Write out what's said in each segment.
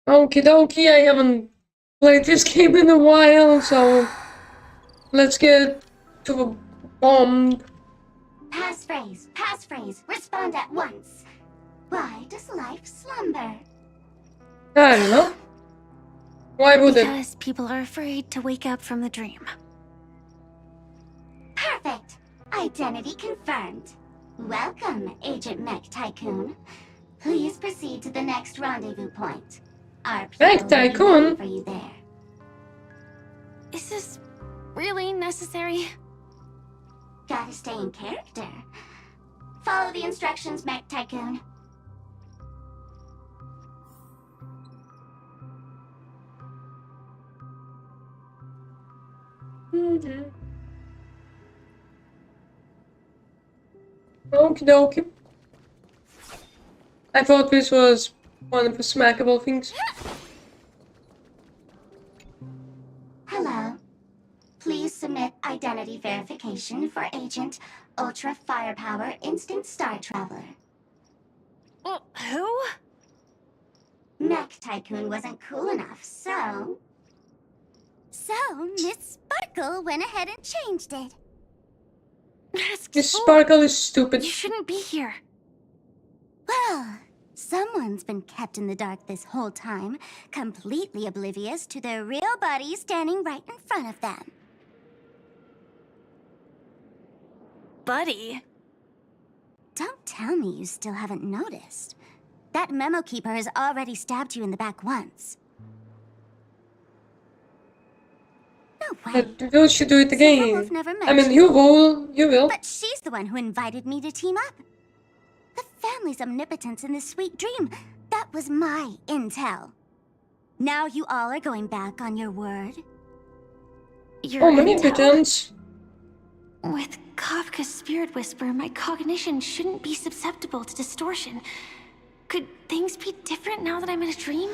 Okie dokie, I haven't played this game in a while, so let's get to a bomb. Passphrase, respond at once. Why does life slumber? I don't know. Why would it? Because people are afraid to wake up from the dream. Perfect! Identity confirmed. Welcome, Agent Mech Tycoon. Please proceed to the next rendezvous point. Our people Mech will be Tycoon? waiting for you there. Is this really necessary? Gotta stay in character. Follow the instructions, Mech Tycoon. Okie dokie. I thought this was one of the smackable things. Hello. Please submit identity verification for Agent Ultra Firepower Instant Star Traveler. Well, who? Mech Tycoon wasn't cool enough, so... So, Miss Sparkle went ahead and changed it. This Sparkle is stupid. You shouldn't be here. Well, someone's been kept in the dark this whole time, completely oblivious to their real body standing right in front of them. Buddy. Don't tell me you still haven't noticed. That memo keeper has already stabbed you in the back once. No way. But will she do it again? Silverwolf never I mean, mentioned you will. You will. But she's the one who invited me to team up. The family's omnipotence in this sweet dream, that was my intel. Now you all are going back on your word? Your Oh, intel? omnipotence. With Kafka's spirit whisper, my cognition shouldn't be susceptible to distortion. Could things be different now that I'm in a dream?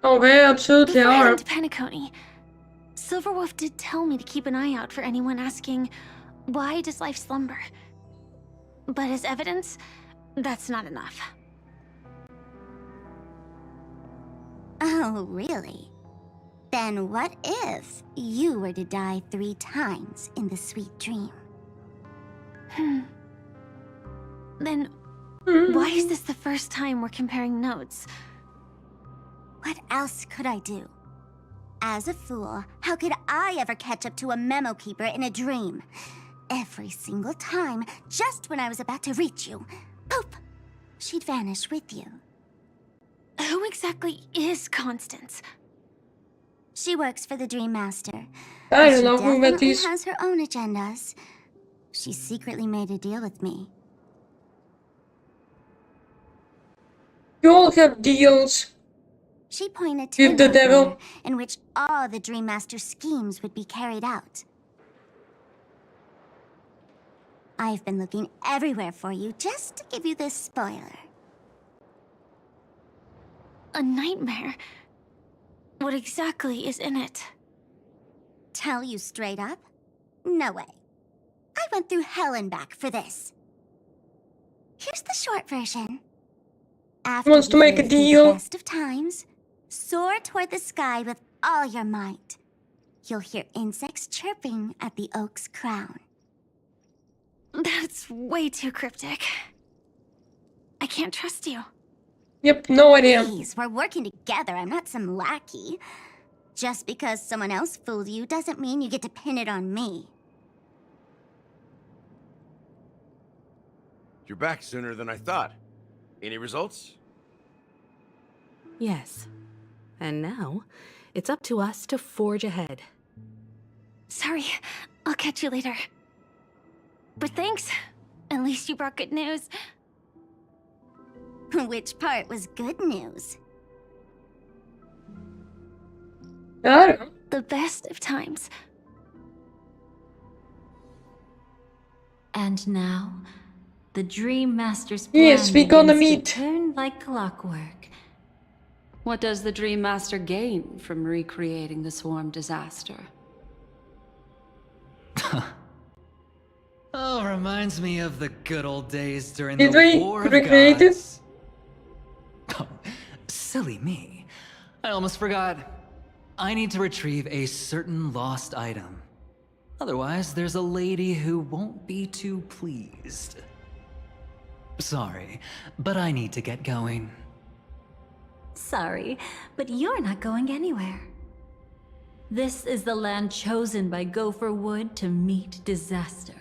Oh, they absolutely Before are. heading to Penacony, Silverwolf did tell me to keep an eye out for anyone asking, why does life slumber? But as evidence, that's not enough. Oh, really? Then what if you were to die 3 times in the sweet dream? Then, why is this the first time we're comparing notes? What else could I do? As a fool, how could I ever catch up to a memo keeper in a dream? Every single time, just when I was about to reach you, poof, she'd vanish with you. Who exactly is Constance? She works for the Dream Master. I but don't she know who met definitely these. has her own agendas. She secretly made a deal with me. You all have deals. She pointed to With a the note devil. there in which all the Dream Master's schemes would be carried out. I've been looking everywhere for you just to give you this spoiler. A nightmare? What exactly is in it? Tell you straight up? No way. I went through hell and back for this. Here's the short version. After Wants to you've make a lived through the deal. best of times, soar toward the sky with all your might. You'll hear insects chirping at the oak's crown. That's way too cryptic. I can't trust you. Yep, no idea. Please, we're working together. I'm not some lackey. Just because someone else fooled you doesn't mean you get to pin it on me. You're back sooner than I thought. Any results? Yes. And now, it's up to us to forge ahead. Sorry, I'll catch you later. But thanks. At least you brought good news. Which part was good news? I don't know. The best of times. And now, the Dream Master's Yes, plan we gonna begins meet. to turn like clockwork. What does the Dream Master gain from recreating the swarm disaster? Oh, reminds me of the good old days during Did the we War of recreate it? Gods. silly me. I almost forgot. I need to retrieve a certain lost item. Otherwise, there's a lady who won't be too pleased. Sorry, but I need to get going. Sorry, but you're not going anywhere. This is the land chosen by Gopher Wood to meet disaster.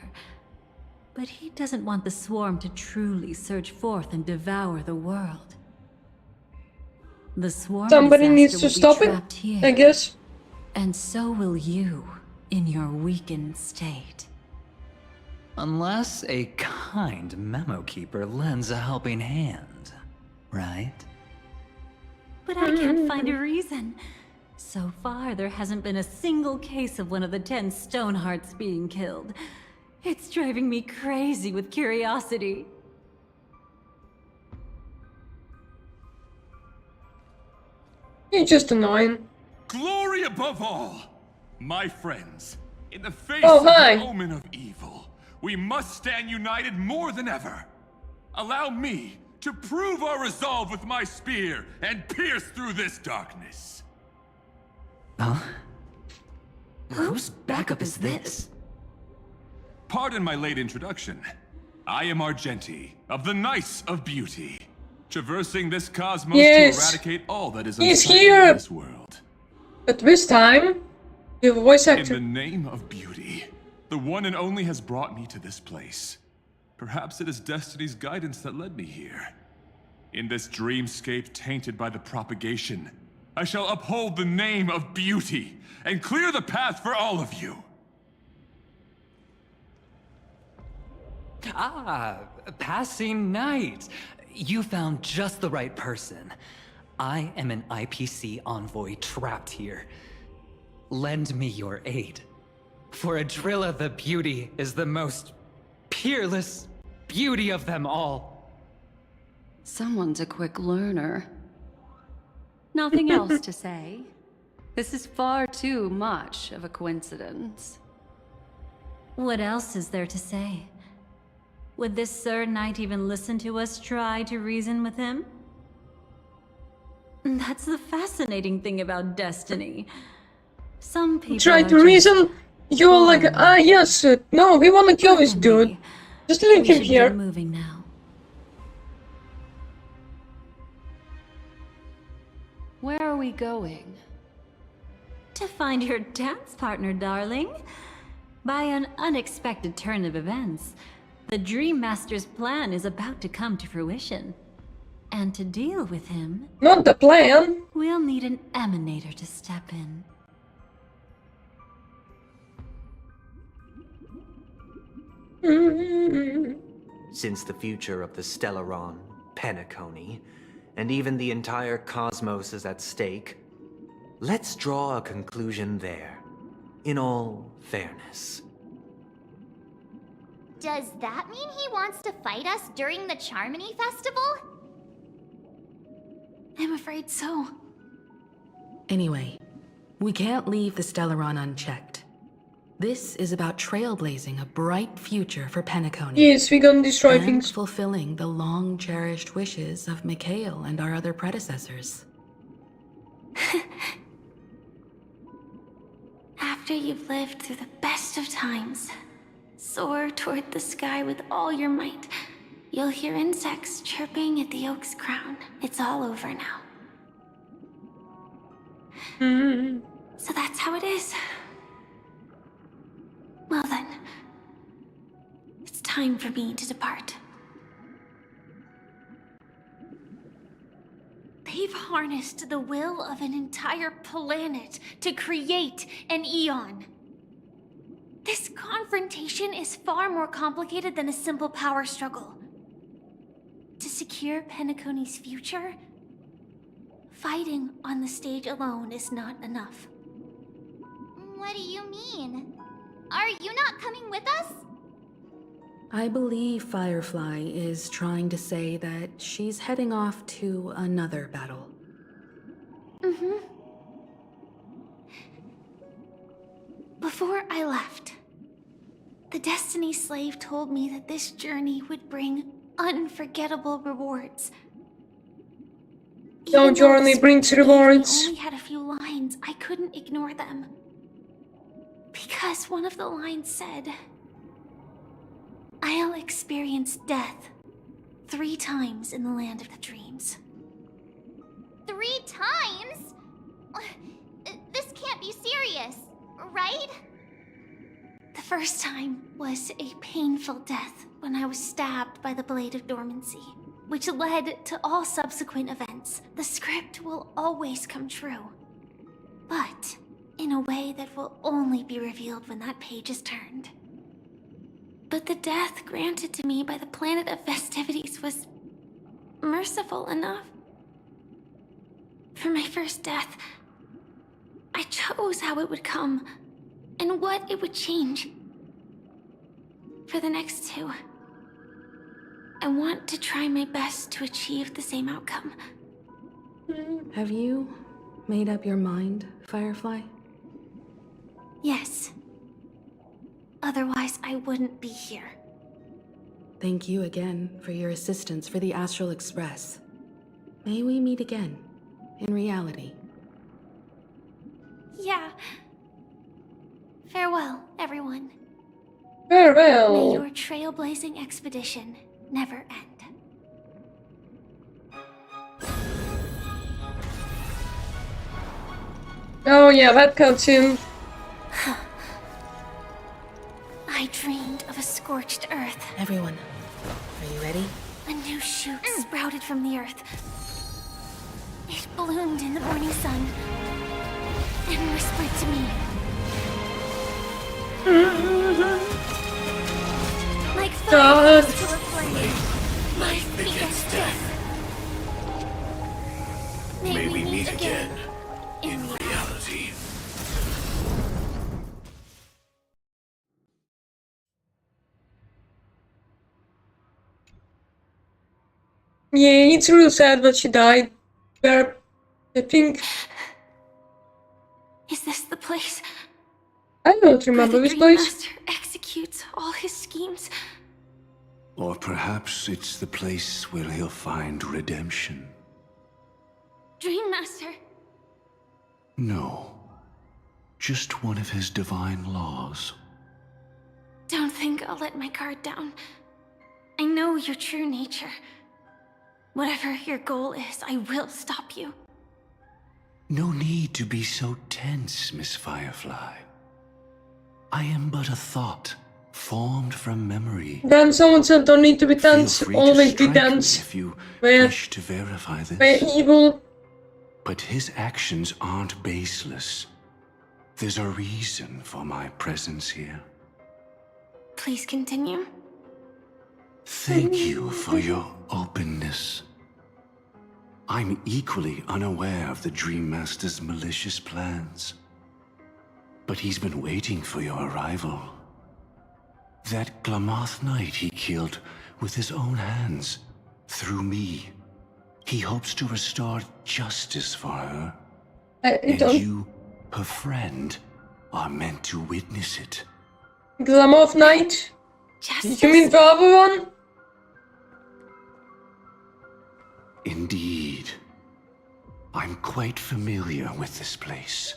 But he doesn't want the swarm to truly surge forth and devour the world. The swarm Somebody needs disaster to will be stop it, trapped here, I guess. and so will you in your weakened state. Unless a kind memo keeper lends a helping hand, right? But I can't find a reason. So far, there hasn't been a single case of one of the 10 Stonehearts being killed. It's driving me crazy with curiosity. You're just annoying. Glory above all! My friends, in the face Oh, of hi. the omen of evil, we must stand united more than ever. Allow me to prove our resolve with my spear and pierce through this darkness. Huh? Whose backup is this? Pardon my late introduction. I am Argenti, of the Knights of Beauty, traversing this cosmos Yes. to eradicate all that is He's unsightly here. in this world. But this time, we have a voice In actor. the name of beauty, the one and only has brought me to this place. Perhaps it is destiny's guidance that led me here. In this dreamscape tainted by the propagation, I shall uphold the name of beauty and clear the path for all of you. Ah, passing knight. You found just the right person. I am an IPC envoy trapped here. Lend me your aid. For Adrilla the Beauty is the most peerless beauty of them all. Someone's a quick learner. Nothing else to say. This is far too much of a coincidence. What else is there to say? Would this Sir Knight even listen to us try to reason with him? That's the fascinating thing about destiny. Some people Try are to just reason. You're like, born. ah, yes. No, we want to kill this dude. Maybe. Just leave We him should here. get moving now. Where are we going? To find your dance partner, darling. By an unexpected turn of events, the Dream Master's plan is about to come to fruition. And to deal with him, Not the plan. we'll need an emanator to step in. Since the future of the Stellaron, Penacony, and even the entire cosmos is at stake, let's draw a conclusion there, in all fairness. Does that mean he wants to fight us during the Charmony Festival? I'm afraid so. Anyway, we can't leave the Stellaron unchecked. This is about trailblazing a bright future for Penacony. Yes, we're gonna destroy and things. fulfilling the long-cherished wishes of Mikhail and our other predecessors. After you've lived through the best of times, soar toward the sky with all your might. You'll hear insects chirping at the oak's crown. It's all over now. So that's how it is. Well then, it's time for me to depart. They've harnessed the will of an entire planet to create an Eon. This confrontation is far more complicated than a simple power struggle. To secure Penacony's future, fighting on the stage alone is not enough. What do you mean? Are you not coming with us? I believe Firefly is trying to say that she's heading off to another battle. Before I left, the Destiny Slave told me that this journey would bring unforgettable rewards. No Even though the journey brings script they gave me rewards. only had a few lines, I couldn't ignore them. Because one of the lines said, I'll experience death 3 times in the land of the dreams. 3 times? This can't be serious, right? The first time was a painful death when I was stabbed by the Blade of Dormancy, which led to all subsequent events. The script will always come true, but in a way that will only be revealed when that page is turned. But the death granted to me by the planet of festivities was merciful enough. For my first death, I chose how it would come and what it would change. For the next 2, I want to try my best to achieve the same outcome. Have you made up your mind, Firefly? Yes. Otherwise, I wouldn't be here. Thank you again for your assistance for the Astral Express. May we meet again, in reality. Yeah. Farewell, everyone. Farewell. May your trailblazing expedition never end. Oh yeah, that cutscene. I dreamed of a scorched earth. Everyone, are you ready? A new shoot sprouted from the earth. It bloomed in the morning sun and whispered to me. Like fire to a flame, life begets death. May we meet again in reality. Yeah, it's real sad that she died. Where I think Is this the place I don't where remember the this Dream place. Master executes all his schemes? Or perhaps it's the place where he'll find redemption. Dream Master. No. Just one of his divine laws. Don't think I'll let my guard down. I know your true nature. Whatever your goal is, I will stop you. No need to be so tense, Miss Firefly. I am but a thought, formed from memory. Then someone said don't need to be Feel tense, free to always be strike me tense. if you We're, wish to verify we're this. evil. But his actions aren't baseless. There's a reason for my presence here. Please continue. Thank you for your openness. I'm equally unaware of the Dream Master's malicious plans. But he's been waiting for your arrival. That Glamoth Knight he killed with his own hands, through me. He hopes to restore justice for her. And you, her friend, are meant to witness it. Glamoth Knight? Justice? You mean the other one? Indeed. I'm quite familiar with this place,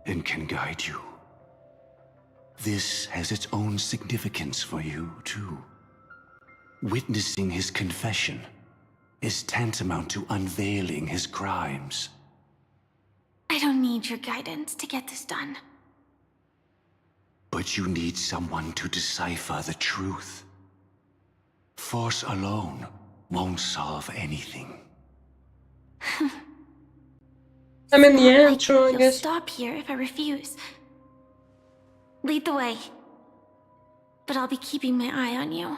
and can guide you. This has its own significance for you, too. Witnessing his confession is tantamount to unveiling his crimes. I don't need your guidance to get this done. But you need someone to decipher the truth. Force alone won't solve anything. I mean, yeah, Like true, I you'll guess. stop here if I refuse. Lead the way. But I'll be keeping my eye on you.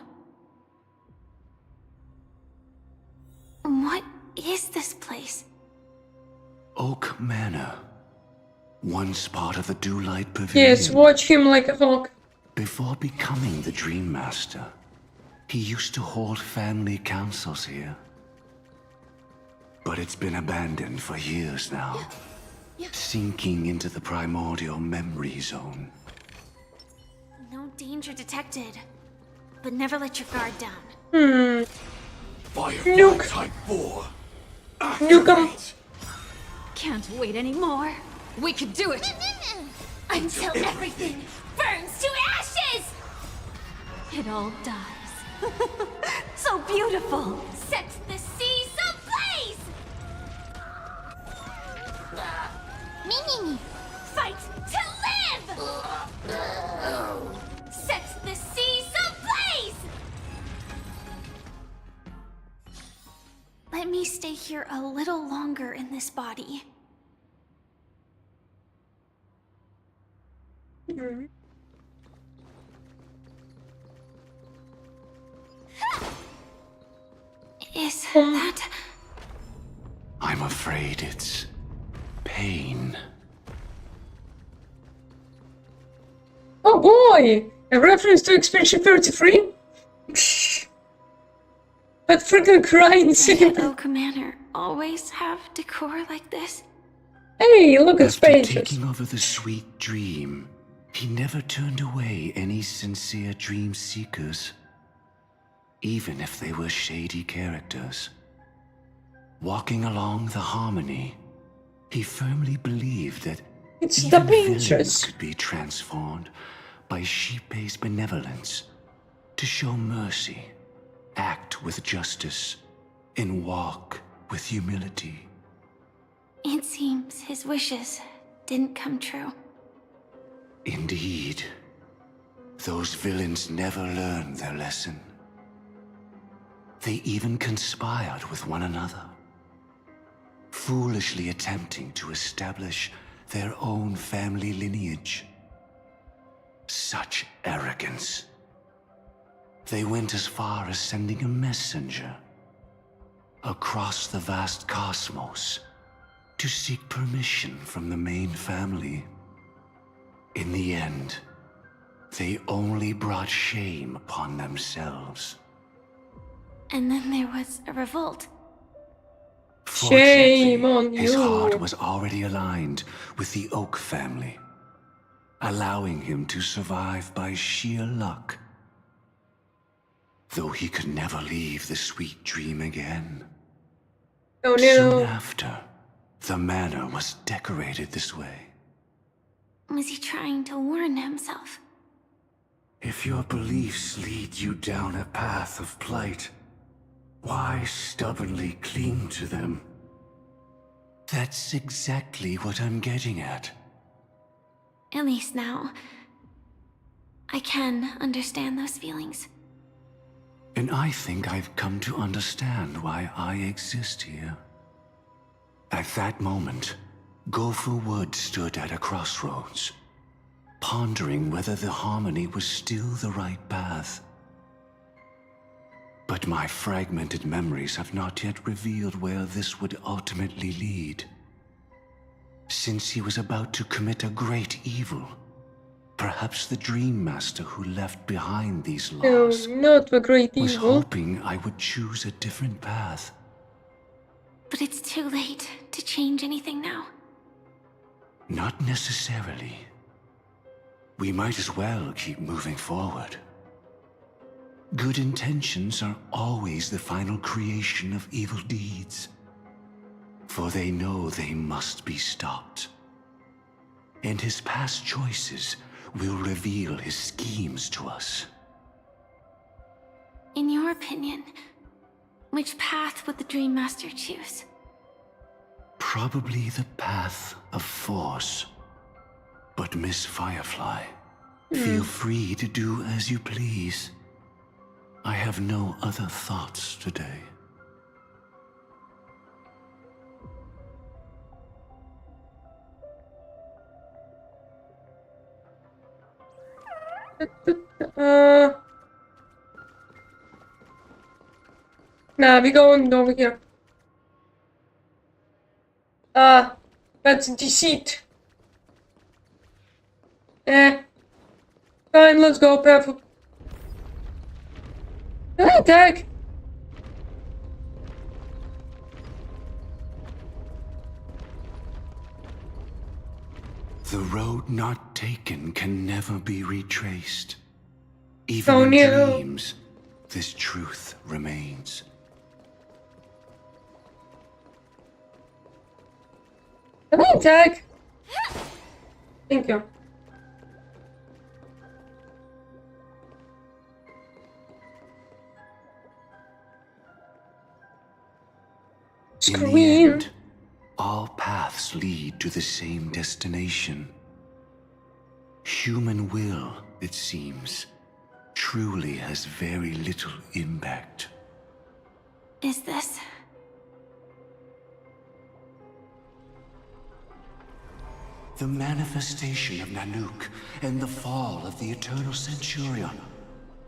What is this place? Oak Manor. Once part of the Dewlight Pavilion. Yes, watch him like a hawk. Before becoming the Dream Master, he used to hold family councils here. But it's been abandoned for years now, sinking into the primordial memory zone. No danger detected. But never let your guard down. Hmm. Firefly Nuke. Type 4. Nuke him. can't wait anymore. We could do it! Until everything burns to ashes! It all dies. So beautiful. Set the seas ablaze! Me. Fight to live! Set the seas ablaze! Let me stay here a little longer in this body. Is that... I'm afraid it's pain. Oh boy! A reference to Expedition 33? That freaking crying scene. Oak Manor always have decor like this? Hey, look at After spaces. taking over the sweet dream, he never turned away any sincere dream seekers, even if they were shady characters. Walking along the harmony, he firmly believed that It's the even Pinterest. villains could be transformed by Shipei's benevolence to show mercy, act with justice, and walk with humility. It seems his wishes didn't come true. Indeed, those villains never learned their lesson. They even conspired with one another, foolishly attempting to establish their own family lineage. Such arrogance. They went as far as sending a messenger across the vast cosmos to seek permission from the main family. In the end, they only brought shame upon themselves. And then there was a revolt. Shame on His you. heart was already aligned with the Oak family, allowing him to survive by sheer luck. Though he could never leave the sweet dream again. Oh Soon no. after, the manor was decorated this way. Was he trying to warn himself? If your beliefs lead you down a path of plight, why stubbornly cling to them? That's exactly what I'm getting at. At least now, I can understand those feelings. And I think I've come to understand why I exist here. At that moment, Gopher Wood stood at a crossroads, pondering whether the harmony was still the right path. But my fragmented memories have not yet revealed where this would ultimately lead. Since he was about to commit a great evil, perhaps the Dream Master who left behind these No, laws not the great was evil. hoping I would choose a different path. But it's too late to change anything now. Not necessarily. We might as well keep moving forward. Good intentions are always the final creation of evil deeds, for they know they must be stopped. And his past choices will reveal his schemes to us. In your opinion, which path would the Dream Master choose? Probably the path of force. But Miss Firefly, feel free to do as you please. I have no other thoughts today. Nah, we going over here. That's deceit. Fine, let's go, Pepper. Attack! The road not taken can never be retraced. Even Oh, in no. dreams, this truth remains. Can I attack? Thank you. In the end, all paths lead to the same destination. Human will, it seems, truly has very little impact. Is this? The manifestation of Nanook and the fall of the Eternal Centurion.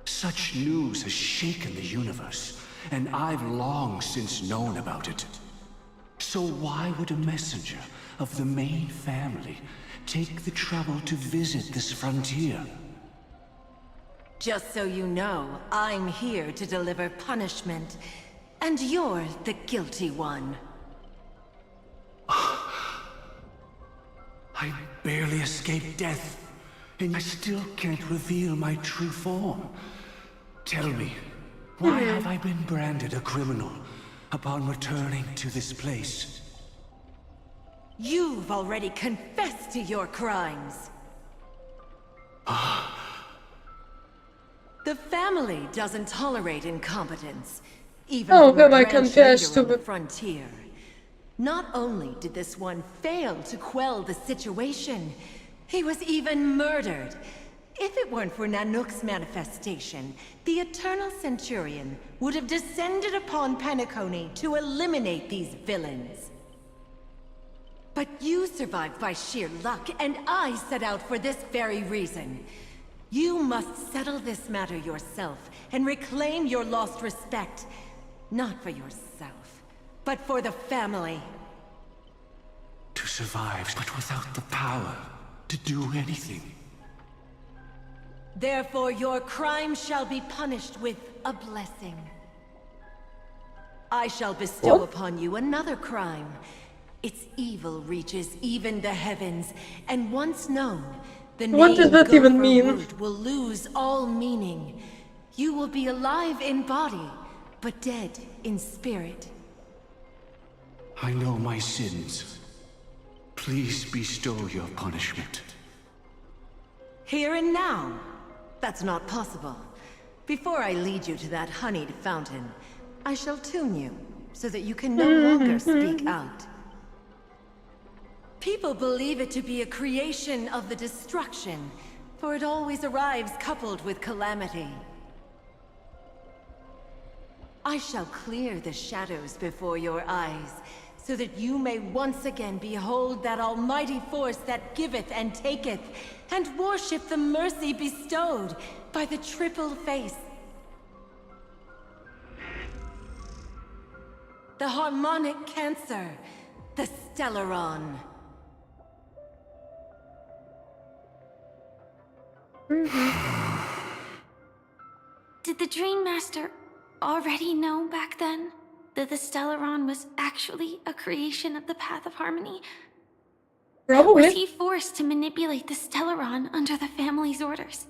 Such news has shaken the universe, and I've long since known about it. So why would a messenger of the main family take the trouble to visit this frontier? Just so you know, I'm here to deliver punishment, and you're the guilty one. I barely escaped death, and I still can't reveal my true form. Tell me, why have I been branded a criminal upon returning to this place? You've already confessed to your crimes. The family doesn't tolerate incompetence, even from a I grand confess leader on to the frontier. Not only did this one fail to quell the situation, he was even murdered. If it weren't for Nanook's manifestation, the Eternal Centurion would have descended upon Penacony to eliminate these villains. But you survived by sheer luck, and I set out for this very reason. You must settle this matter yourself and reclaim your lost respect. Not for yourself, but for the family. To survive, but without the power to do anything. Therefore, your crime shall be punished with a blessing. I shall bestow upon you another crime. Its evil reaches even the heavens, and once known, the What does name that even Gopher mean? Wood will lose all meaning. You will be alive in body, but dead in spirit. I know my sins. Please bestow your punishment. Here and now? That's not possible. Before I lead you to that honeyed fountain, I shall tune you, so that you can no longer speak out. People believe it to be a creation of the destruction, for it always arrives coupled with calamity. I shall clear the shadows before your eyes, so that you may once again behold that almighty force that giveth and taketh, and worship the mercy bestowed by the triple face. The harmonic cancer, the Stellaron. Did the Dream Master already know back then that the Stellaron was actually a creation of the Path of Harmony? Probably. Was he forced to manipulate the Stellaron under the family's orders?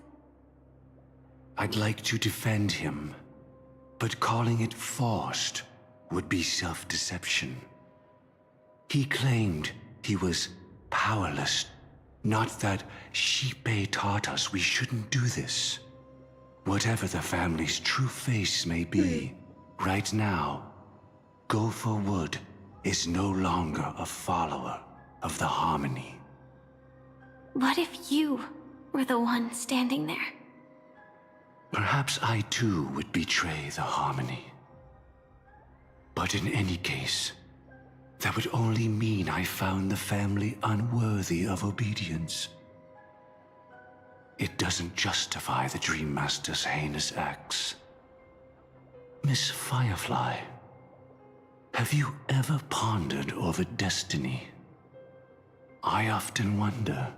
I'd like to defend him, but calling it forced would be self-deception. He claimed he was powerless, not that Xipe taught us we shouldn't do this. Whatever the family's true face may be, right now, Gopher Wood is no longer a follower of the Harmony. What if you were the one standing there? Perhaps I too would betray the Harmony. But in any case, that would only mean I found the family unworthy of obedience. It doesn't justify the Dream Master's heinous acts. Miss Firefly, have you ever pondered over destiny? I often wonder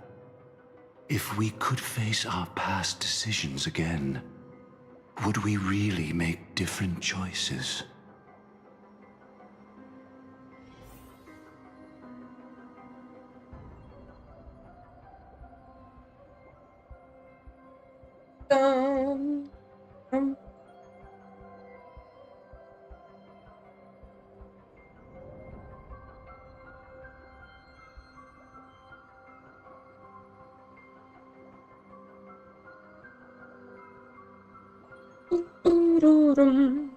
if we could face our past decisions again, would we really make different choices? Doo-doo-dum.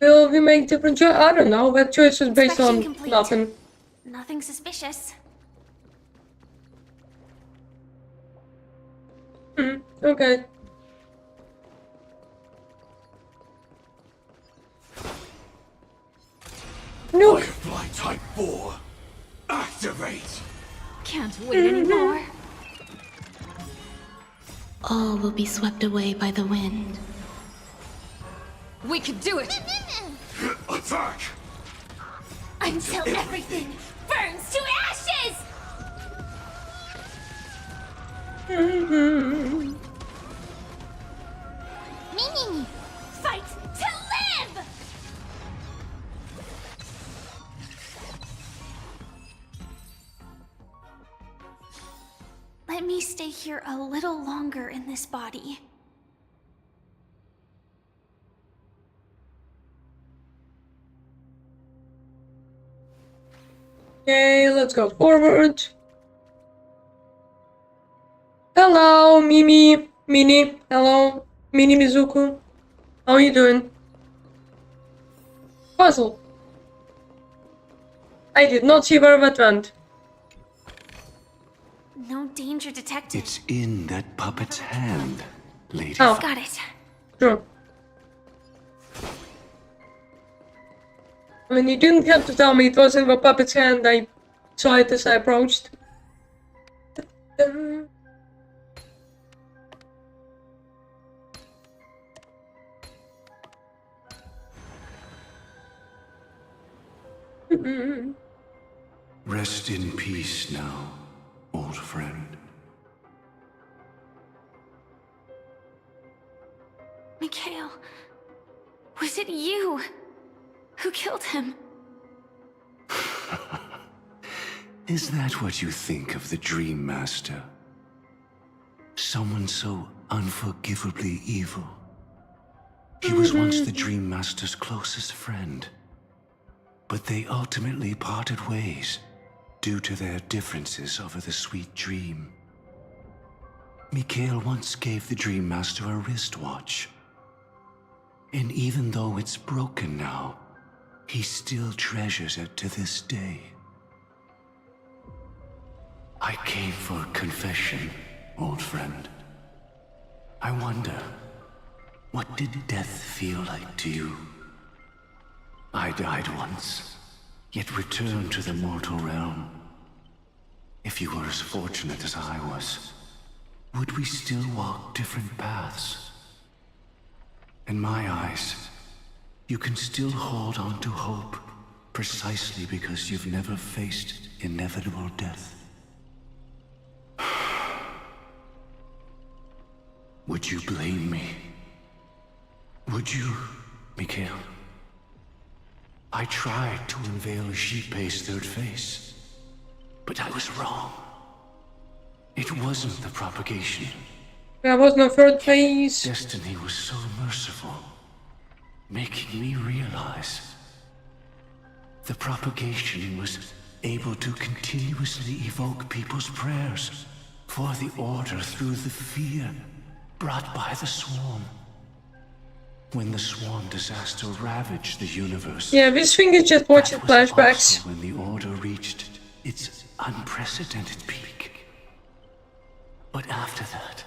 Will we make different choices? I don't know, but choices based Inspection on complete. nothing. Nothing suspicious. Okay. Nope. Firefly Type 4, activate! Can't wait anymore. All will be swept away by the wind. We could do it! Attack! Until everything burns to ashes! Fight to live! Let me stay here a little longer in this body. Okay, let's go forward. Hello, Mimi. Mini. Hello, Mini Mizuku. How are you doing? Puzzle. I did not see where that went. No danger detected. It's in that puppet's hand, lady. Oh. Got it. Sure. I mean, you didn't have to tell me it was in the puppet's hand. I saw it as I approached. Rest in peace now, old friend. Mikhail, was it you who killed him? Is that what you think of the Dream Master? Someone so unforgivably evil. He was once the Dream Master's closest friend, but they ultimately parted ways due to their differences over the sweet dream. Mikhail once gave the Dream Master a wristwatch, and even though it's broken now, he still treasures it to this day. I came for confession, old friend. I wonder, what did death feel like to you? I died once, yet returned to the mortal realm. If you were as fortunate as I was, would we still walk different paths? In my eyes, you can still hold on to hope precisely because you've never faced inevitable death. Would you blame me? Would you, Mikhail? I tried to unveil Xipe's third face, but I was wrong. It wasn't the propagation. There was no third phase. Destiny was so merciful, making me realize the propagation was able to continuously evoke people's prayers for the Order through the fear brought by the Swarm. When the Swarm disaster ravaged the universe... Yeah, this thing is just watching flashbacks. Also when the Order reached its unprecedented peak. But after that,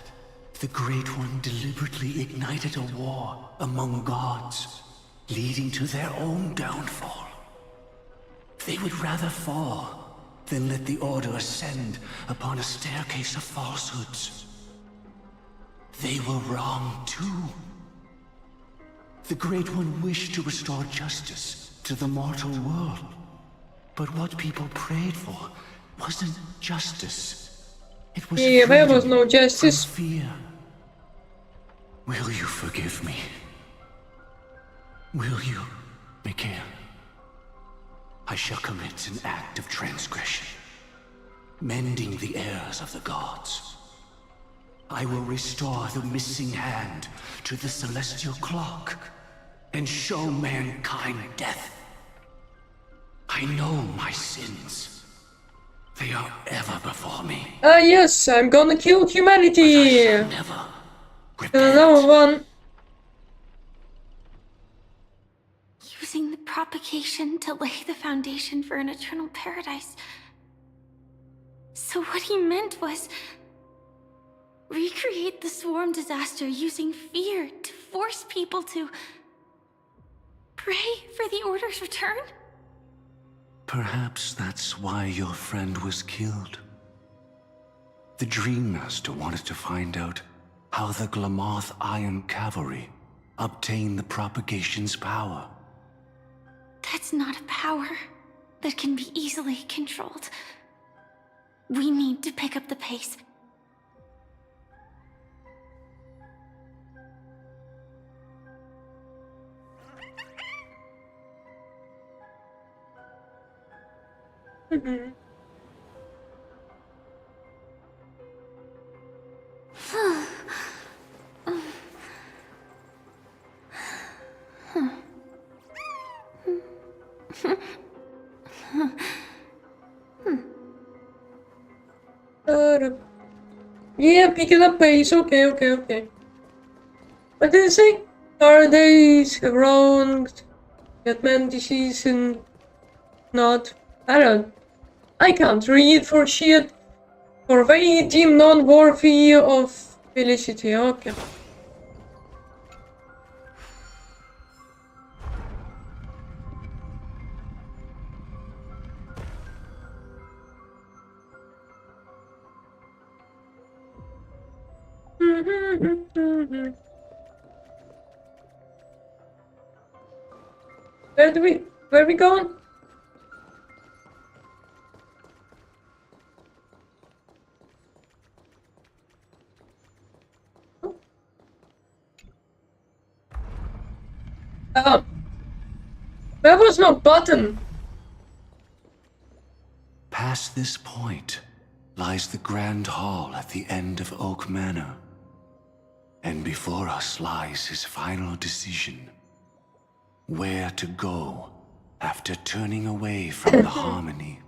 the Great One deliberately ignited a war among gods, leading to their own downfall. They would rather fall than let the Order ascend upon a staircase of falsehoods. They were wrong too. The Great One wished to restore justice to the mortal world. But what people prayed for wasn't justice. It was yeah, there was freedom no justice. from fear. Will you forgive me? Will you, Mikhail? I shall commit an act of transgression mending the heirs of the gods. I will restore the missing hand to the celestial clock and show mankind death. I know my sins. They are ever before me. Yes, I'm gonna kill humanity. Never Another one. Using the propagation to lay the foundation for an eternal paradise. So what he meant was recreate the swarm disaster using fear to force people to pray for the Order's return? Perhaps that's why your friend was killed. The Dream Master wanted to find out how the Glamoth Iron Cavalry obtained the propagation's power. That's not a power that can be easily controlled. We need to pick up the pace. Yeah, picking up pace. Okay. What did it say? Paradise, around, Batman disease, and not. I can't read for shit. For they deem non-worthy of felicity. Okay. Where are we going? Oh. There was no button. Past this point lies the Grand Hall at the end of Oak Manor. And before us lies his final decision. Where to go after turning away from the harmony.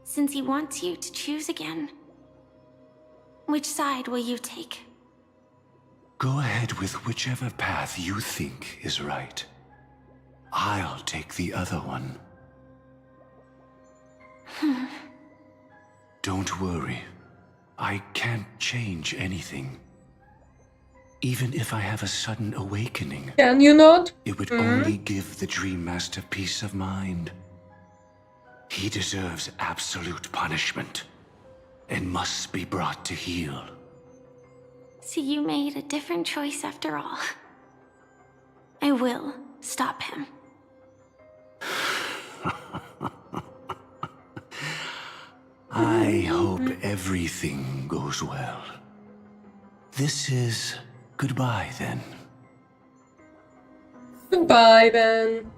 Since he wants you to choose again, which side will you take? Go ahead with whichever path you think is right. I'll take the other one. Don't worry. I can't change anything. Even if I have a sudden awakening. Can you not? It would only give the Dream Master peace of mind. He deserves absolute punishment and must be brought to heel. So you made a different choice after all. I will stop him. I hope everything goes well. This is goodbye, then. Goodbye, Ben.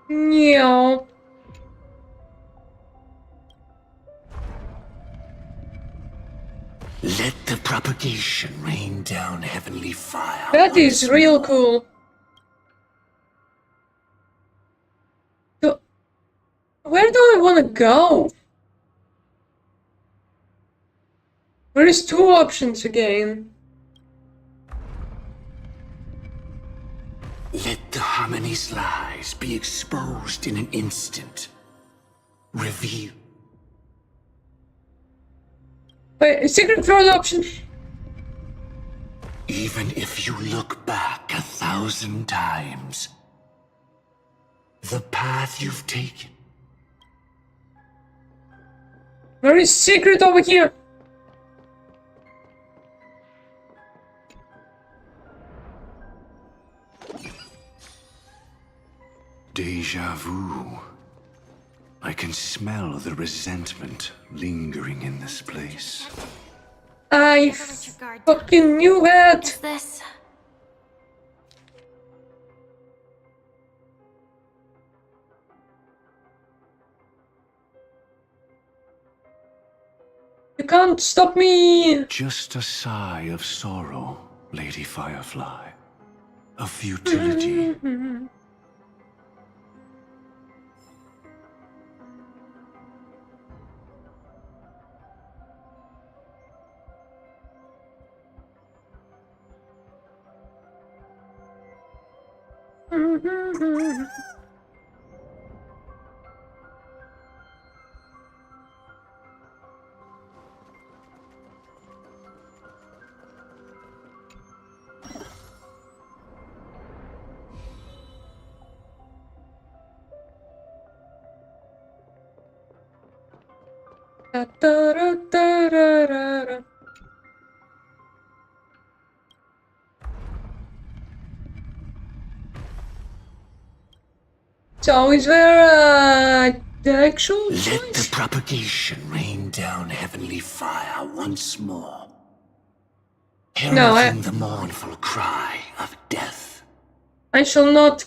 Yeah. Let the propagation rain down heavenly fire. That is real cool. So, where do I want to go? There is two options again. Let the harmony's lies be exposed in an instant. Reveal. Wait, a secret third option. Even if you look back 1,000 times, the path you've taken. There is secret over here. Deja vu. I can smell the resentment lingering in this place. I fucking knew What is it! this? You can't stop me! Just a sigh of sorrow, Lady Firefly. Of futility. Da-da-da-da-da-da. So is there the actual Let choice? the propagation rain down heavenly fire once more. No, Heralding the mournful cry of death. I shall not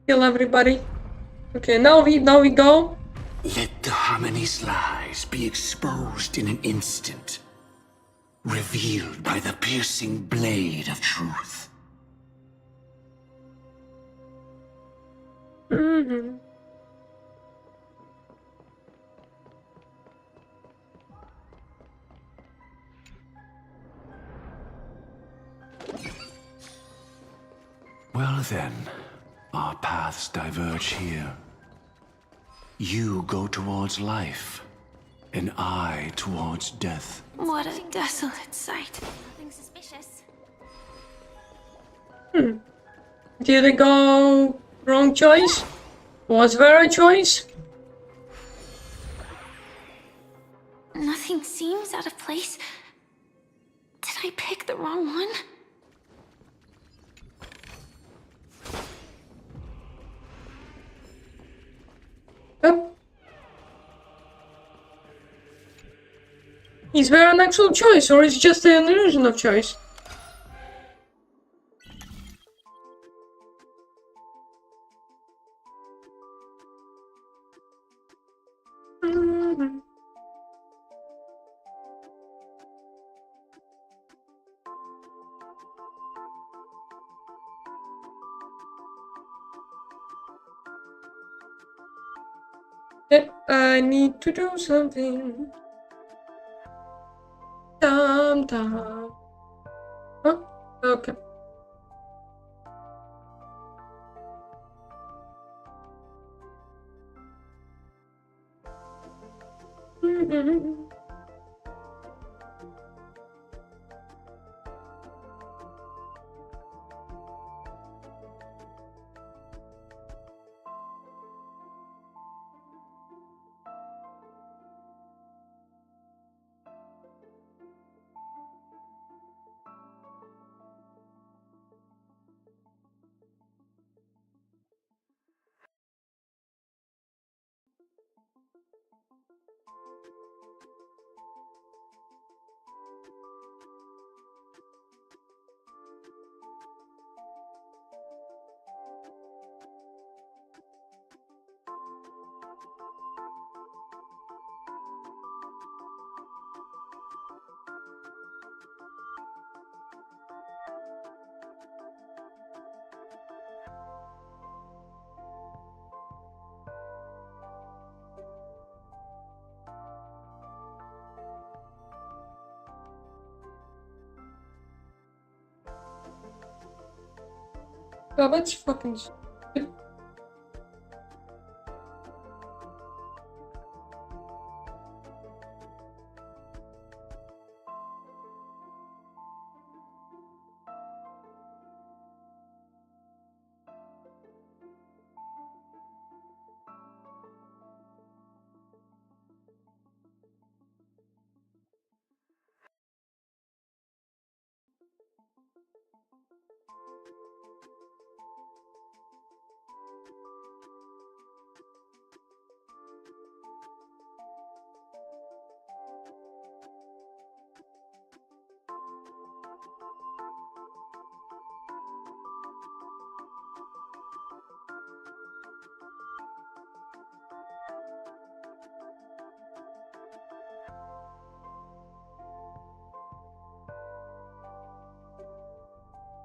kill everybody. Okay, now we go. Let the harmony's lies be exposed in an instant. Revealed by the piercing blade of truth. Well then, our paths diverge here. You go towards life, and I towards death. What a desolate sight. Nothing suspicious. Did I go wrong choice? Was there a choice? Nothing seems out of place. Did I pick the wrong one? Yep. Is there an actual choice, or is it just an illusion of choice? Yep, I need to do something. Dum dum. Huh? Okay. Oh, that's fucking stupid.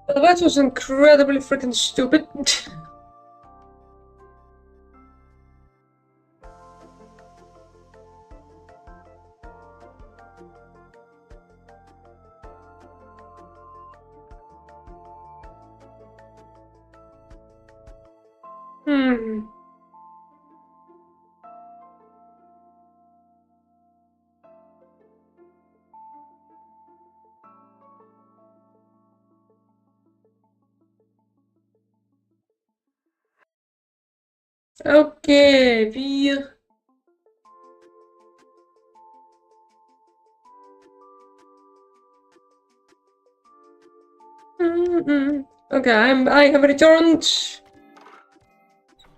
Well, that was incredibly freaking stupid. Hmm. Okay, wir. Okay, I have returned.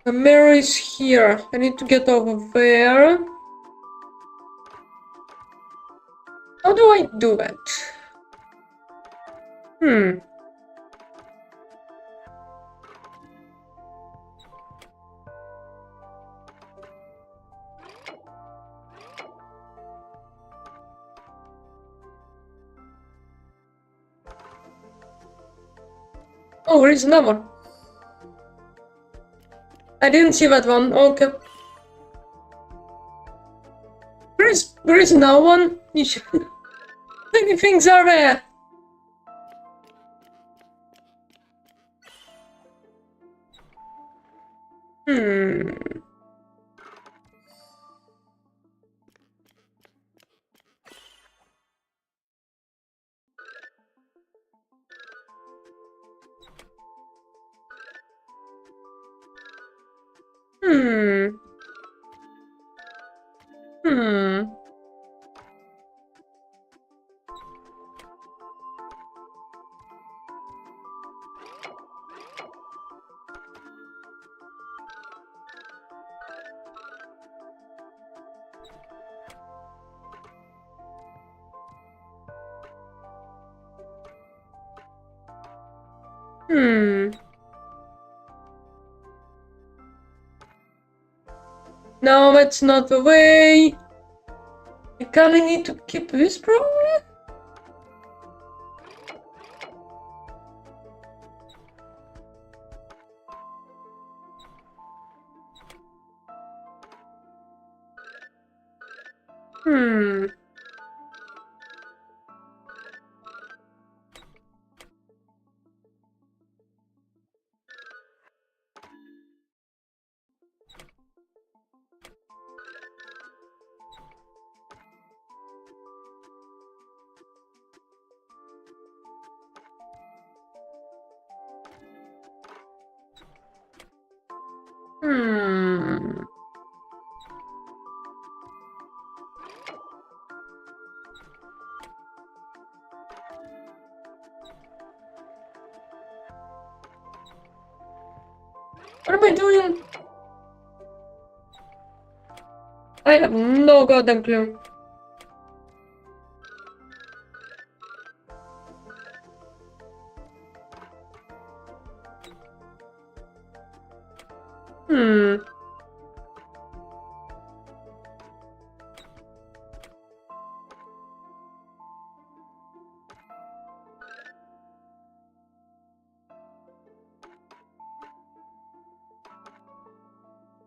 The mirror is here. I need to get over there. How do I do that? Oh, where is another one? I didn't see that one. Okay. There is no one. Many things are there. Hmm. No, that's not the way. I kinda need to keep this probably? What am I doing? I have no goddamn clue.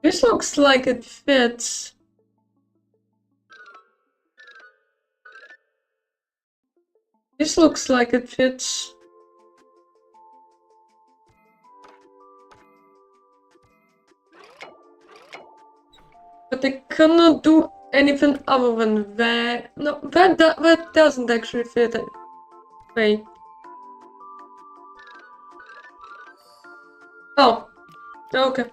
This looks like it fits. This looks like it fits. But I cannot do anything other than that. No, that doesn't actually fit. Wait. Oh. Okay.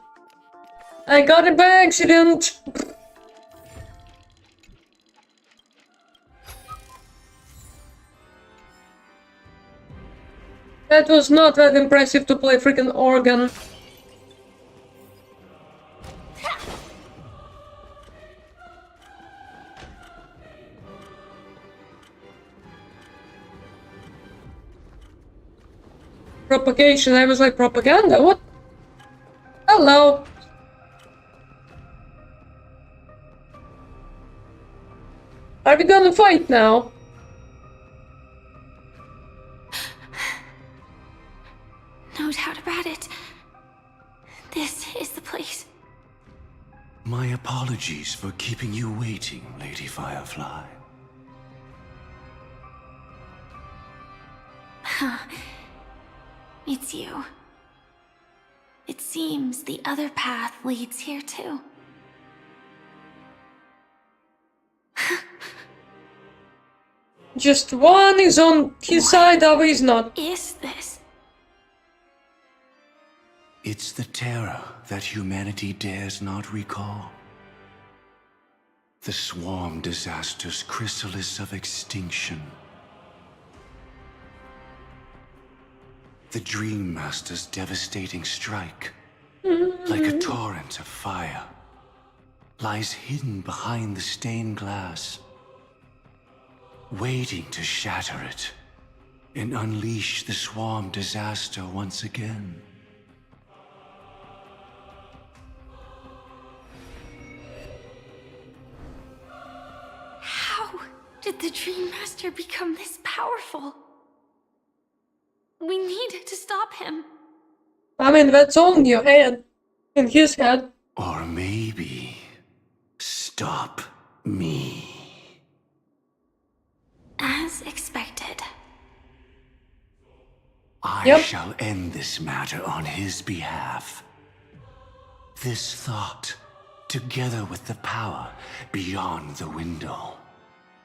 I got it by accident! That was not that impressive to play freaking organ. Propagation, I was like, propaganda? What? Hello! Are we gonna fight now? no doubt about it. This is the place. My apologies for keeping you waiting, Lady Firefly. It's you. It seems the other path leads here too. Just one is on his side, other is not. Is this? It's the terror that humanity dares not recall. The swarm disaster's chrysalis of extinction. The Dream Master's devastating strike, like a torrent of fire, lies hidden behind the stained glass, waiting to shatter it and unleash the swarm disaster once again. How did the Dream Master become this powerful? We need to stop him. I mean, that's all in your head. In his head. Or maybe stop me. As expected. I shall end this matter on his behalf. This thought, together with the power beyond the window,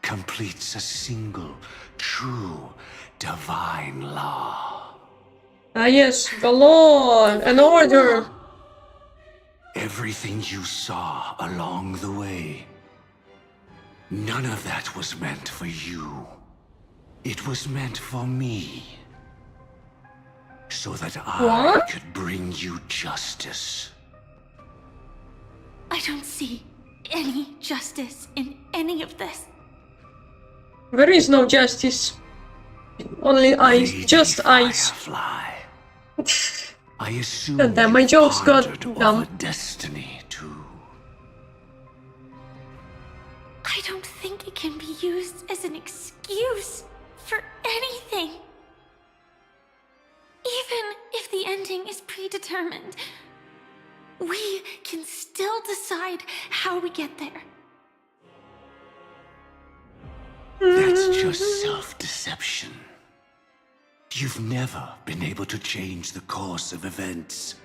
completes a single, true, divine law. Ah yes, the law and order. Everything you saw along the way, none of that was meant for you. It was meant for me. So that I could bring you justice. I don't see any justice in any of this. There is no justice. Only ice. Lady Just ice. Firefly. I assume And then my jokes got pondered dumb. over destiny too. I don't think it can be used as an excuse for anything. Even if the ending is predetermined, we can still decide how we get there. That's just self-deception. You've never been able to change the course of events.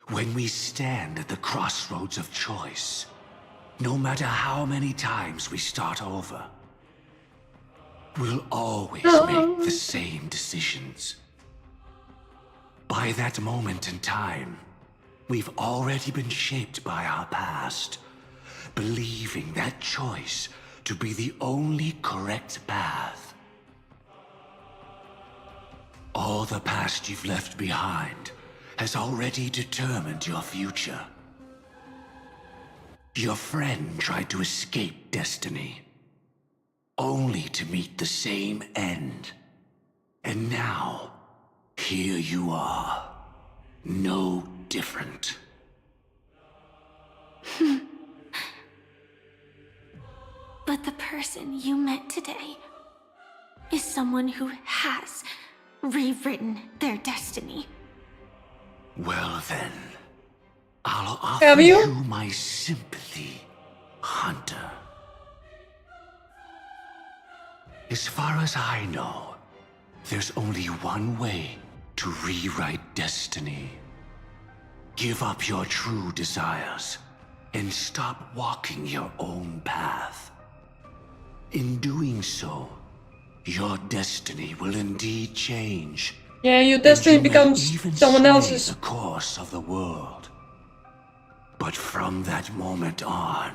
When we stand at the crossroads of choice, no matter how many times we start over, we'll always make the same decisions. By that moment in time, we've already been shaped by our past, believing that choice to be the only correct path. All the past you've left behind has already determined your future. Your friend tried to escape destiny, only to meet the same end. And now, here you are, no different. But the person you met today is someone who has rewritten their destiny. Well then, I'll offer you my sympathy, Hunter. As far as I know, there's only one way to rewrite destiny. Give up your true desires and stop walking your own path. In doing so, your destiny will indeed change. Yeah, your destiny becomes someone else's. The course of the world. But from that moment on,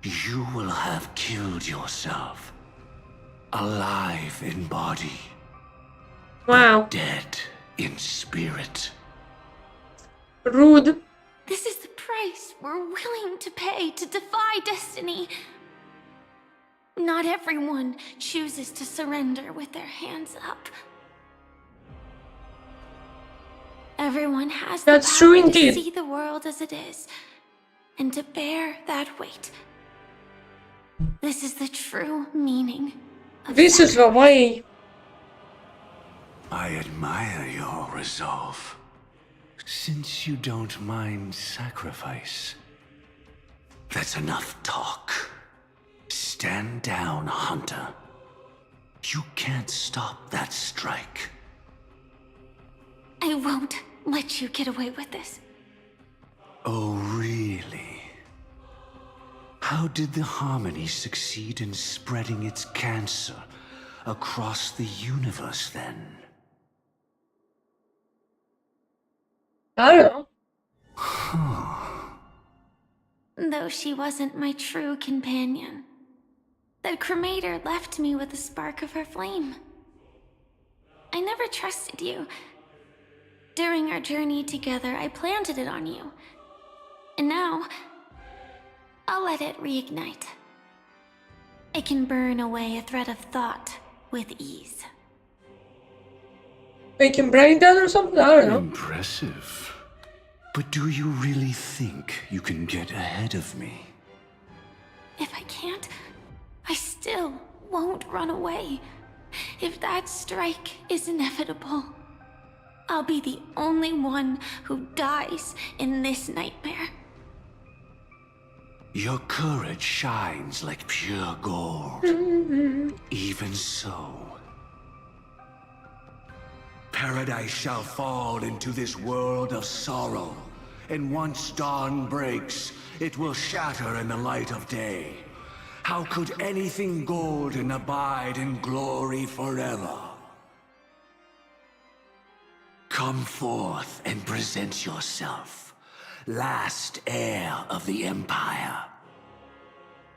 you will have killed yourself. Alive in body. Wow. But dead in spirit. Rude. This is the price we're willing to pay to defy destiny. Not everyone chooses to surrender with their hands up. Everyone has the That's true power to indeed. see the world as it is, and to bear that weight. This is the true meaning of This is the way. I admire your resolve. Since you don't mind sacrifice. That's enough talk. Stand down, Hunter. You can't stop that strike. I won't let you get away with this. Oh, really? How did the Harmony succeed in spreading its cancer across the universe, then? I don't Huh. Though she wasn't my true companion. The cremator left me with a spark of her flame. I never trusted you. During our journey together, I planted it on you. And now, I'll let it reignite. It can burn away a thread of thought with ease. Make him brain dead or something? I don't know. Impressive. But do you really think you can get ahead of me? If I can't, I still won't run away. If that strike is inevitable, I'll be the only one who dies in this nightmare. Your courage shines like pure gold. Even so, paradise shall fall into this world of sorrow, and once dawn breaks, it will shatter in the light of day. How could anything golden abide in glory forever? Come forth and present yourself, last heir of the Empire.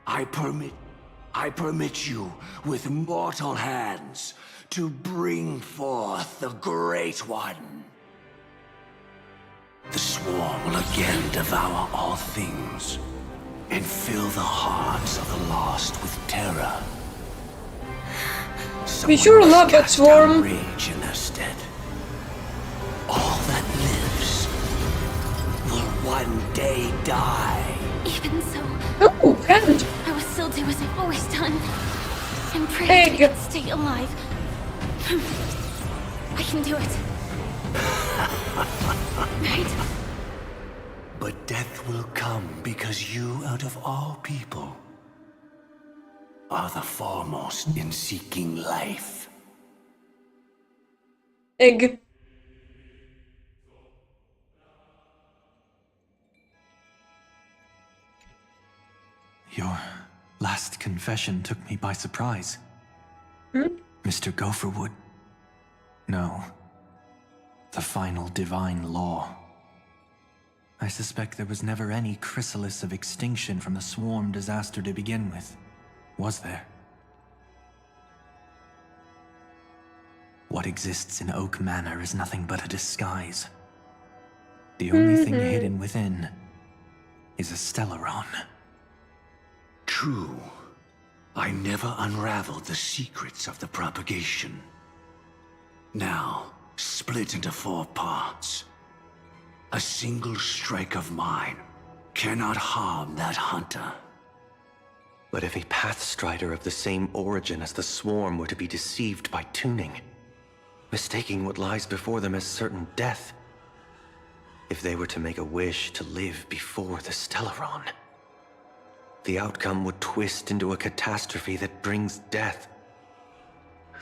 I permit you with mortal hands to bring forth the Great One. The Swarm will again devour all things and fill the hearts of the lost with terror. We sure love that Swarm. Rage in their stead. All that lives will one day die. Even so, Oh, and I will still do as I've always done. And pray Egg. I can stay alive. I can do it. Right? But death will come because you, out of all people, are the foremost in seeking life. egg. Your last confession took me by surprise. Mr. Gopherwood. No. The final divine law. I suspect there was never any chrysalis of extinction from the swarm disaster to begin with. Was there? What exists in Oak Manor is nothing but a disguise. The only thing hidden within is a Stellaron. True. I never unraveled the secrets of the propagation. Now, split into 4 parts. A single strike of mine cannot harm that hunter. But if a Pathstrider of the same origin as the Swarm were to be deceived by tuning, mistaking what lies before them as certain death, if they were to make a wish to live before the Stellaron, the outcome would twist into a catastrophe that brings death.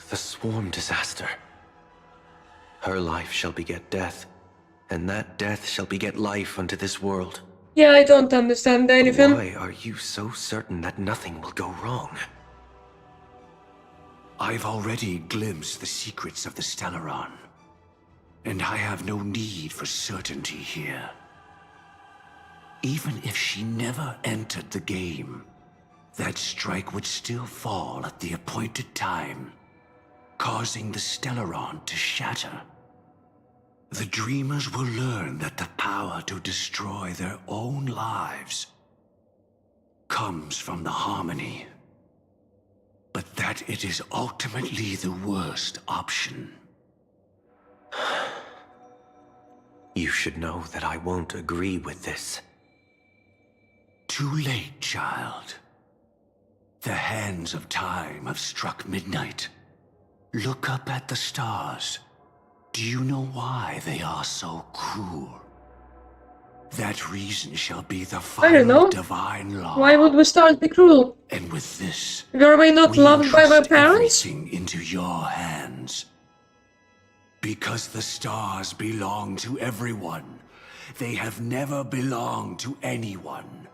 The Swarm disaster. Her life shall beget death, and that death shall beget life unto this world. Yeah, I don't understand anything. Why are you so certain that nothing will go wrong? I've already glimpsed the secrets of the Stellaron, and I have no need for certainty here. Even if she never entered the game, that strike would still fall at the appointed time, causing the Stellaron to shatter. The Dreamers will learn that the power to destroy their own lives comes from the Harmony, but that it is ultimately the worst option. You should know that I won't agree with this. Too late, child. The hands of time have struck midnight. Look up at the stars Do you know why they are so cruel? That reason shall be the I don't know. final divine law. Why would the stars be cruel? And with this, Were we not we loved by my entrust parents? everything into your hands. Because the stars belong to everyone. They have never belonged to anyone.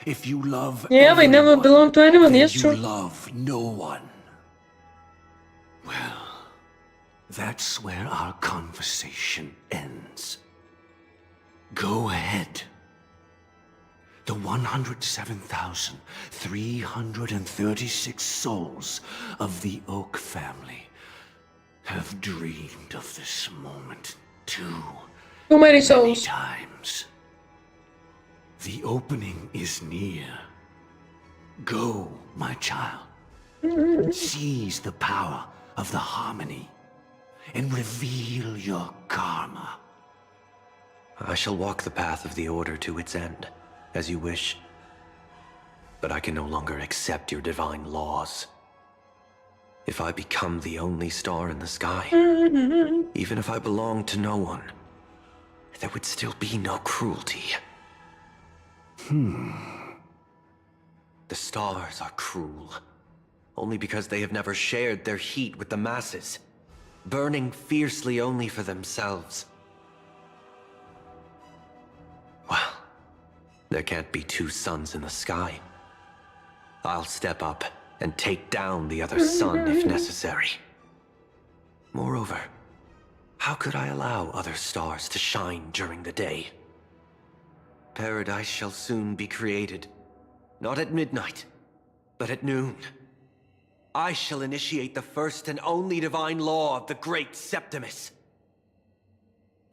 If you love Yeah, they never everyone, belonged to anyone, then yes, you true. love no one. Well, that's where our conversation ends. Go ahead. The 107,336 souls of the Oak family have dreamed of this moment too many souls. times. The opening is near. Go, my child. Seize the power of the harmony and reveal your karma. I shall walk the path of the Order to its end, as you wish. But I can no longer accept your divine laws. If I become the only star in the sky, even if I belong to no one, there would still be no cruelty. The stars are cruel, only because they have never shared their heat with the masses, burning fiercely only for themselves. Well, there can't be two suns in the sky. I'll step up and take down the other sun if necessary. Moreover, how could I allow other stars to shine during the day? Paradise shall soon be created, not at midnight, but at noon. I shall initiate the first and only divine law of the great Septimus.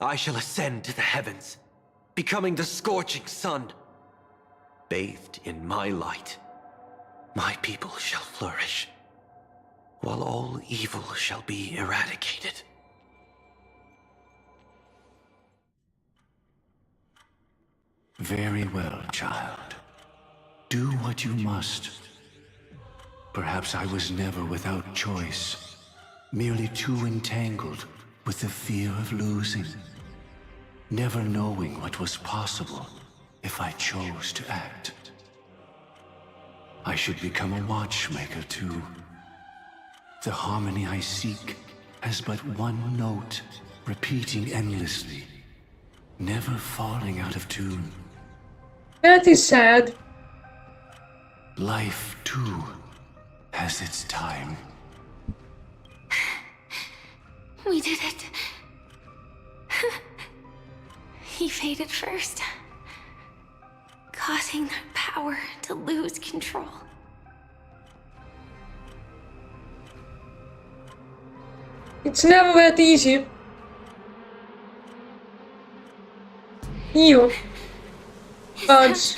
I shall ascend to the heavens, becoming the scorching sun. Bathed in my light, my people shall flourish, while all evil shall be eradicated. Very well, child. Do what you must. Perhaps I was never without choice, merely too entangled with the fear of losing, never knowing what was possible if I chose to act. I should become a watchmaker too. The harmony I seek has but one note, repeating endlessly, never falling out of tune. That is sad. Life, too, has its time. We did it. He faded first, causing their power to lose control. It's never that easy. You. Bugs.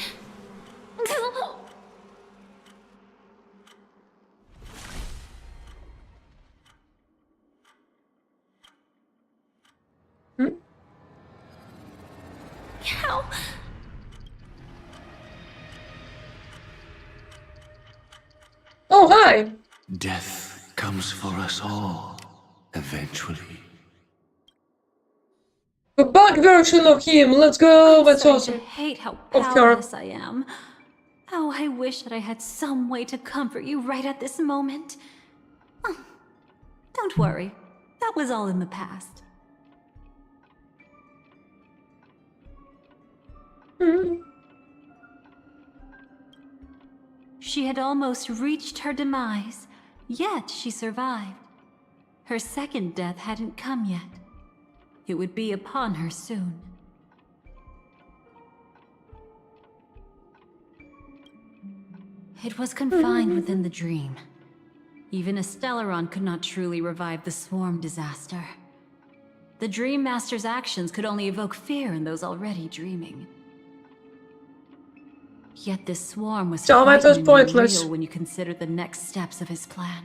How? Oh, hi. Death comes for us all, eventually. The bug version of him. Let's go. That's I awesome. hate how Of course. powerless I am. Oh, I wish that I had some way to comfort you right at this moment. Oh, don't worry. That was all in the past. She had almost reached her demise, yet she survived. Her second death hadn't come yet. It would be upon her soon. It was confined within the dream. Even a Stellaron could not truly revive the swarm disaster. The Dream Master's actions could only evoke fear in those already dreaming. Yet this swarm was Tomato's pointless. real when you consider the next steps of his plan.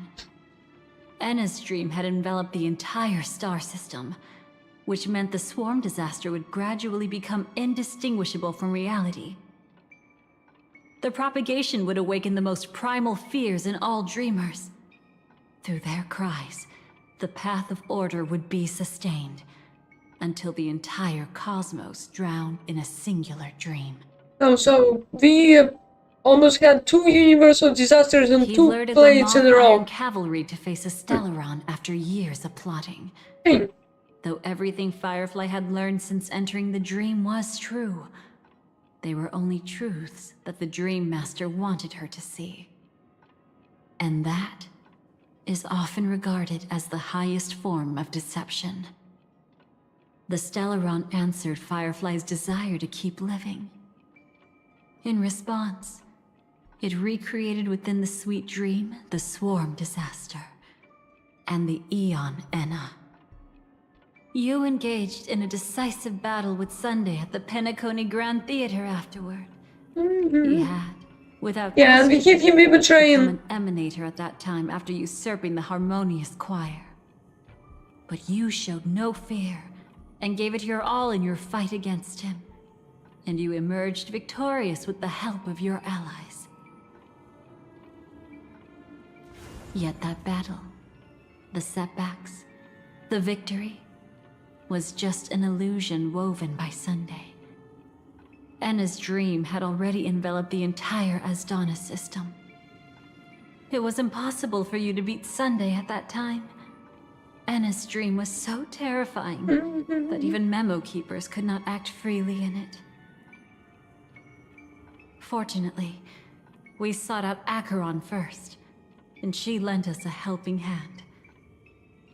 Enna's dream had enveloped the entire star system, which meant the swarm disaster would gradually become indistinguishable from reality. The propagation would awaken the most primal fears in all dreamers. Through their cries, the path of order would be sustained until the entire cosmos drowned in a singular dream. Oh, so we almost had 2 universal disasters on He 2 lured the planets in a Iron row. Cavalry to face a Stellaron after years of plotting. Hey. Though everything Firefly had learned since entering the dream was true, they were only truths that the Dream Master wanted her to see. And that is often regarded as the highest form of deception. The Stellaron answered Firefly's desire to keep living. In response, it recreated within the sweet dream the Swarm disaster and the Eon Enna. You engaged in a decisive battle with Sunday at the Penacony Grand Theater afterward. He had, without Yeah, and we question, gave him a betrayal. become an emanator at that time after usurping the Harmonious Choir. But you showed no fear and gave it your all in your fight against him. And you emerged victorious with the help of your allies. Yet that battle, the setbacks, the victory, was just an illusion woven by Sunday. Enna's dream had already enveloped the entire Asdana system. It was impossible for you to beat Sunday at that time. Enna's dream was so terrifying that even Memo Keepers could not act freely in it. Fortunately, we sought out Acheron first, and she lent us a helping hand.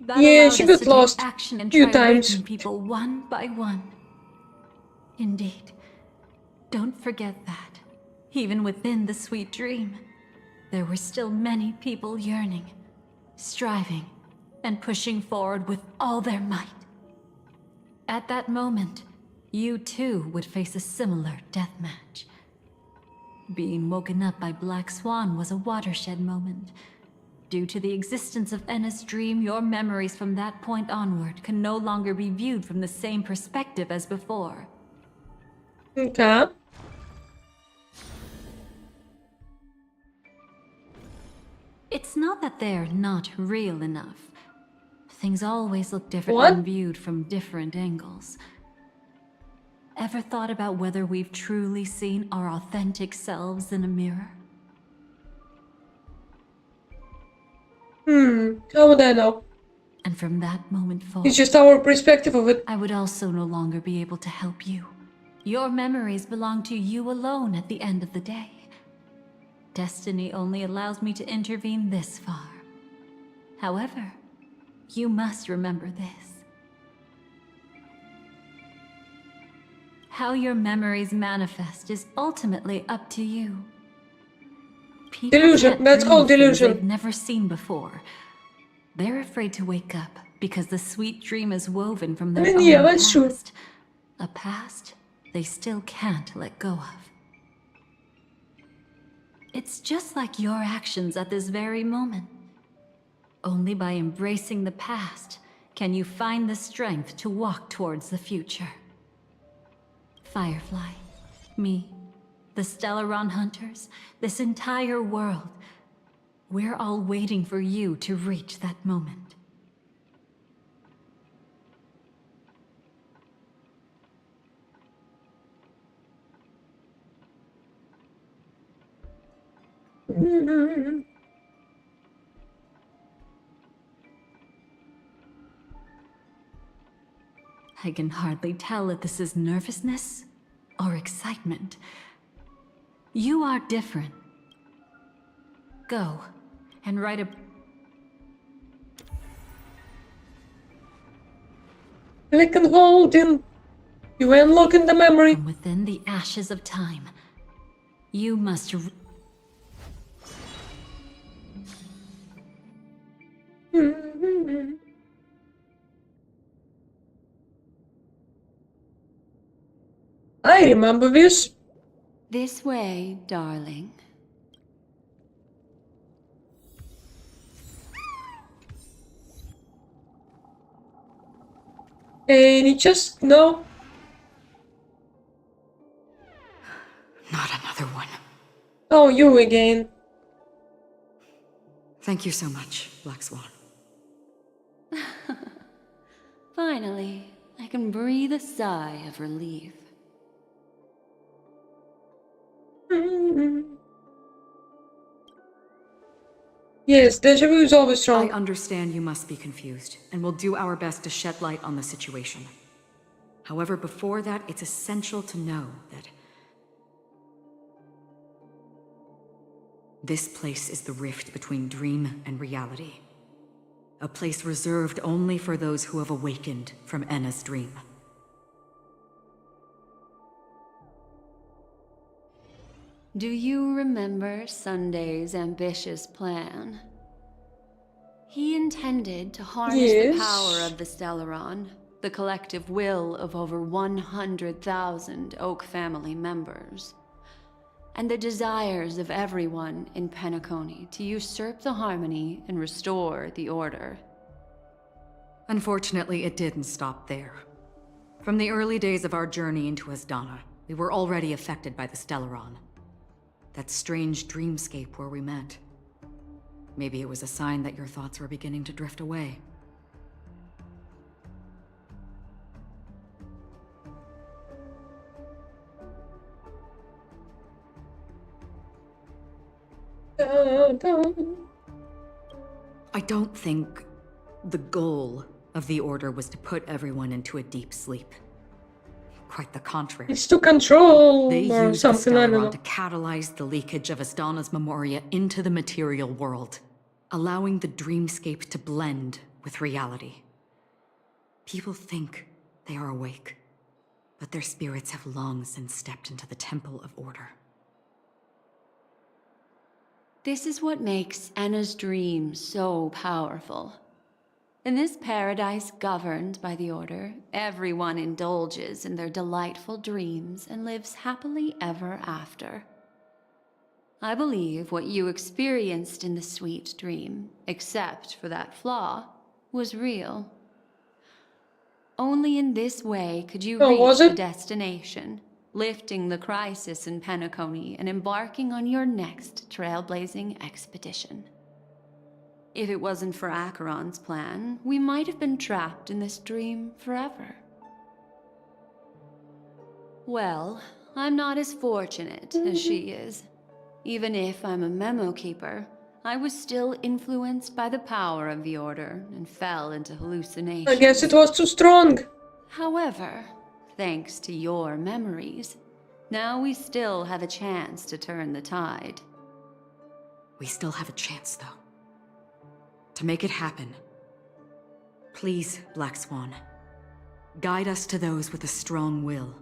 That Yeah, allowed she us got to take lost action and few try times. breaking people one by one. Indeed. Don't forget that, even within the sweet dream, there were still many people yearning, striving, and pushing forward with all their might. At that moment, you too would face a similar deathmatch. Being woken up by Black Swan was a watershed moment. Due to the existence of Enna's dream, your memories from that point onward can no longer be viewed from the same perspective as before. Okay. It's not that they're not real enough. Things always look different What? when viewed from different angles. Ever thought about whether we've truly seen our authentic selves in a mirror? How would I know? And from that moment forward, It's just our perspective of it. I would also no longer be able to help you. Your memories belong to you alone at the end of the day. Destiny only allows me to intervene this far. However, you must remember this. How your memories manifest is ultimately up to you. People Delusion. can't That's dream called of things delusion. they've never seen before. They're afraid to wake up because the sweet dream is woven from their own yeah, that's true. past. A past they still can't let go of. It's just like your actions at this very moment. Only by embracing the past can you find the strength to walk towards the future. Firefly, me, the Stellaron Hunters, this entire world, we're all waiting for you to reach that moment. I can hardly tell if this is nervousness or excitement. You are different. Go and write a... Click and hold in. You unlock in the memory. From within the ashes of time, you must... I remember this. This way, darling. And it just no. Not another one. Oh, you again. Thank you so much, Black Swan. Finally, I can breathe a sigh of relief. Yes, deja vu is always strong. I understand you must be confused, and we'll do our best to shed light on the situation. However, before that, it's essential to know that this place is the rift between dream and reality. A place reserved only for those who have awakened from Enna's dream. Do you remember Sunday's ambitious plan? He intended to harness the power of the Stellaron, the collective will of over 100,000 Oak family members, and the desires of everyone in Penacony to usurp the harmony and restore the order. Unfortunately, it didn't stop there. From the early days of our journey into Asdana, we were already affected by the Stellaron. That strange dreamscape where we met. Maybe it was a sign that your thoughts were beginning to drift away. I don't think the goal of the Order was to put everyone into a deep sleep. Quite the contrary. It's to control they or used something, the I don't know. Stellaron to catalyze the leakage of Asdana's Memoria into the material world, allowing the dreamscape to blend with reality. People think they are awake, but their spirits have long since stepped into the Temple of Order. This is what makes Enna's dream so powerful. In this paradise governed by the Order, everyone indulges in their delightful dreams and lives happily ever after. I believe what you experienced in the sweet dream, except for that flaw, was real. Only in this way could you reach the destination, lifting the crisis in Penacony and embarking on your next trailblazing expedition. If it wasn't for Acheron's plan, we might have been trapped in this dream forever. Well, I'm not as fortunate as she is. Even if I'm a memo keeper, I was still influenced by the power of the Order and fell into hallucinations. I guess it was too strong. However, thanks to your memories, now we still have a chance to turn the tide. We still have a chance, though. To make it happen, please, Black Swan, guide us to those with a strong will.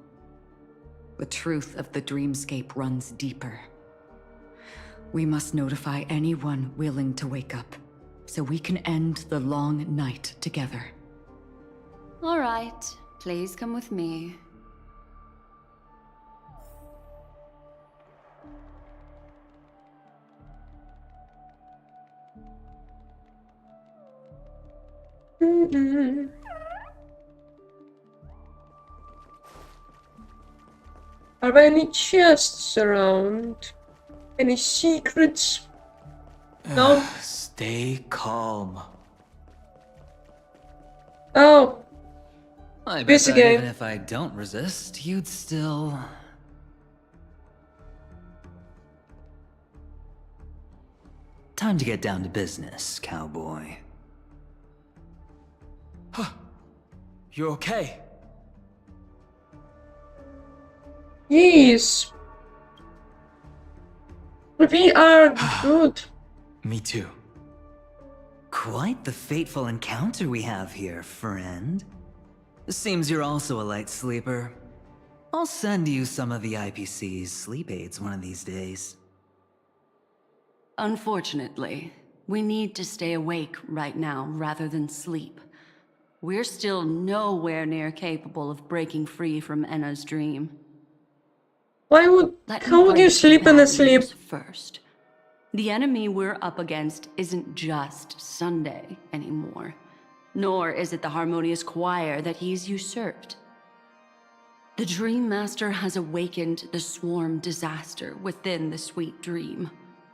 The truth of the dreamscape runs deeper. We must notify anyone willing to wake up, so we can end the long night together. All right, please come with me. Are there any chests around? Any secrets? No? Stay calm. Oh. I bet Busy that game. even if I don't resist, you'd still... Time to get down to business, cowboy. You okay? Yes. We are good. Me too. Quite the fateful encounter we have here, friend. Seems you're also a light sleeper. I'll send you some of the IPC's sleep aids one of these days. Unfortunately, we need to stay awake right now rather than sleep. We're still nowhere near capable of breaking free from Enna's dream. How would you sleep in a sleep? First, the enemy we're up against isn't just Sunday anymore, nor is it the harmonious choir that he's usurped. The Dream Master has awakened the swarm disaster within the sweet dream,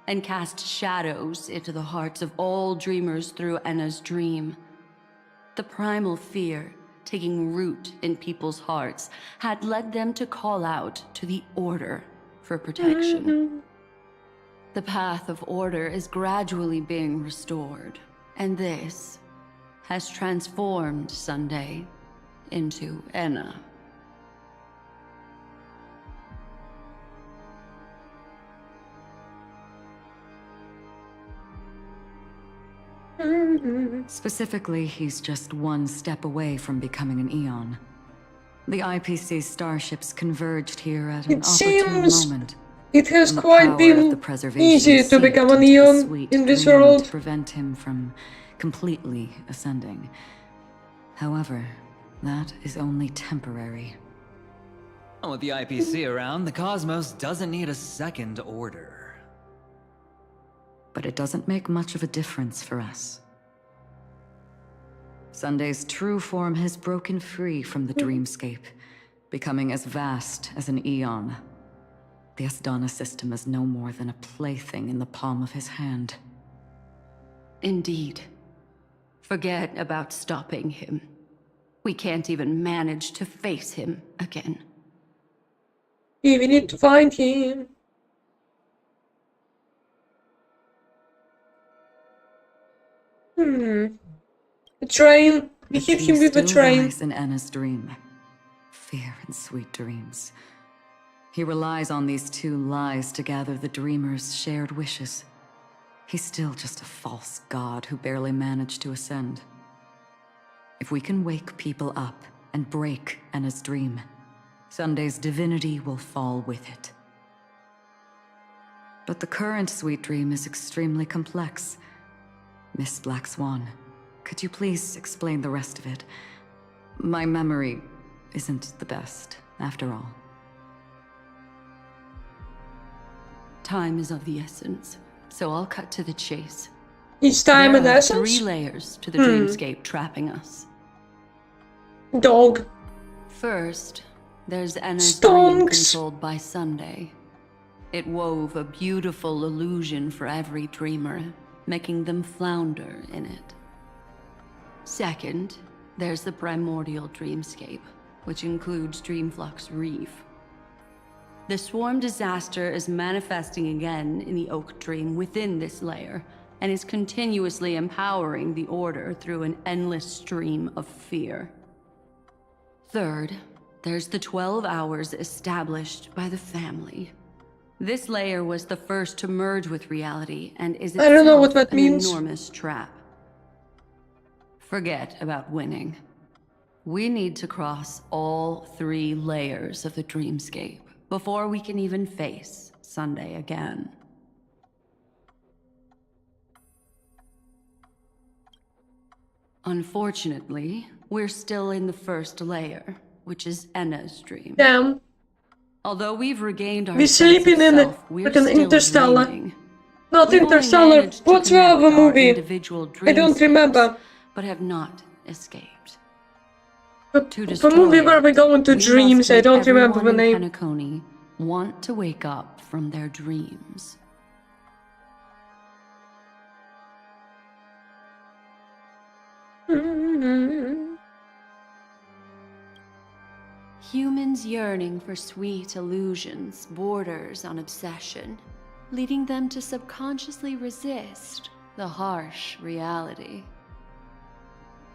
and cast shadows into the hearts of all dreamers through Enna's dream. The primal fear taking root in people's hearts, had led them to call out to the Order for protection. The path of order is gradually being restored, and this has transformed Sunday into Enna. Specifically, he's just one step away from becoming an Eon. The IPC starships converged here at an opportune moment. It has and the quite power been of the preservation easy to seeped become a into the neon sweet in this dream world. to prevent him from completely ascending. However, that is only temporary. With the IPC around, the cosmos doesn't need a second order. But it doesn't make much of a difference for us. Sunday's true form has broken free from the dreamscape, becoming as vast as an eon. The Asdana system is no more than a plaything in the palm of his hand. Indeed. Forget about stopping him. We can't even manage to face him again. Yeah, we need to find him. A train. We hit him with a train. Lies in Anna's dream. Fear and sweet dreams. He relies on these two lies to gather the dreamers' shared wishes. He's still just a false god who barely managed to ascend. If we can wake people up and break Anna's dream, Sunday's divinity will fall with it. But the current sweet dream is extremely complex. Miss Black Swan, could you please explain the rest of it? My memory isn't the best, after all. Time is of the essence, so I'll cut to the chase. Is time an There are essence? 3 layers to the dreamscape trapping us. Dog. First, there's Enna's dream Stonks. controlled by Sunday. It wove a beautiful illusion for every dreamer, making them flounder in it. Second, there's the primordial dreamscape, which includes Dreamflux Reef. The swarm disaster is manifesting again in the Oak Dream within this layer, and is continuously empowering the Order through an endless stream of fear. Third, there's the 12 hours established by the family. This layer was the first to merge with reality and is I don't know what itself that an means. enormous trap. Forget about winning. We need to cross all 3 layers of the dreamscape before we can even face Sunday again. Unfortunately, we're still in the first layer, which is Enna's dream. Damn. Although we've regained our We're sense of sleeping in it self, we're like an still Interstellar. dreaming. Not We've only Interstellar. managed to What's wrong with connect the our movie? individual I don't dreamscapes, remember. but have not escaped. But To the destroy movie where we go into we must dreams, I make don't remember the everyone in name. Penacony want to wake up from their dreams. Humans yearning for sweet illusions borders on obsession, leading them to subconsciously resist the harsh reality.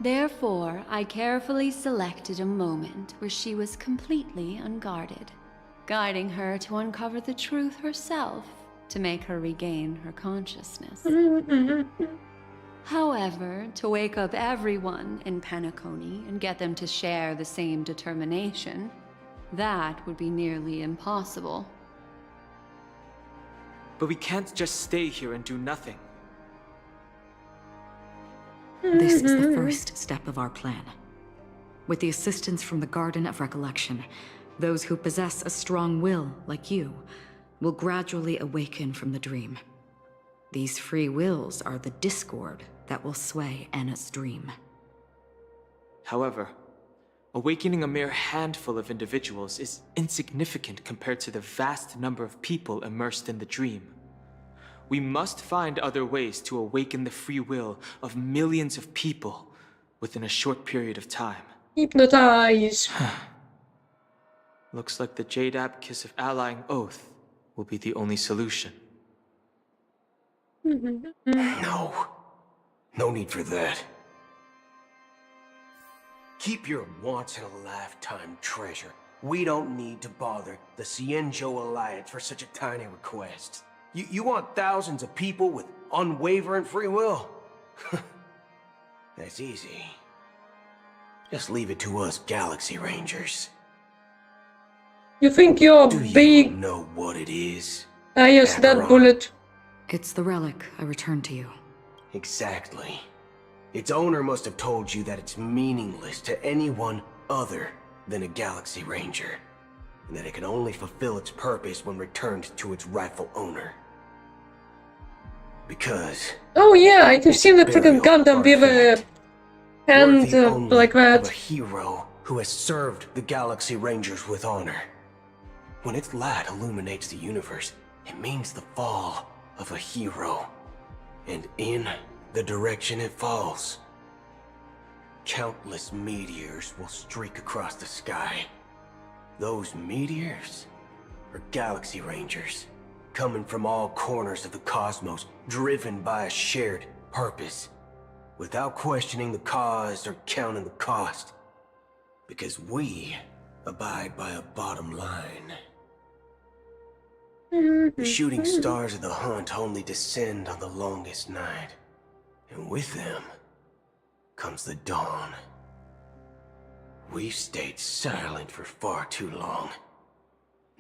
Therefore, I carefully selected a moment where she was completely unguarded, guiding her to uncover the truth herself to make her regain her consciousness. However, to wake up everyone in Penacony and get them to share the same determination, that would be nearly impossible. But we can't just stay here and do nothing. This is the first step of our plan. With the assistance from the Garden of Recollection, those who possess a strong will, like you, will gradually awaken from the dream. These free wills are the discord that will sway Anna's dream. However, awakening a mere handful of individuals is insignificant compared to the vast number of people immersed in the dream. We must find other ways to awaken the free will of millions of people within a short period of time. Hypnotize. Looks like the Jade Abacus of Allying Oath will be the only solution. No. No need for that. Keep your once-in-a-lifetime treasure. We don't need to bother the Cienjo Alliance for such a tiny request. You want thousands of people with unwavering free will? That's easy. Just leave it to us Galaxy Rangers. You think you're Do big? you know what it is? Ah yes, that bullet. It's the relic I returned to you. Exactly. Its owner must have told you that it's meaningless to anyone other than a Galaxy Ranger, and that it can only fulfill its purpose when returned to its rightful owner. Because... Oh yeah, I have seen the freaking Gundam with a hand worthy only like that. of a hero who has served the Galaxy Rangers with honor. When its light illuminates the universe, it means the fall of a hero. And in the direction it falls, countless meteors will streak across the sky. Those meteors are Galaxy Rangers, coming from all corners of the cosmos, driven by a shared purpose, without questioning the cause or counting the cost. Because we abide by a bottom line. The shooting stars of the hunt only descend on the longest night, and with them comes the dawn. We've stayed silent for far too long.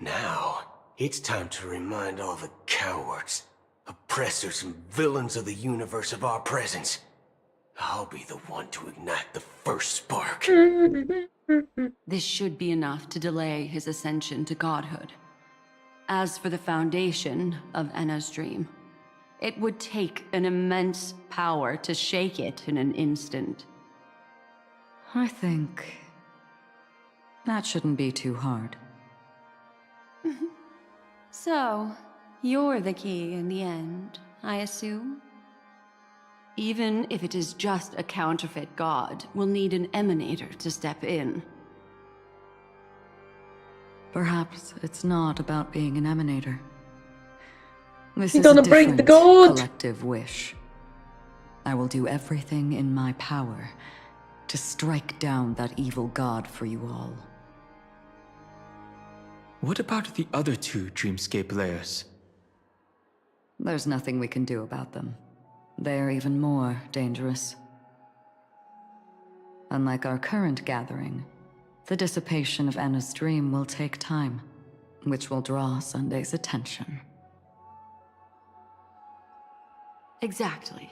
Now, it's time to remind all the cowards, oppressors, and villains of the universe of our presence. I'll be the one to ignite the first spark. This should be enough to delay his ascension to godhood. As for the foundation of Enna's dream, it would take an immense power to shake it in an instant. I think that shouldn't be too hard. So, you're the key in the end, I assume? Even if it is just a counterfeit god, we'll need an emanator to step in. Perhaps it's not about being an emanator. This You're is a gonna break the different code. collective wish. I will do everything in my power to strike down that evil god for you all. What about the other two Dreamscape layers? There's nothing we can do about them. They're even more dangerous. Unlike our current gathering, the dissipation of Anna's dream will take time, which will draw Sunday's attention. Exactly.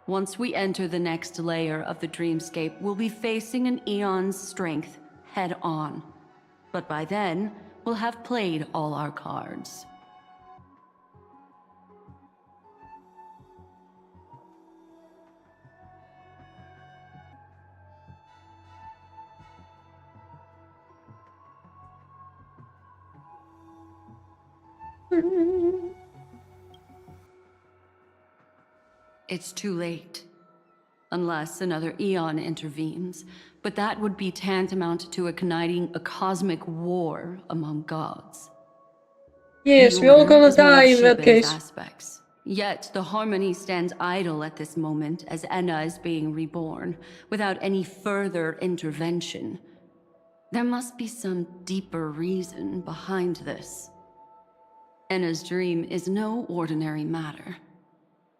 Once we enter the next layer of the Dreamscape, we'll be facing an eon's strength head on. But by then, we'll have played all our cards. It's too late. Unless another eon intervenes, but that would be tantamount to igniting a cosmic war among gods. Yes, we're all gonna die in that case. Aspects. Yet the Harmony stands idle at this moment as Enna is being reborn, without any further intervention. There must be some deeper reason behind this. Enna's dream is no ordinary matter.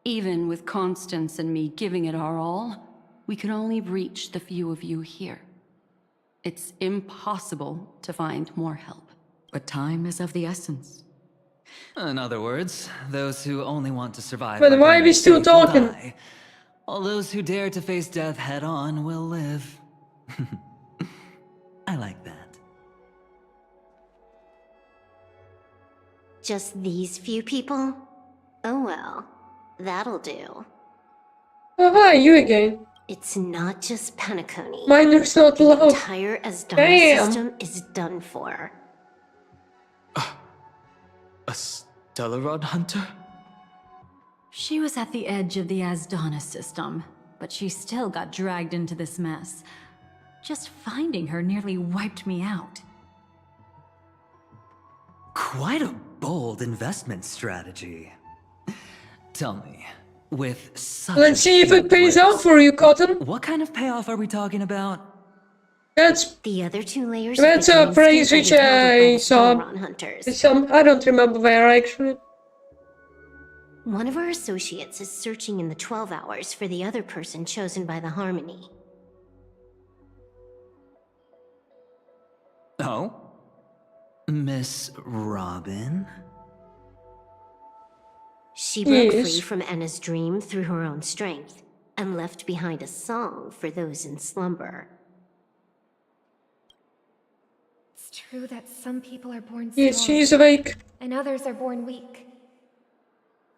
Even with Constance and me giving it our all, we could only reach the few of you here. It's impossible to find more help. But time is of the essence. In other words, those who only want to survive. But why are we still talking? Die. All those who dare to face death head on will live. I like that. Just these few people? Oh well, that'll do. Oh hi, you again. It's not just Penacony. Miner's not The allowed. entire Asdana Damn. system is done for. A Stellaron hunter? She was at the edge of the Asdana system, but she still got dragged into this mess. Just finding her nearly wiped me out. Quite a bold investment strategy. Tell me, with such Let's see if it pays out for you, Cotton. What kind of payoff are we talking about? That's the other 2 layers. That's of the a phrase dreamscape which are handled by I the saw. Stellaron hunters. I don't remember where actually. One of our associates is searching in the 12 hours for the other person chosen by the Harmony. Oh? Miss Robin? She broke Yes. free from Enna's dream through her own strength, and left behind a song for those in slumber. It's true that some people are born Yes, strong, she's awake. and others are born weak.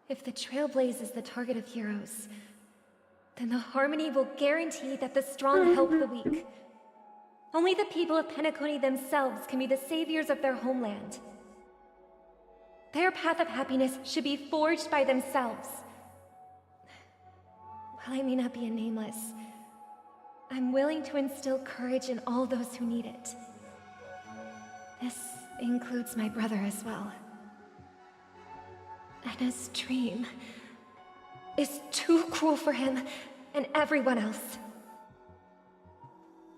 If the Trailblaze is the target of heroes, then the Harmony will guarantee that the strong help the weak. Only the people of Penacony themselves can be the saviors of their homeland. Their path of happiness should be forged by themselves. While I may not be a nameless, I'm willing to instill courage in all those who need it. This includes my brother as well. Anna's dream is too cruel for him and everyone else.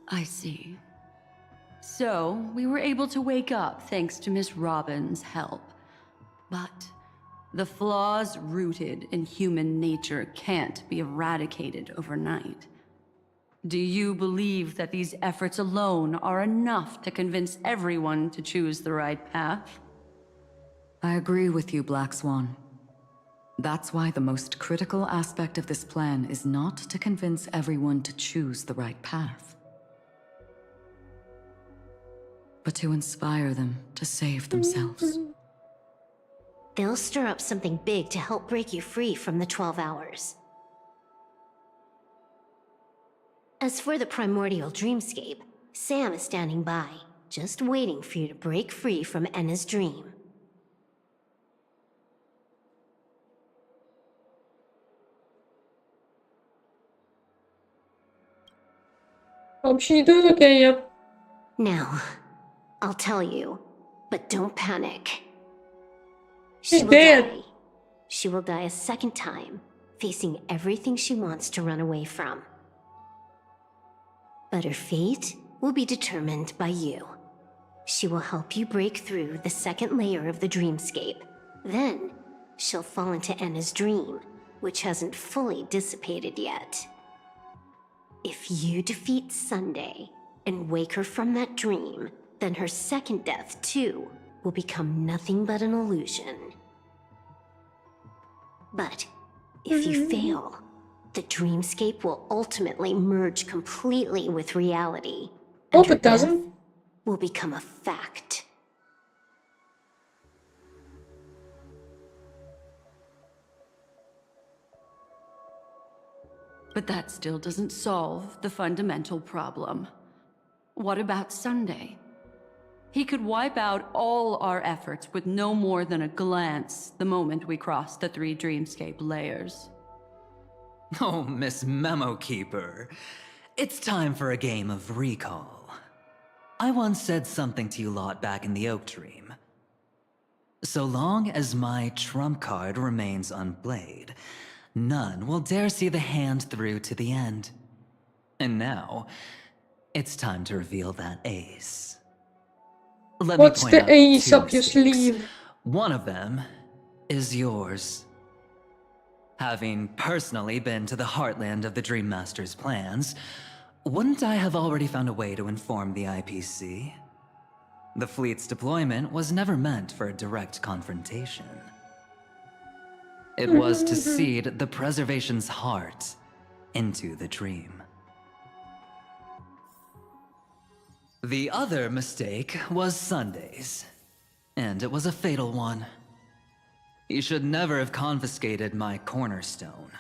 I see. So, we were able to wake up thanks to Miss Robin's help. But the flaws rooted in human nature can't be eradicated overnight. Do you believe that these efforts alone are enough to convince everyone to choose the right path? I agree with you, Black Swan. That's why the most critical aspect of this plan is not to convince everyone to choose the right path, but to inspire them to save themselves. They'll stir up something big to help break you free from the 12 hours. As for the primordial dreamscape, Sam is standing by, just waiting for you to break free from Enna's dream. Hope she's doing okay, yep. Now, I'll tell you, but don't panic. She's She will dead. die. She will die a second time, facing everything she wants to run away from. But her fate will be determined by you. She will help you break through the second layer of the dreamscape. Then, she'll fall into Enna's dream, which hasn't fully dissipated yet. If you defeat Sunday and wake her from that dream, then her second death, too, will become nothing but an illusion. But if you fail, the dreamscape will ultimately merge completely with reality. And Hope her it doesn't. death will become a fact. But that still doesn't solve the fundamental problem. What about Sunday? He could wipe out all our efforts with no more than a glance the moment we cross the 3 dreamscape layers. Oh, Miss Memo Keeper. It's time for a game of recall. I once said something to you lot back in the Oak Dream. So long as my trump card remains unplayed, none will dare see the hand through to the end. And now, it's time to reveal that ace. Let What's me point the out ace 2 up your mistakes. sleeve? One of them is yours. Having personally been to the heartland of the Dream Master's plans, wouldn't I have already found a way to inform the IPC? The fleet's deployment was never meant for a direct confrontation. It was to seed the Preservation's heart into the dream. The other mistake was Sunday's, and it was a fatal one. He should never have confiscated my cornerstone.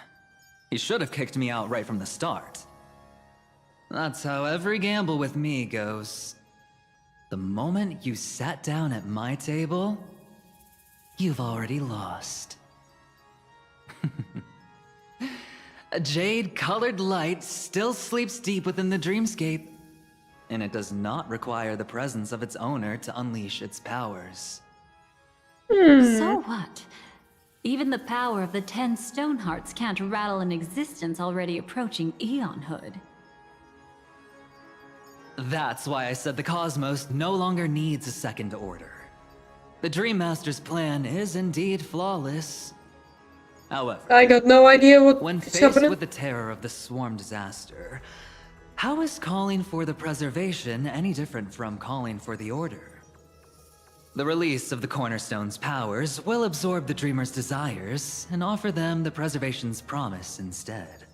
He should have kicked me out right from the start. That's how every gamble with me goes. The moment you sat down at my table, you've already lost. A jade-colored light still sleeps deep within the dreamscape. and it does not require the presence of its owner to unleash its powers. So what? Even the power of the 10 Stonehearts can't rattle an existence already approaching eonhood. That's why I said the cosmos no longer needs a second order. The Dream Master's plan is indeed flawless. However, I got no idea what when is faced happening. with the terror of the swarm disaster, how is calling for the preservation any different from calling for the order? The release of the Cornerstone's powers will absorb the Dreamer's desires and offer them the preservation's promise instead,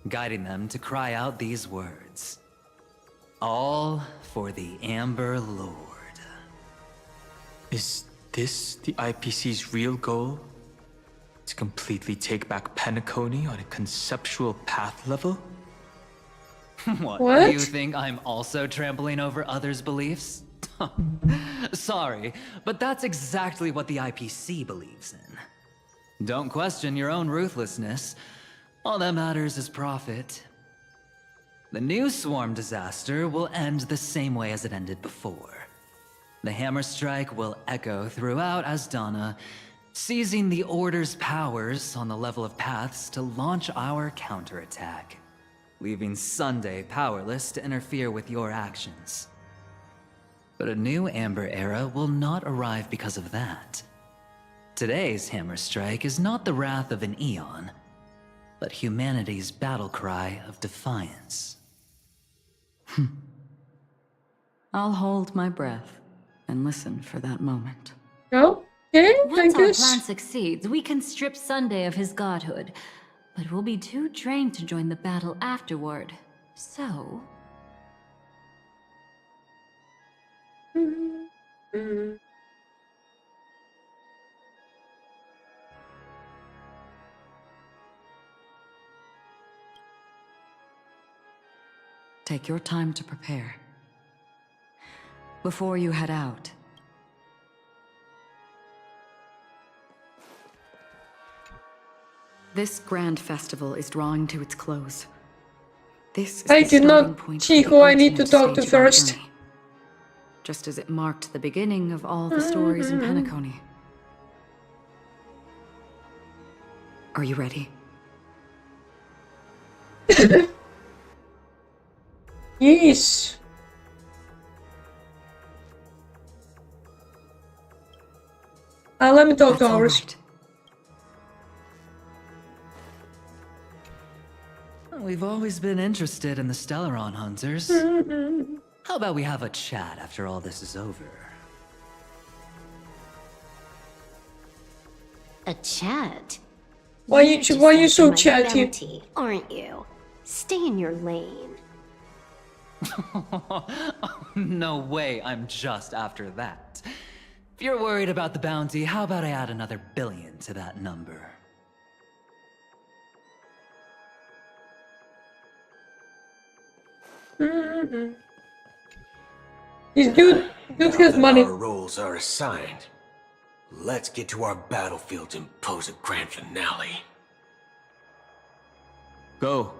guiding them to cry out these words. All for the Amber Lord. Is this the IPC's real goal? To completely take back Penacony on a conceptual path level? What? Do you think I'm also trampling over others' beliefs? Sorry, but that's exactly what the IPC believes in. Don't question your own ruthlessness. All that matters is profit. The new swarm disaster will end the same way as it ended before. The hammer strike will echo throughout Asdana, seizing the Order's powers on the level of paths to launch our counterattack, leaving Sunday powerless to interfere with your actions. But a new Amber Era will not arrive because of that. Today's hammer strike is not the wrath of an eon, but humanity's battle cry of defiance. I'll hold my breath and listen for that moment. Okay, I Once our guess. plan succeeds, we can strip Sunday of his godhood, but we'll be too drained to join the battle afterward. So... Take your time to prepare. Before you head out, this grand festival is drawing to its close. This is I the do starting not point see for the who I need to ultimate talk to stage of our first. journey. Just as it marked the beginning of all the stories in Penacony. Are you ready? Yes. Let me talk to ours. We've always been interested in the Stellaron Hunters. How about we have a chat after all this is over? A chat? Why you so just like my chatty? bounty, aren't you? Stay in your lane. No way, I'm just after that. If you're worried about the bounty, how about I add another billion to that number? He's good. Good Now has that money. our roles are assigned, let's get to our battlefields and pose a grand finale. Go.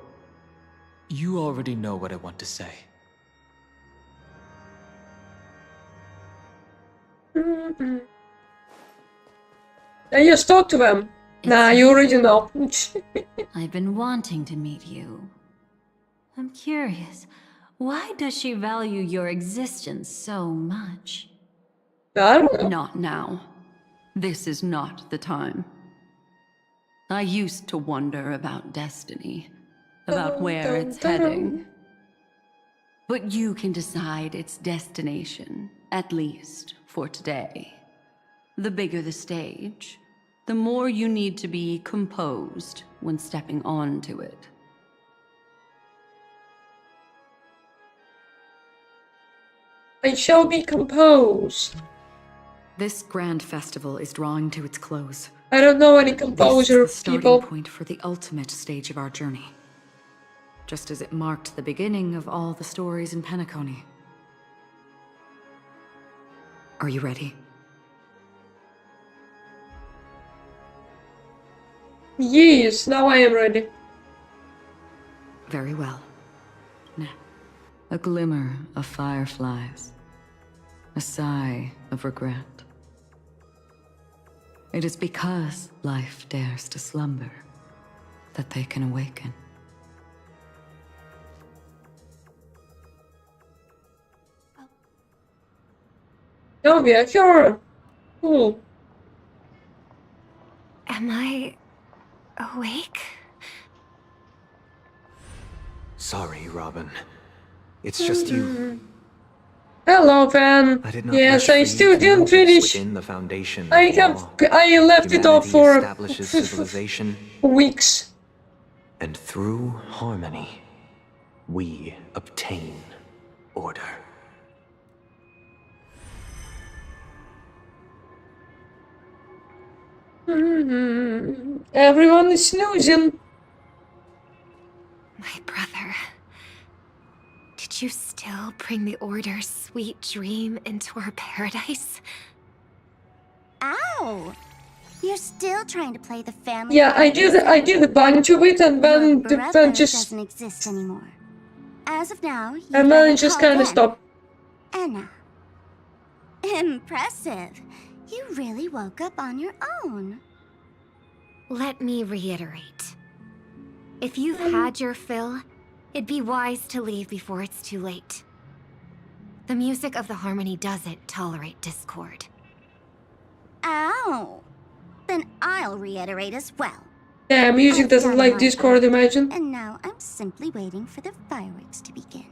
You already know what I want to say. I just talk to them. Nah, you already know. I've been wanting to meet you. I'm curious, why does she value your existence so much? I don't know. Not now. This is not the time. I used to wonder about destiny, about where it's heading. But you can decide its destination, at least for today. The bigger the stage, the more you need to be composed when stepping onto it. I shall be composed. This grand festival is drawing to its close. I don't know any This composer is the starting people. point for the ultimate stage of our journey. Just as it marked the beginning of all the stories in Penacony. Are you ready? Yes, now I am ready. Very well. Now, A glimmer of fireflies. A sigh of regret. It is because life dares to slumber that they can awaken. Oh yeah, sure. Cool. Am I awake? Sorry, Robin. It's just you. Hello, Van. I did not Yes, wish I for still you to know didn't this finish. within the foundation I of law. left it off Humanity for establishes civilization, weeks. and through harmony, we obtain order. Everyone is snoozing. My brother. Did you still bring the Order's sweet dream into our paradise? Ow! You're still trying to play the family. Yeah, I did a bunch of it, and then the brother fan just doesn't exist anymore. As of now, you and then it just kind of stopped. Anna. Impressive. You really woke up on your own. Let me reiterate. If you've had your fill, it'd be wise to leave before it's too late. The music of the Harmony doesn't tolerate discord. Ow! Then I'll reiterate as well. Yeah, music I've doesn't done like my Discord, part, imagine. And now I'm simply waiting for the fireworks to begin.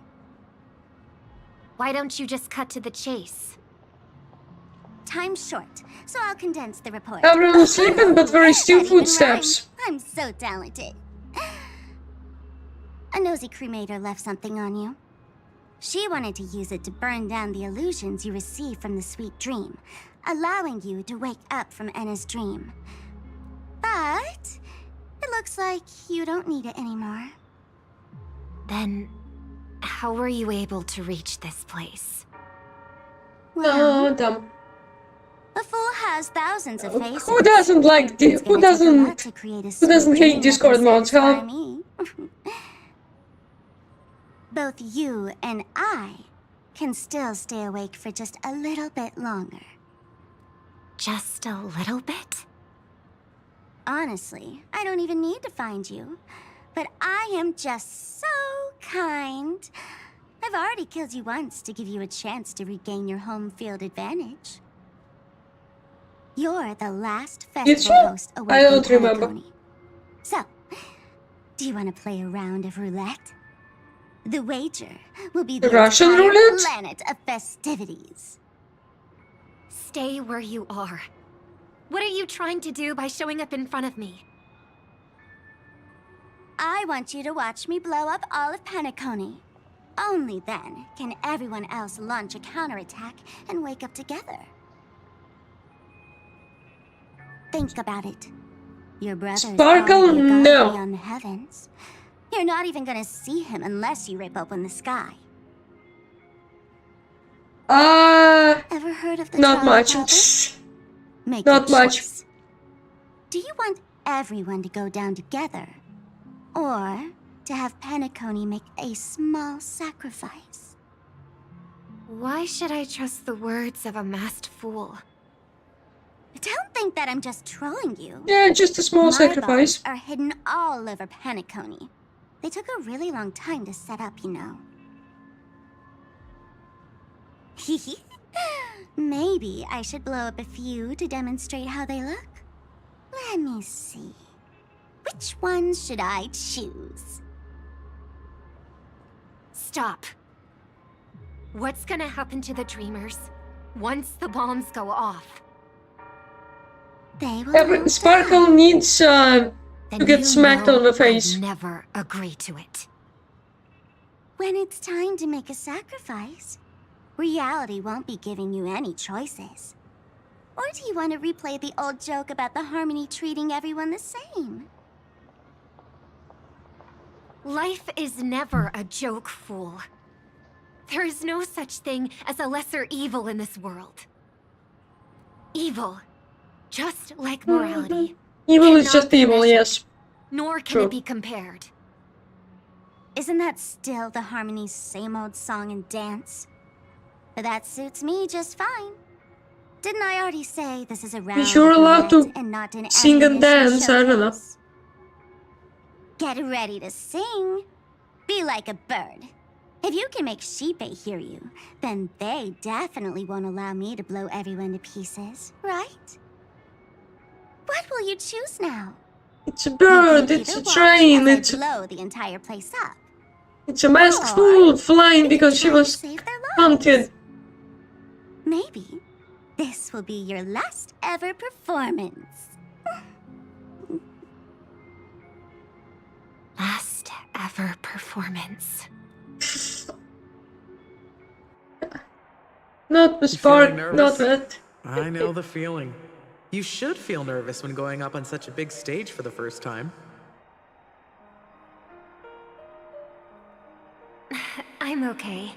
Why don't you just cut to the chase? Time's short, so I'll condense the report. Everyone's sleeping, but very still That even footsteps. rhymes. I'm so talented. A nosy cremator left something on you. She wanted to use it to burn down the illusions you received from the sweet dream, allowing you to wake up from Enna's dream. But it looks like you don't need it anymore. Then, how were you able to reach this place? Oh, dumb. A fool has thousands of faces. Who doesn't like It's who gonna take a lot doesn't to create a who doesn't sweet hate dream Discord that mods, will huh? satisfy me. Both you and I can still stay awake for just a little bit longer. Just a little bit? Honestly, I don't even need to find you. But I am just so kind. I've already killed you once to give you a chance to regain your home field advantage. You're the last festival host away I don't from remember. Pelicone. So, do you want to play a round of roulette? The wager will be the Russian entire roulette? planet of festivities. Stay where you are. What are you trying to do by showing up in front of me? I want you to watch me blow up all of Penicone. Only then can everyone else launch a counterattack and wake up together. Think about it. Your brother's Sparkle? already a god No. beyond the heavens. You're not even gonna see him unless you rip open the sky. Ever heard of the not Tower much. of Heaven? Make Not your much. choice. Do you want everyone to go down together? Or to have Penicone make a small sacrifice? Why should I trust the words of a masked fool? Don't think that I'm just trolling you. Yeah, just a small My sacrifice. bombs are hidden all over Penicone. They took a really long time to set up, you know. Maybe I should blow up a few to demonstrate how they look. Let me see. Which ones should I choose? Stop. What's gonna happen to the Dreamers once the bombs go off? They will Sparkle needs to Then get you smacked know on the face. I'd never agree to it. When it's time to make a sacrifice, reality won't be giving you any choices. Or do you want to replay the old joke about the Harmony treating everyone the same? Life is never a joke, fool. There is no such thing as a lesser evil in this world. Evil, just like morality, Evil is cannot just be evil, measured, yes. nor can True. it be compared. Isn't that still the Harmony's same old song and dance? But that suits me just fine. Didn't I already say this is a round You're of allowed roulette to and not an sing and ammunition dance, I don't know. showcase? Get ready to sing. Be like a bird. If you can make Sheepei hear you, then they definitely won't allow me to blow everyone to pieces, right? What will you choose now? It's a bird, You can it's a either watch train, as it's I blow the entire place up. it's a masked Or fool flying you can because she try to was save their lives. hunted. Maybe this will be your last ever performance. Last ever performance. Not the You feeling spark, nervous? not that. I know the feeling. You should feel nervous when going up on such a big stage for the first time. I'm okay.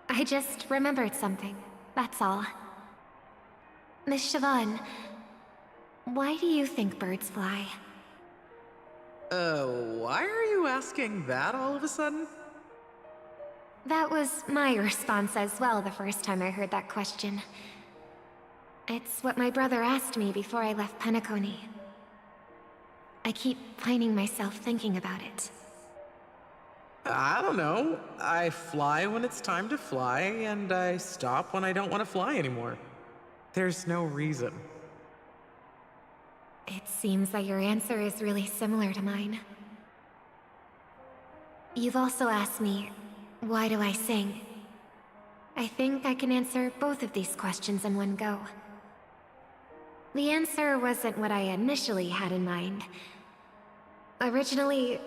I just remembered something, that's all. Miss Siobhan, why do you think birds fly? Why are you asking that all of a sudden? That was my response as well the first time I heard that question. It's what my brother asked me before I left Penacony. I keep finding myself thinking about it. I don't know. I fly when it's time to fly, and I stop when I don't want to fly anymore. There's no reason. It seems that your answer is really similar to mine. You've also asked me, why do I sing? I think I can answer both of these questions in one go. The answer wasn't what I initially had in mind. Originally,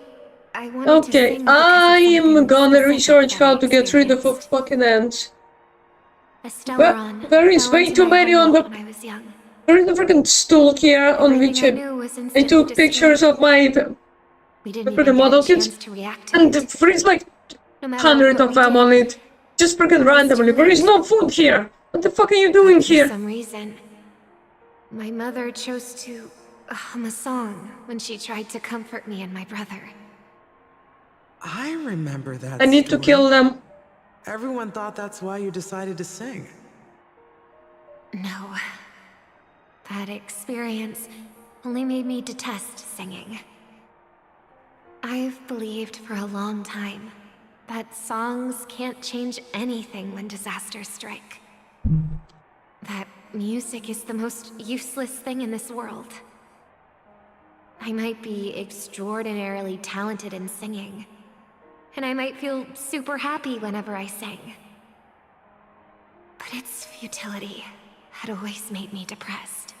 I wanted to Okay, sing because of I am something gonna specific research that I how to get rid of experienced. fucking ants. A Stellaron There is fell way into too my many on homeworld the. when I was young. There is a freaking stool here on which Everything I knew was I instantly took pictures destroyed. of my We didn't freaking even get a model chance kits, to react to and it. there is like No matter 100 what of we them did, on it. Just freaking randomly. There is no food here. What the fuck are you doing but for here? some reason, my mother chose to hum a song when she tried to comfort me and my brother. I remember that I need to story. kill them. Everyone thought that's why you decided to sing. No. That experience only made me detest singing. I've believed for a long time that songs can't change anything when disasters strike. That music is the most useless thing in this world. I might be extraordinarily talented in singing, and I might feel super happy whenever I sang. But its futility had always made me depressed.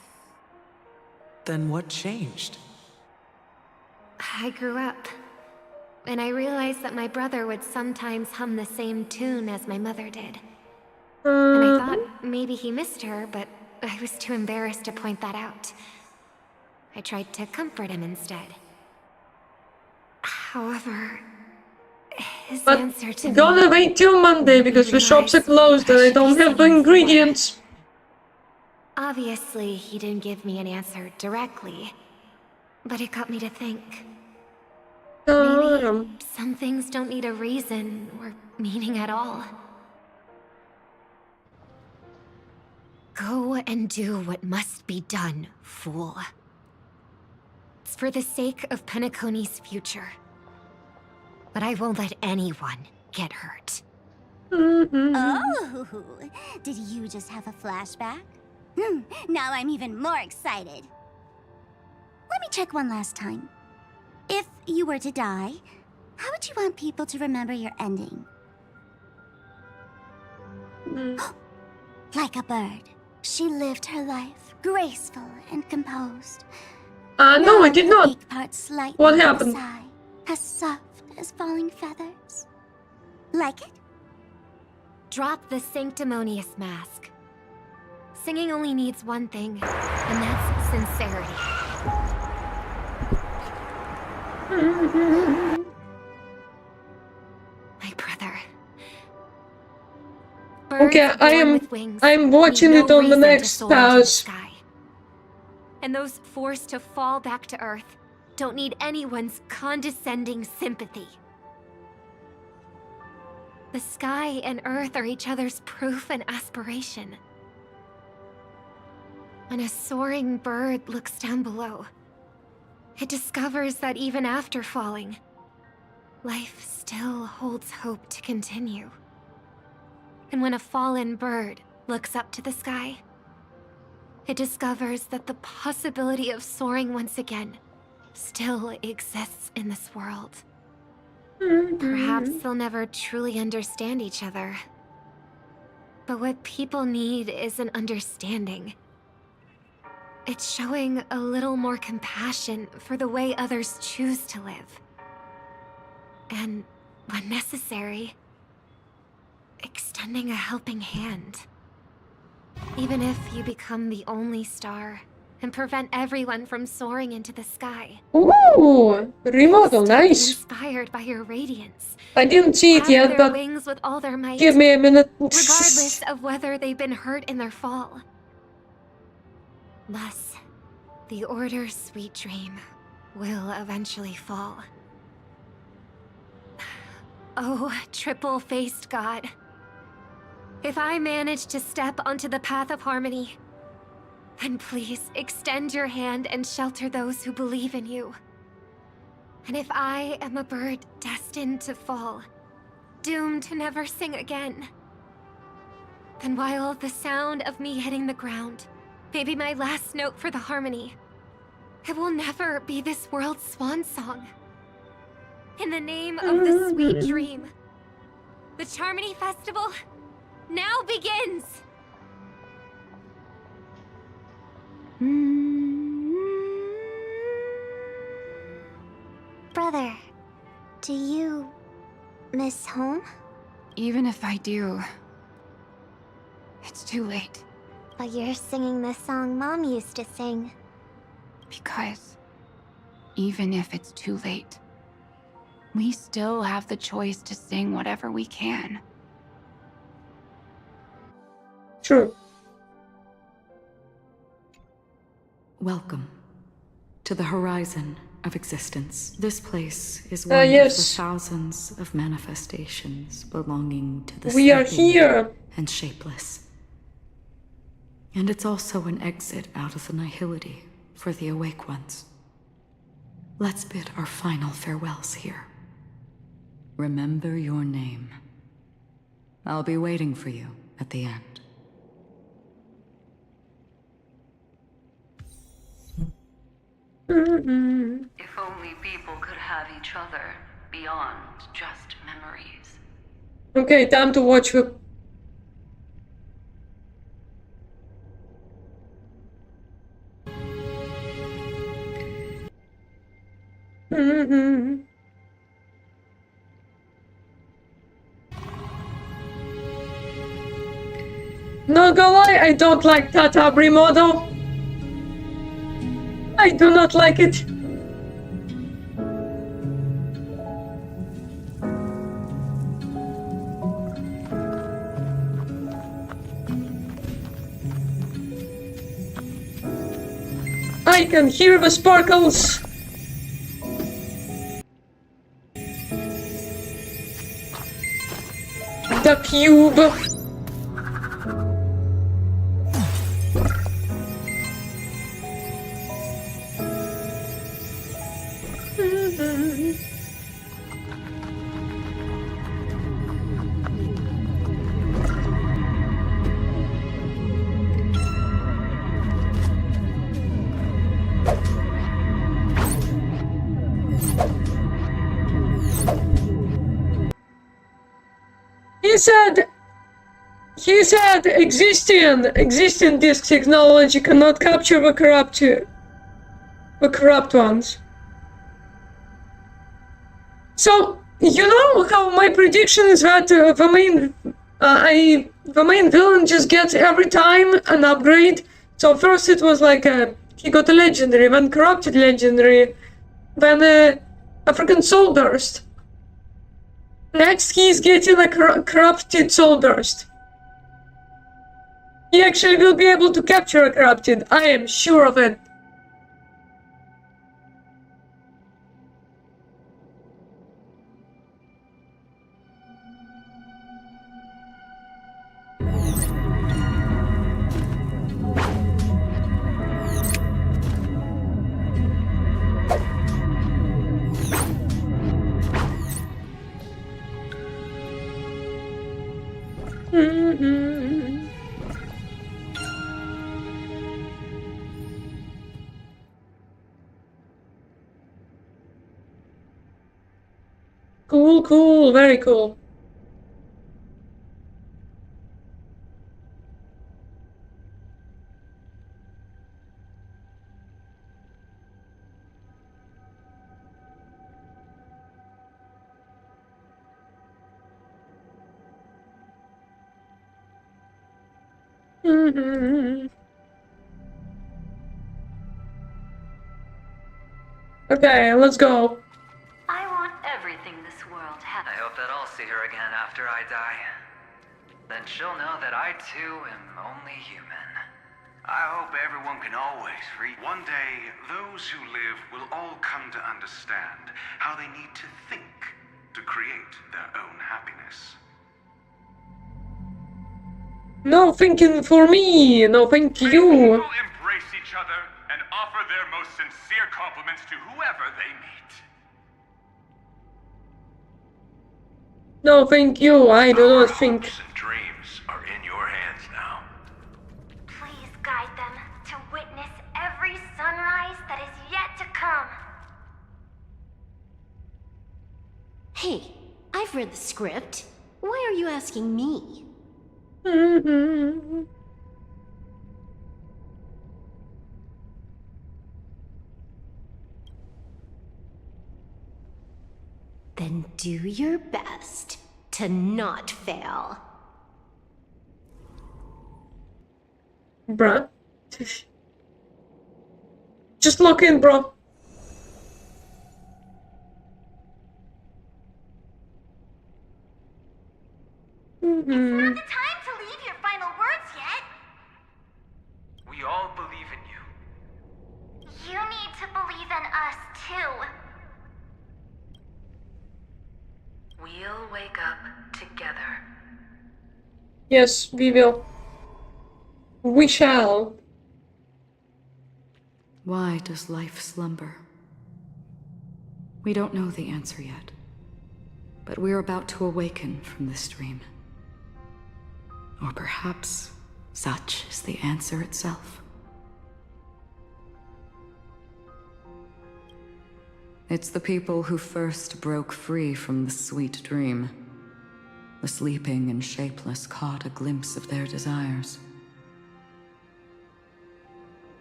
Then what changed? I grew up, and I realized that my brother would sometimes hum the same tune as my mother did. And I thought maybe he missed her, but I was too embarrassed to point that out. I tried to comfort him instead. However, his answer to me Gonna wait till Monday because the shops are closed and I don't have the ingredients. Obviously, he didn't give me an answer directly, but it got me to think. Maybe some things don't need a reason or meaning at all. Go and do what must be done, fool. It's for the sake of Penacony's future. But I won't let anyone get hurt. Oh, did you just have a flashback? Now I'm even more excited. Let me check one last time. If you were to die, how would you want people to remember your ending? Like a bird, she lived her life, graceful and composed. No, I did Now not. the beak part slightly What to the happened? side, as soft as falling feathers. Like it? Drop the sanctimonious mask. Singing only needs one thing, and that's sincerity. My brother. Okay, Birds born with wings I'm watching need it no on the reason to next soar into the pause. sky. And those forced to fall back to Earth don't need anyone's condescending sympathy. The sky and earth are each other's proof and aspiration. When a soaring bird looks down below, it discovers that even after falling, life still holds hope to continue. And when a fallen bird looks up to the sky, it discovers that the possibility of soaring once again still exists in this world. Perhaps they'll never truly understand each other. But what people need is an understanding. It's showing a little more compassion for the way others choose to live. And, when necessary, extending a helping hand. Even if you become the only star and prevent everyone from soaring into the sky. Ooh, remodel, nice. Inspired by your radiance. I didn't see it yet, but wings with all their might, give me a minute. Regardless of whether they've been hurt in their fall. Thus, the Order's sweet dream will eventually fall. Oh, triple-faced God. If I manage to step onto the path of harmony, then please extend your hand and shelter those who believe in you. And if I am a bird destined to fall, doomed to never sing again, then while the sound of me hitting the ground may be my last note for the harmony, it will never be this world's swan song. In the name of the sweet dream, the Charmony Festival now begins! Brother, do you miss home? Even if I do, it's too late. But you're singing the song Mom used to sing. Because even if it's too late, we still have the choice to sing whatever we can. True. Welcome to the horizon of existence. This place is one of the yes. thousands of manifestations belonging to the We are sleeping here. and shapeless. And it's also an exit out of the nihility for the awake ones. Let's bid our final farewells here. Remember your name. I'll be waiting for you at the end. If only people could have each other beyond just memories. Okay, time to watch the... Not gonna lie, I don't like Tata remodel. I do not like it. I can hear the sparkles. The cube. He said existing disk technology cannot capture the corrupt ones. So, you know how my prediction is that the main villain just gets every time an upgrade. So first it was like he got a legendary, then corrupted legendary, then African soul burst. Next he's getting a corrupted soul burst. He actually will be able to capture a corrupted, I am sure of it. Cool, cool, very cool. Okay, let's go. I want everything this world has. I hope that I'll see her again after I die. Then she'll know that I too am only human. I hope everyone can always read. One day, those who live will all come to understand how they need to think to create their own happiness. No thinking for me. No, thank you. People embrace each other and offer their most sincere compliments to whoever they meet. No, thank you. I do not think. Hopes and dreams are in your hands now. Please guide them to witness every sunrise that is yet to come. Hey, I've read the script. Why are you asking me? Then do your best to not fail. Bruh. Just look in, bro. It's not the time to leave your final words yet. We all believe in you. You need to believe in us, too. We'll wake up together. Yes, we will. We shall. Why does life slumber? We don't know the answer yet, but we're about to awaken from this dream. Or perhaps such is the answer itself. It's the people who first broke free from the sweet dream. The sleeping and shapeless caught a glimpse of their desires.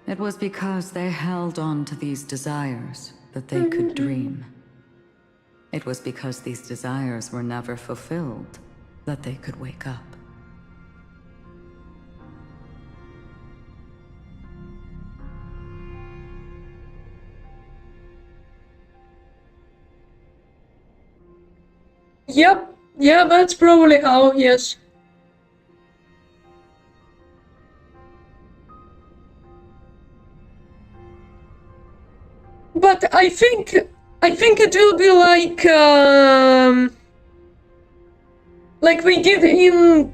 It was because they held on to these desires that they could dream. It was because these desires were never fulfilled that they could wake up. Yep. Yeah, that's probably how, yes. But I think it will be like we did in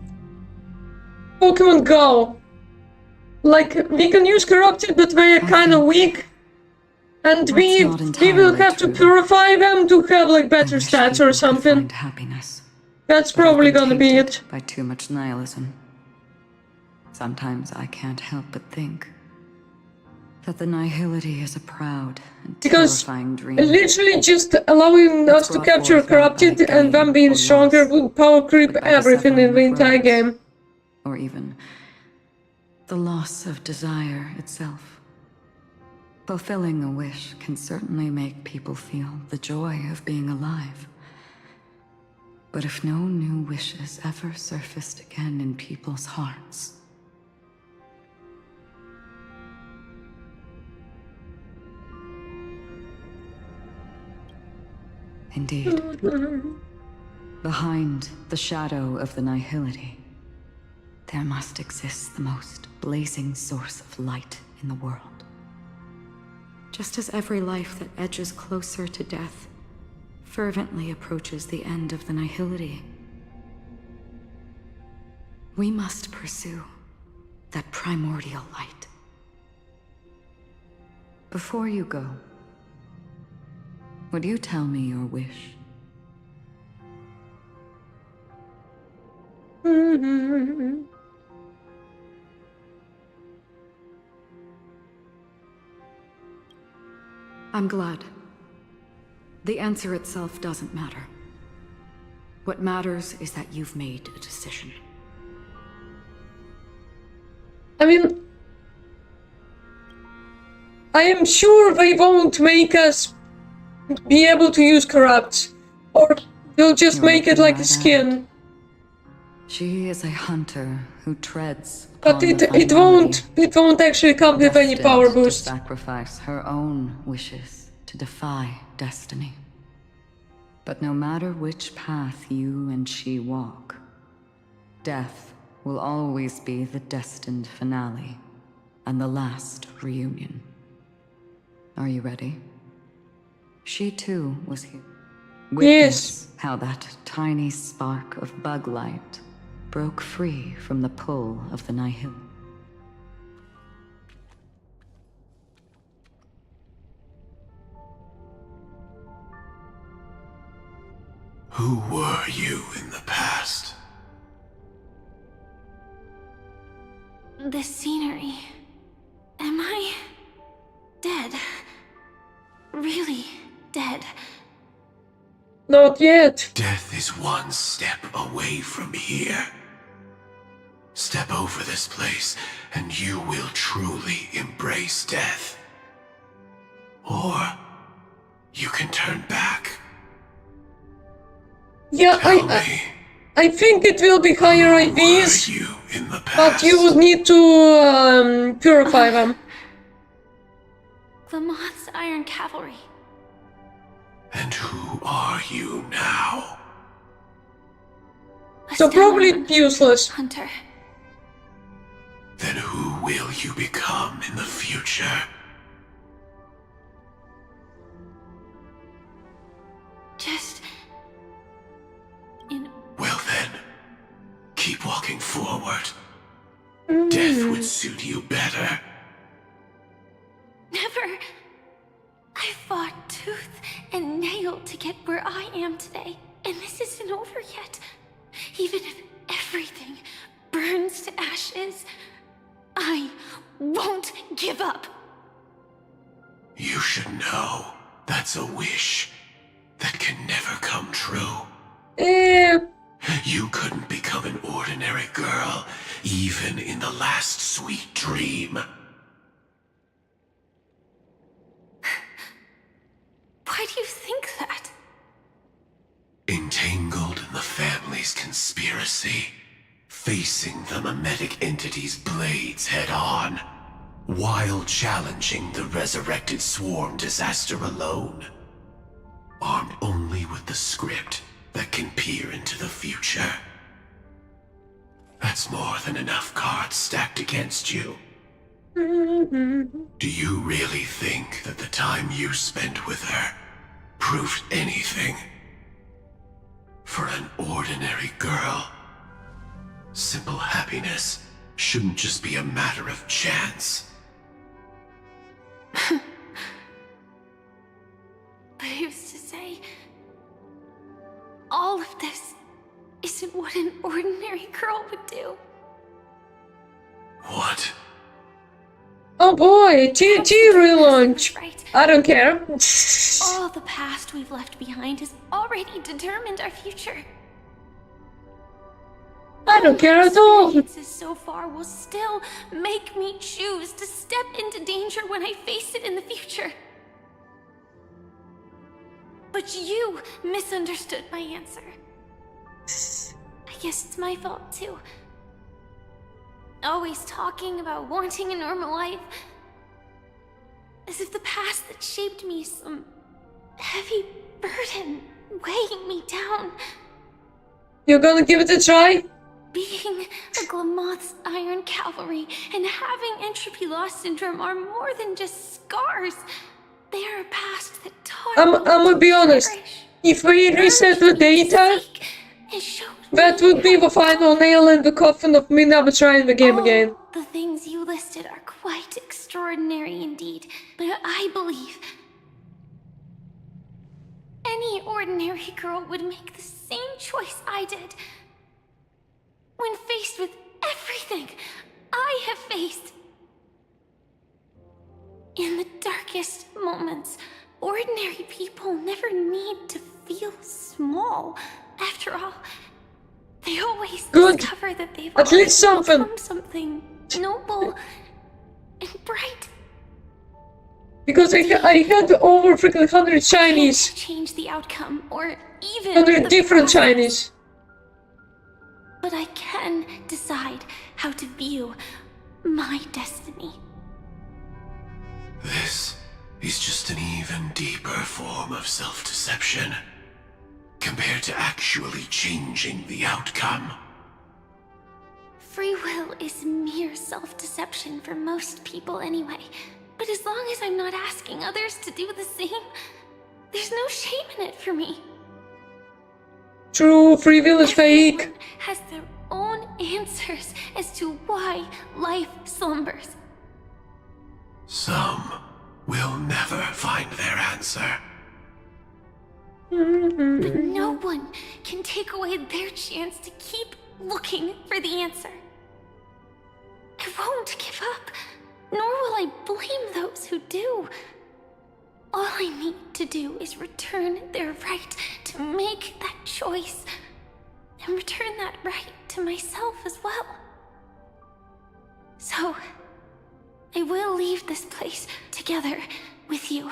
Pokemon Go. Like, we can use corrupted, but they are kind of weak. And we will have to purify them to have like better stats or something. Happiness. That's probably gonna be it. By too much nihilism. Sometimes I can't help but think that the nihility is a proud and terrifying dream. Literally just allowing us to capture corrupted and them being stronger would power creep everything in the entire game. Or even the loss of desire itself. Fulfilling a wish can certainly make people feel the joy of being alive. But if no new wishes ever surfaced again in people's hearts, indeed, behind the shadow of the nihility, there must exist the most blazing source of light in the world. Just as every life that edges closer to death fervently approaches the end of the nihility, we must pursue that primordial light. Before you go, would you tell me your wish? I'm glad. The answer itself doesn't matter. What matters is that you've made a decision. I mean, I am sure they won't make us be able to use corrupt, or they'll just You're make it looking like a right skin. She is a hunter who treads But upon it the finality, it won't actually come with any power destined to boost. sacrifice her own wishes to defy destiny. But no matter which path you and she walk, death will always be the destined finale and the last reunion. Are you ready? She too was here. Witness how that tiny spark of bug light broke free from the pull of the Nihil. Who were you in the past? The scenery. Am I dead? Really dead? Not yet. Death is one step away from here. Step over this place, and you will truly embrace death. Or you can turn back. Yeah, I think it will be higher IVs, but you would need to purify them. Lamoth's Iron Cavalry. And who are you now? So probably useless. Hunter. Then who will you become in the future? Just... Well then, keep walking forward. Death would suit you better. Never. I fought tooth and nail to get where I am today, and this isn't over yet. Even if everything burns to ashes, I won't give up. You should know that's a wish that can never come true. You couldn't become an ordinary girl, even in the last sweet dream. Why do you think that? Entangled in the family's conspiracy, facing the mimetic entity's blades head-on, while challenging the resurrected swarm disaster alone. Armed only with the script that can peer into the future. That's more than enough cards stacked against you. Do you really think that the time you spent with her proved anything? For an ordinary girl, simple happiness shouldn't just be a matter of chance. But who's to say all of this isn't what an ordinary girl would do? What? Oh boy, GG relaunch. I don't care. All the past we've left behind has already determined our future. I don't care at all. Experiences so far will still make me choose to step into danger when I face it in the future. But you misunderstood my answer. I guess it's my fault too. Always talking about wanting a normal life. As if the past that shaped me is some heavy burden weighing me down. You're gonna give it a try? Being a Glamoth's Iron Cavalry and having entropy loss syndrome are more than just scars. They are a past that taught I'm me gonna be to honest. cherish. If we reset the data, that would be the final nail in the coffin of me never trying the game again. The things you listed are quite extraordinary indeed, but I believe any ordinary girl would make the same choice I did. when faced with everything I have faced. In the darkest moments, ordinary people never need to feel small. After all, they always discover that they've At least something. become something noble and bright. Because I had over freaking 100 shinies. Can't change the outcome, or even 100 the different process. shinies. But I can decide how to view my destiny. This is just an even deeper form of self-deception, compared to actually changing the outcome. Free will is mere self-deception for most people anyway. But as long as I'm not asking others to do the same, there's no shame in it for me. True, free will is fake. Everyone has their own answers as to why life slumbers. Some will never find their answer. But no one can take away their chance to keep looking for the answer. I won't give up, nor will I blame those who do. All I need to do is return their right to make that choice, and return that right to myself as well. So, I will leave this place together with you.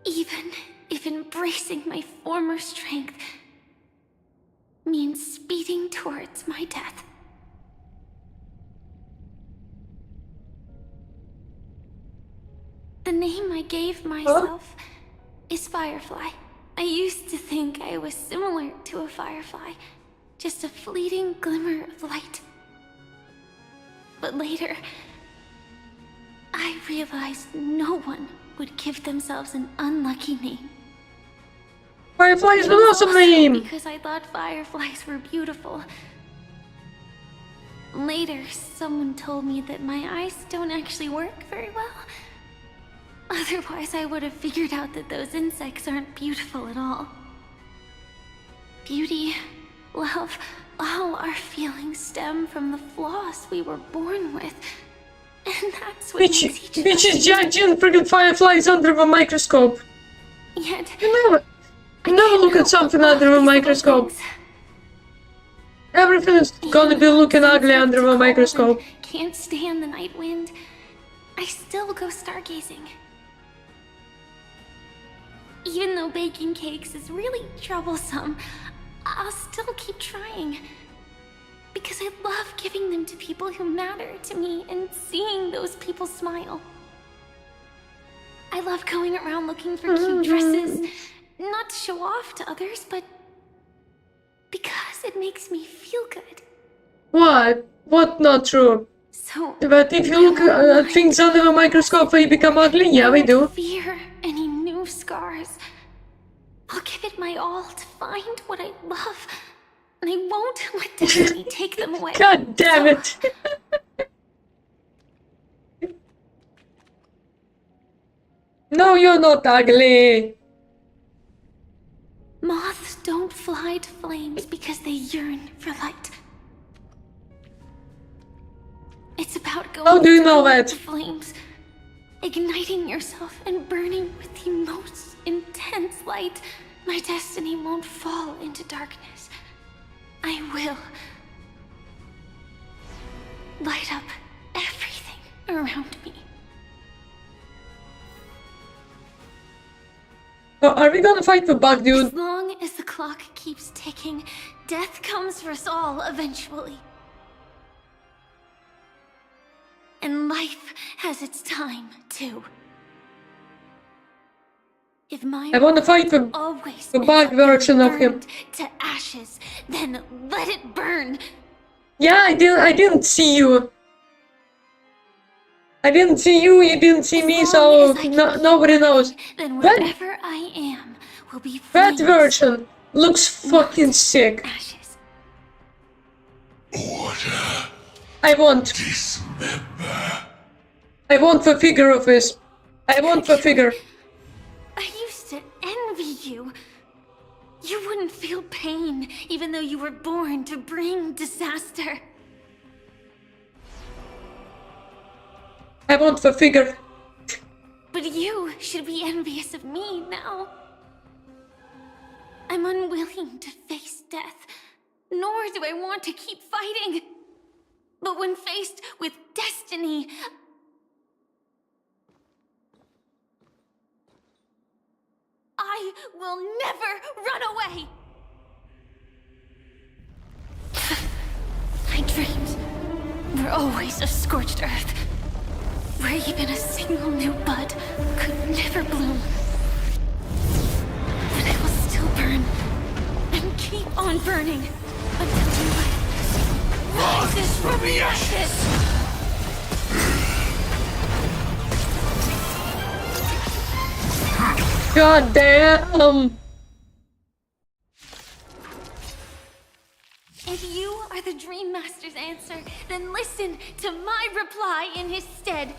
Even if embracing my former strength means speeding towards my death. The name I gave myself is Firefly. I used to think I was similar to a firefly, just a fleeting glimmer of light. But later, I realized no one would give themselves an unlucky name. Firefly is an awesome name! Because I thought fireflies were beautiful. Later, someone told me that my eyes don't actually work very well. Otherwise, I would have figured out that those insects aren't beautiful at all. Beauty, love, all our feelings stem from the flaws we were born with. And that's what makes each of us Bitches judging freaking fireflies under a microscope. Yet, You never look at something under a microscope. Everything is gonna be looking ugly under a microscope. Can't stand the night wind. I still go stargazing. Even though baking cakes is really troublesome, I'll still keep trying. Because I love giving them to people who matter to me and seeing those people smile. I love going around looking for cute dresses, not to show off to others, but because it makes me feel good. What? What not true? So, but if you look at things under a microscope, they become ugly. Yeah, we do. Fear any new scars. I'll give it my all to find what I love, and I won't let destiny take them away. God damn it! No, you're not ugly. Moths don't fly to flames because they yearn for light. It's about going How do you know through that? the flames, igniting yourself and burning with the most intense light. My destiny won't fall into darkness. I will light up everything around me. Are we gonna fight the bug dude? As long as the clock keeps ticking, death comes for us all eventually. And life has its time, too. If my I wanna fight the always bug version of him. to ashes, then let it burn. Yeah, I didn't see you. I didn't see you, you didn't see me, so nobody knows. Then That, wherever I am will be that flames. version looks fucking sick. Ashes. I want. Dismember. I want the figure of this. I want the figure. I used to envy you. You wouldn't feel pain, even though you were born to bring disaster. I want the figure. But you should be envious of me now. I'm unwilling to face death, nor do I want to keep fighting. But when faced with destiny, I will never run away! My dreams were always of scorched earth, where even a single new bud could never bloom. But I will still burn, and keep on burning, until the light rises from the ashes! God damn! If you are the Dream Master's answer, then listen to my reply in his stead.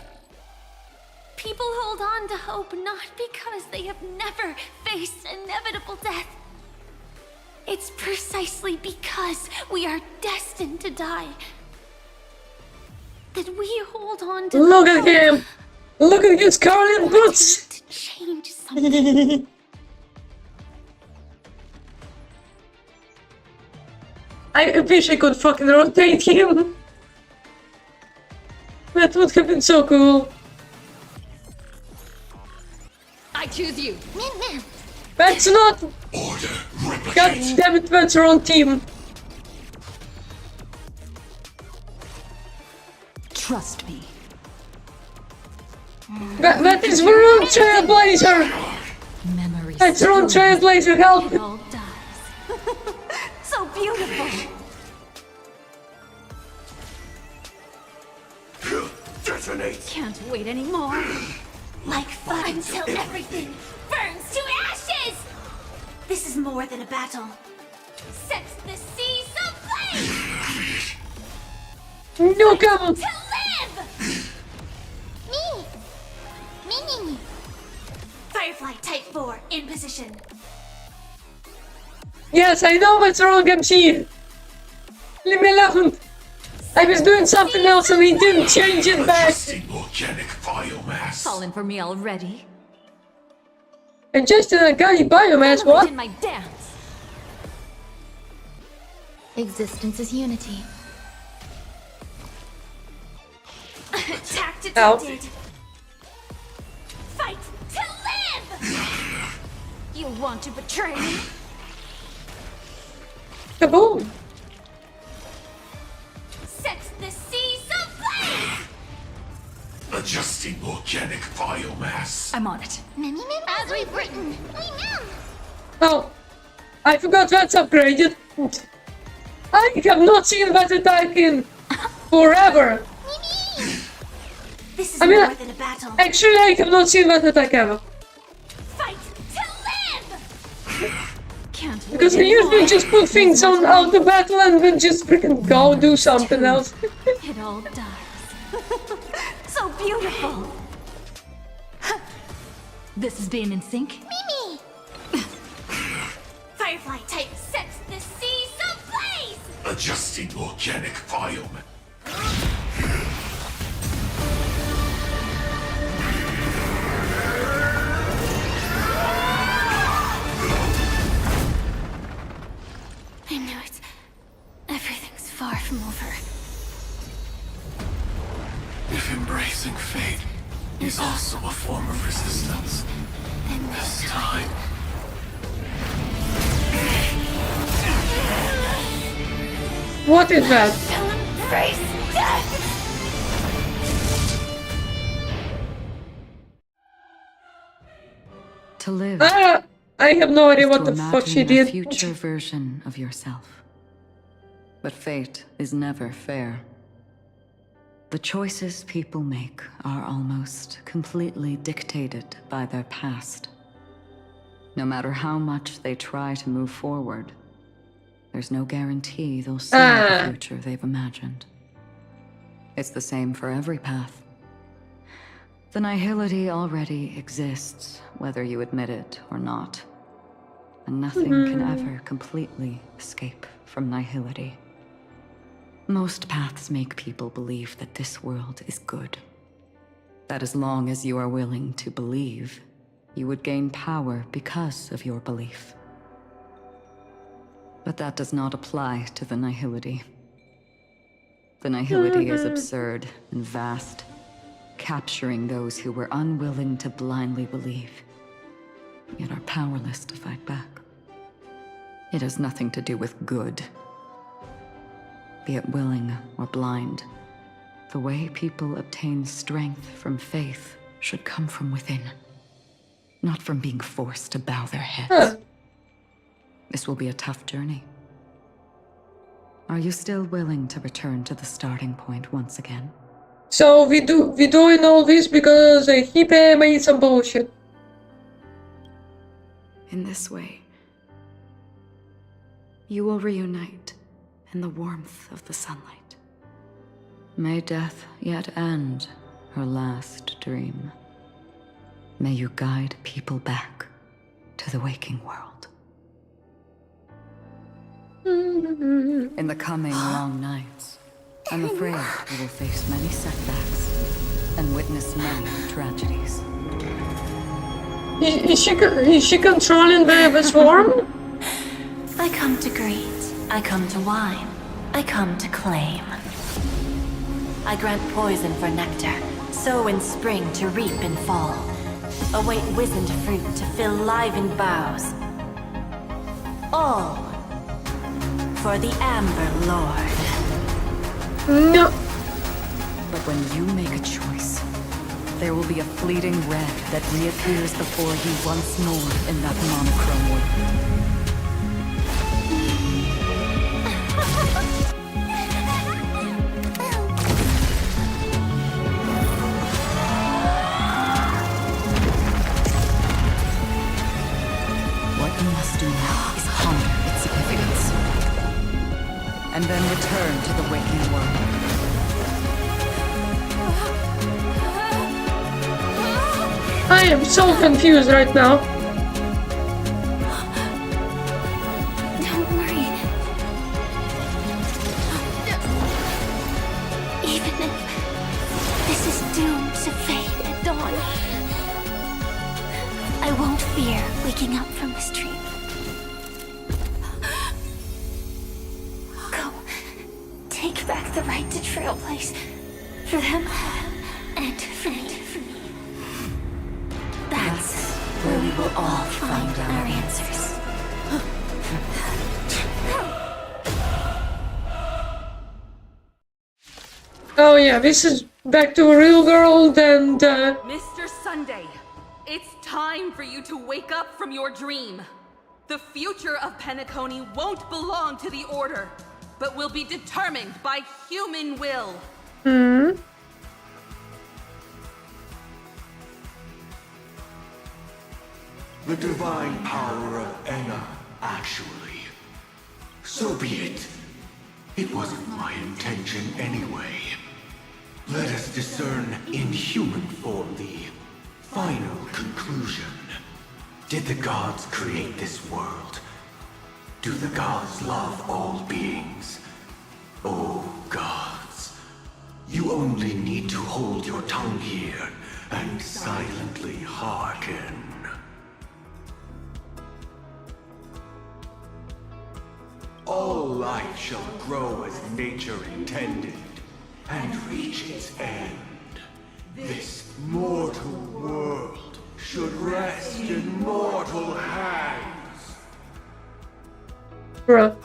People hold on to hope not because they have never faced inevitable death. It's precisely because we are destined to die that we hold on to Look at him! Look at his scarlet boots! to change something. I wish I could fucking rotate him. That would have been so cool. I choose you. That's not. God damn it, that's our own team. Trust me. That is the wrong Trailblazer! Memories. That's the wrong Trailblazer, help! It all dies. So beautiful. Detonate. Can't wait anymore. Like fun until everything burns to ashes! This is more than a battle. Sets the seas ablaze! No, come! To live! Me! Firefly Type 4 in position. Yes, I know what's wrong, MC. Leave me alone. I was doing something else and he didn't change it back. Organic biomass. Fallen for me already. Adjusted organic biomass, what? In my dance. Existence is unity. Attack Ow. detected. Fight to live! You want to betray me? Kaboom! Sets the seas ablaze! Adjusting organic biomass. I'm on it. As we've written. Oh, I forgot that's upgraded. I have not seen that attack in forever. This is I mean, more than a battle. Actually, I have not seen that attack ever. Fight to live! Can't Because I wait usually anymore. just put things on auto battle and then just freaking go do something else. It all dies. So beautiful. This is being in sync. Firefly type sets the seas ablaze! Adjusting organic biomass. I knew it. Everything's far from over. If embracing fate is also a form of resistance, Then this time. What is that? embrace death! To live. I have no idea is what to the fuck she imagine a did. future version of yourself. But fate is never fair. The choices people make are almost completely dictated by their past. No matter how much they try to move forward, there's no guarantee they'll see the future they've imagined. It's the same for every path. The nihility already exists, whether you admit it or not. And nothing can ever completely escape from nihility. Most paths make people believe that this world is good. That as long as you are willing to believe, you would gain power because of your belief. But that does not apply to the nihility. The nihility is absurd and vast, capturing those who were unwilling to blindly believe, yet are powerless to fight back. It has nothing to do with good. Be it willing or blind, the way people obtain strength from faith should come from within, not from being forced to bow their heads. This will be a tough journey. Are you still willing to return to the starting point once again? So we doing all this because Hipe made some bullshit. In this way, you will reunite in the warmth of the sunlight. May death yet end her last dream. May you guide people back to the waking world. In the coming long nights, I'm afraid we will face many setbacks and witness many tragedies. Is she controlling the swarm? I come to greet, I come to wine, I come to claim. I grant poison for nectar, sow in spring to reap in fall. Await wizened fruit to fill livened boughs. All for the Amber Lord. No. But when you make a choice, there will be a fleeting red that reappears before you once more in that monochrome world. What you must do now is ponder its significance, and then return to the waking world. I am so confused right now. Don't worry. Even if this is doomed to fade at dawn, I won't fear waking up from this dream. Go. Take back the right to Trailblaze. For them, and for me. That's where we will all find our answers. Oh yeah, this is back to a real world and Mr. Sunday, it's time for you to wake up from your dream. The future of Penacony won't belong to the Order, but will be determined by human will. The divine power of Enna, actually. So be it. It wasn't my intention anyway. Let us discern in human form the final conclusion. Did the gods create this world? Do the gods love all beings? Oh, gods. You only need to hold your tongue here and silently hearken. All life shall grow as nature intended, and reach its end. This mortal world should rest in mortal hands. Bruh.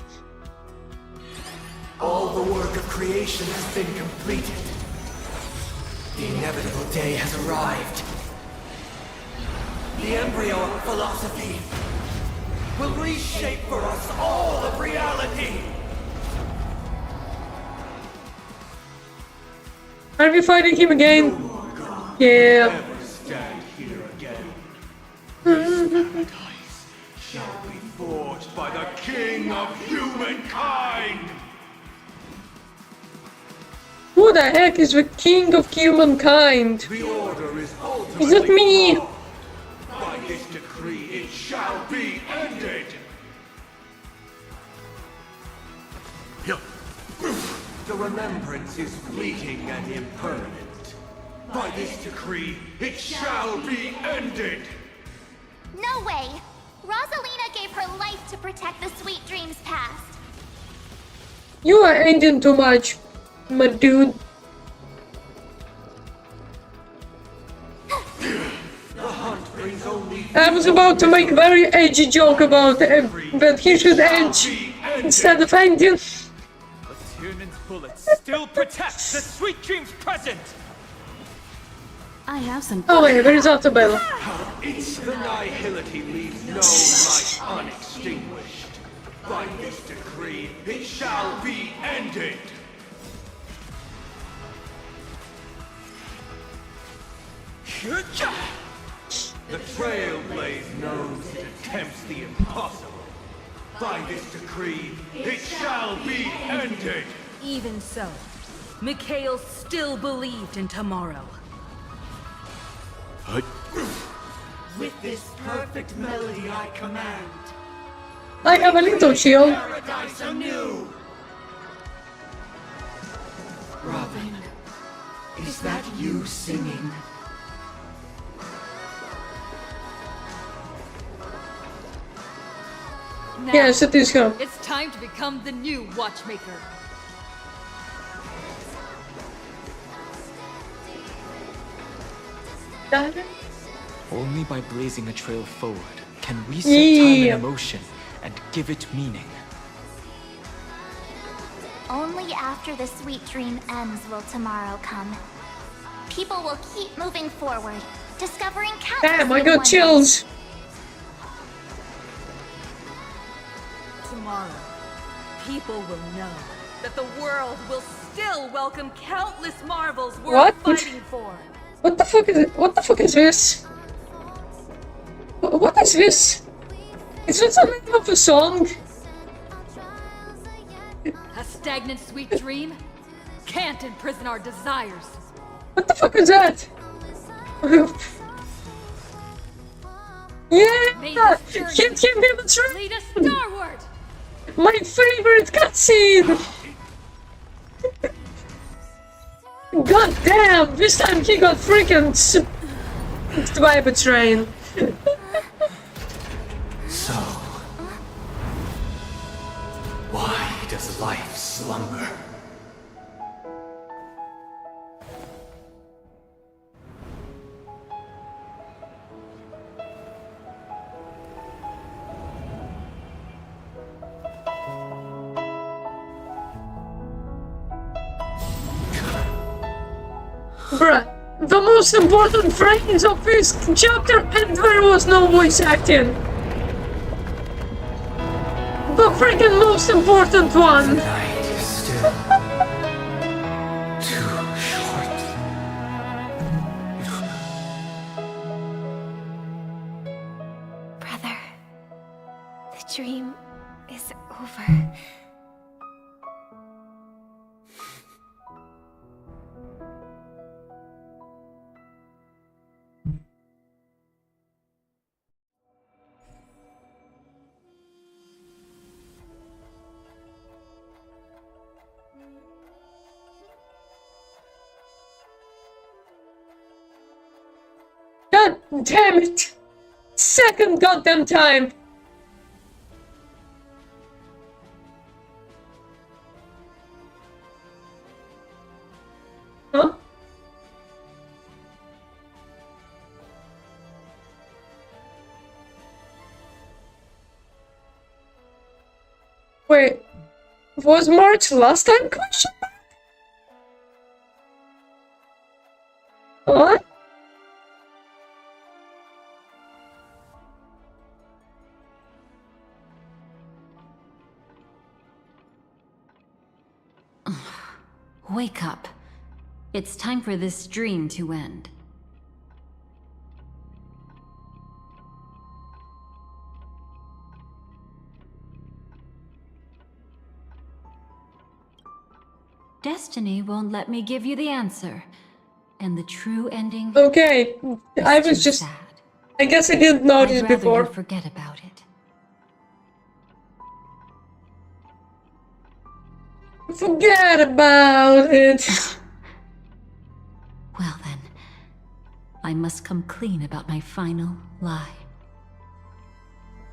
All the work of creation has been completed. The inevitable day has arrived. The embryo of philosophy will reshape for us all of reality. Are we fighting him again? Yeah. Never stand here again. This paradise shall be forged by the King of Humankind. Who Who the heck is the king of humankind? The order is Is that me? By this decree, it shall be ended. The remembrance is fleeting and impermanent. By this decree, it shall be ended. No way! Rosalina gave her life to protect the sweet dreams past. You are ending too much, my dude. I was about to make a very edgy joke about that he should edge instead of ending. But Tiernan's bullets still protect the sweet dreams present. I have some. Oh wait, there is Automobile. Its annihility leaves no light unextinguished. By this decree, it shall be ended. The Trailblaze knows it attempts the impossible. By this decree, it shall be ended. Even so, Mikhail still believed in tomorrow. With this perfect melody I command. I have a little shield. Paradise anew. Robin, is that you singing? Now, Yes, it is her. It's time to become the new watchmaker. Only by blazing a trail forward can we set time in motion and give it meaning. Only after the sweet dream ends will tomorrow come. People will keep moving forward, discovering countless Damn, I new got wonders. chills. Tomorrow, people will know that the world will still welcome countless marvels worth What? fighting for. What the fuck is it? What the fuck is this? What is this? Is this the name of a song? A stagnant sweet dream can't imprison our desires. What the fuck is that? Yeah! Him the train! Lead us starward! My favorite cutscene! God damn! This time he got freaking by a train. So, why does life slumber? Bruh, the most important phrase of this chapter, and there was no voice acting. The freaking most important one. Night is still too short. Brother, the dream is over. God damn it! Second goddamn time! Huh? Wait, was March last time question? What? Wake up. It's time for this dream to end. Destiny won't let me give you the answer. And the true ending... Okay, I was too just... sad. I guess I didn't notice I'd rather before. you forget about it. Forget about it. Well then, I must come clean about my final lie.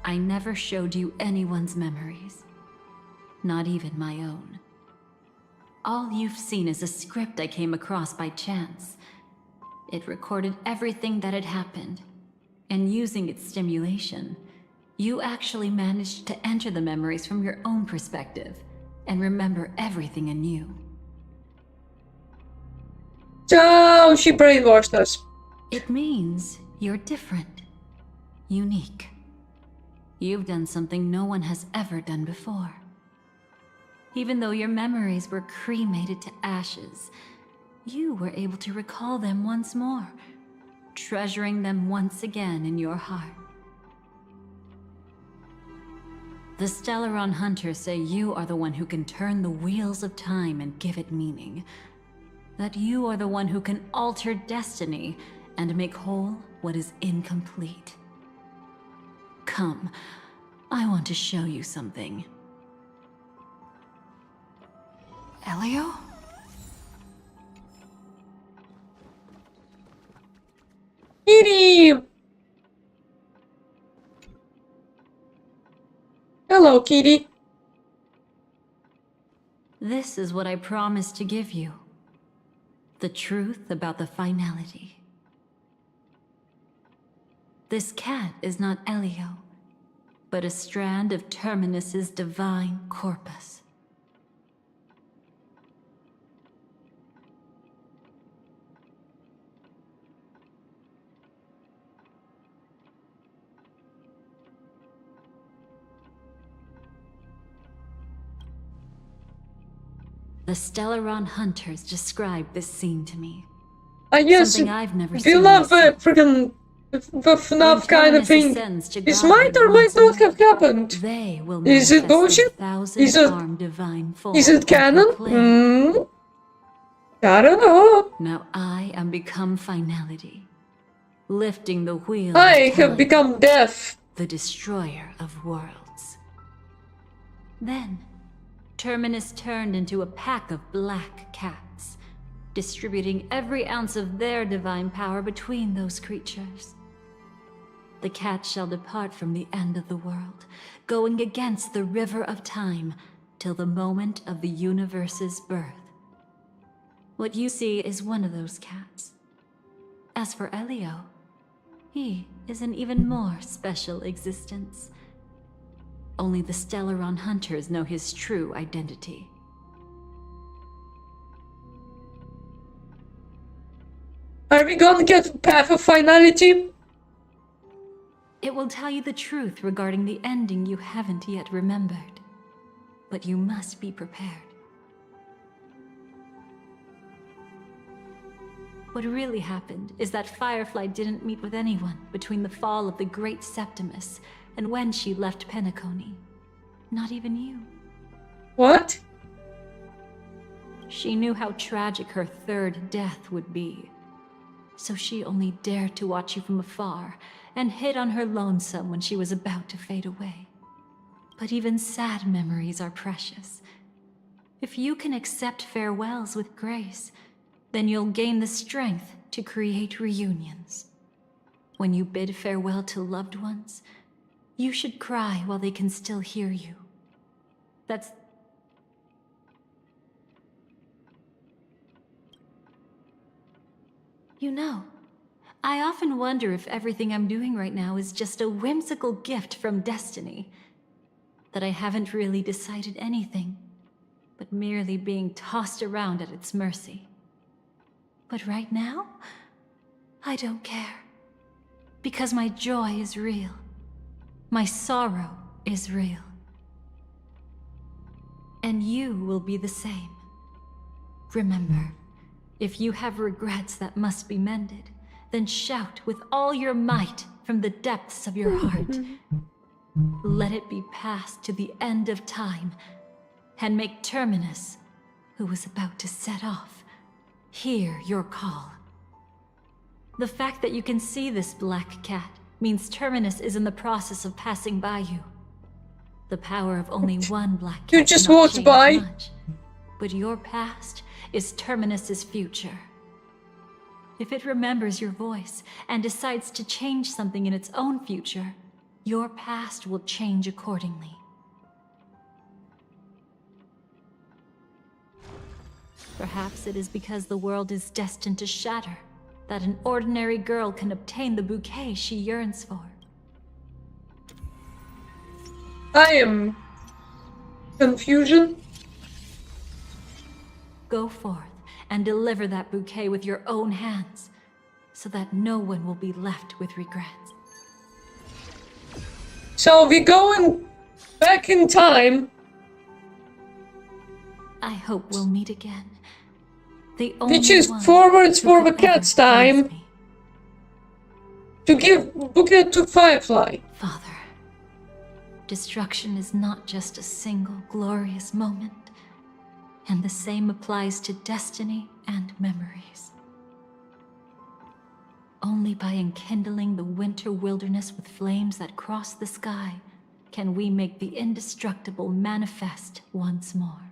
I never showed you anyone's memories. Not even my own. All you've seen is a script I came across by chance. It recorded everything that had happened. And using its stimulation, you actually managed to enter the memories from your own perspective and remember everything anew. So she brainwashed us. It means you're different. Unique. You've done something no one has ever done before. Even though your memories were cremated to ashes, you were able to recall them once more, treasuring them once again in your heart. The Stellaron Hunters say you are the one who can turn the wheels of time and give it meaning. That you are the one who can alter destiny and make whole what is incomplete. Come, I want to show you something. Elio? Kitty! Hello, Kitty. This is what I promised to give you. The truth about the finality. This cat is not Elio, but a strand of Terminus's divine corpus. The Stellaron Hunters described this scene to me. Yes, Something I've never you seen love myself. freaking the FNAF kind of thing. ascends to This godhood might or might once not more, have happened. They will Is it manifest bullshit? their Is it thousand-armed divine form is it and canon? proclaim, I don't know. Now I am become finality, lifting the wheel I of time, have become deaf. the destroyer of worlds. Then, Terminus turned into a pack of black cats, distributing every ounce of their divine power between those creatures. The cats shall depart from the end of the world, going against the river of time till the moment of the universe's birth. What you see is one of those cats. As for Elio, he is an even more special existence. Only the Stellaron Hunters know his true identity. Are we gonna get Path of Finality? It will tell you the truth regarding the ending you haven't yet remembered. But you must be prepared. What really happened is that Firefly didn't meet with anyone between the fall of the Great Septimus and when she left Penacony. Not even you. What? She knew how tragic her third death would be. So she only dared to watch you from afar and hid on her lonesome when she was about to fade away. But even sad memories are precious. If you can accept farewells with grace, then you'll gain the strength to create reunions. When you bid farewell to loved ones, you should cry while they can still hear you. That's... You know, I often wonder if everything I'm doing right now is just a whimsical gift from destiny. That I haven't really decided anything, but merely being tossed around at its mercy. But right now, I don't care. Because my joy is real. My sorrow is real. And you will be the same. Remember, if you have regrets that must be mended, then shout with all your might from the depths of your heart. Let it be passed to the end of time, and make Terminus who was about to set off, hear your call. The fact that you can see this black cat means Terminus is in the process of passing by you. The power of only one black cat You just cannot walked change by. much, but your past is Terminus's future. If it remembers your voice and decides to change something in its own future, your past will change accordingly. Perhaps it is because the world is destined to shatter that an ordinary girl can obtain the bouquet she yearns for. I am confusion. Go forth and deliver that bouquet with your own hands, so that no one will be left with regrets. So we're going back in time. I hope we'll meet again. The only Which is one forwards who for could the cat's ever please time. me. To give bouquet to Firefly. Father, destruction is not just a single glorious moment, and the same applies to destiny and memories. Only by enkindling the winter wilderness with flames that cross the sky can we make the indestructible manifest once more.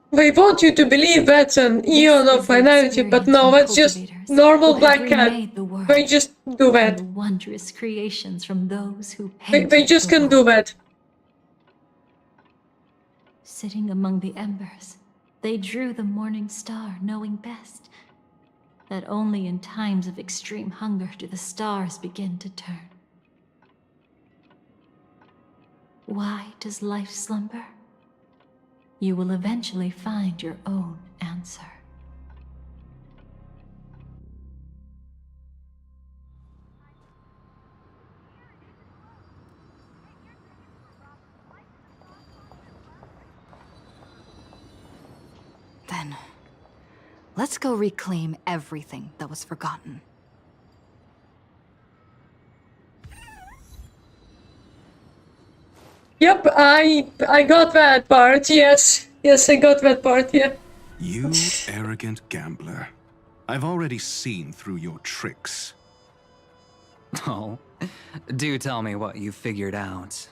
We want you to believe that's an eon of finality, but no, that's just normal black cat. They just do that. The wondrous creations from those who They painted just the can do world. that. Sitting among the embers, they drew the morning star, knowing best that only in times of extreme hunger do the stars begin to turn. Why does life slumber? You will eventually find your own answer. Then, let's go reclaim everything that was forgotten. Yep, I got that part, yes. Yes, I got that part, yeah. You arrogant gambler. I've already seen through your tricks. Oh, do tell me what you figured out.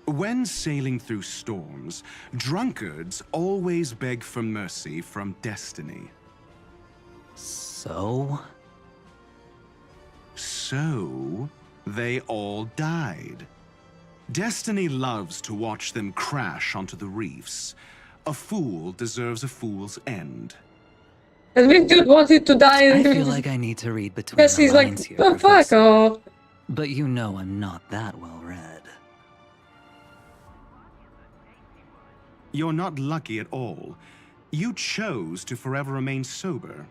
When sailing through storms, drunkards always beg for mercy from destiny. So? So, they all died. Destiny loves to watch them crash onto the reefs. A fool deserves a fool's end. And this dude wanted to die. I feel like I need to read between Yes, the he's lines like, here, oh, fuck Professor. off. But you know I'm not that well read. You're not lucky at all. You chose to forever remain sober,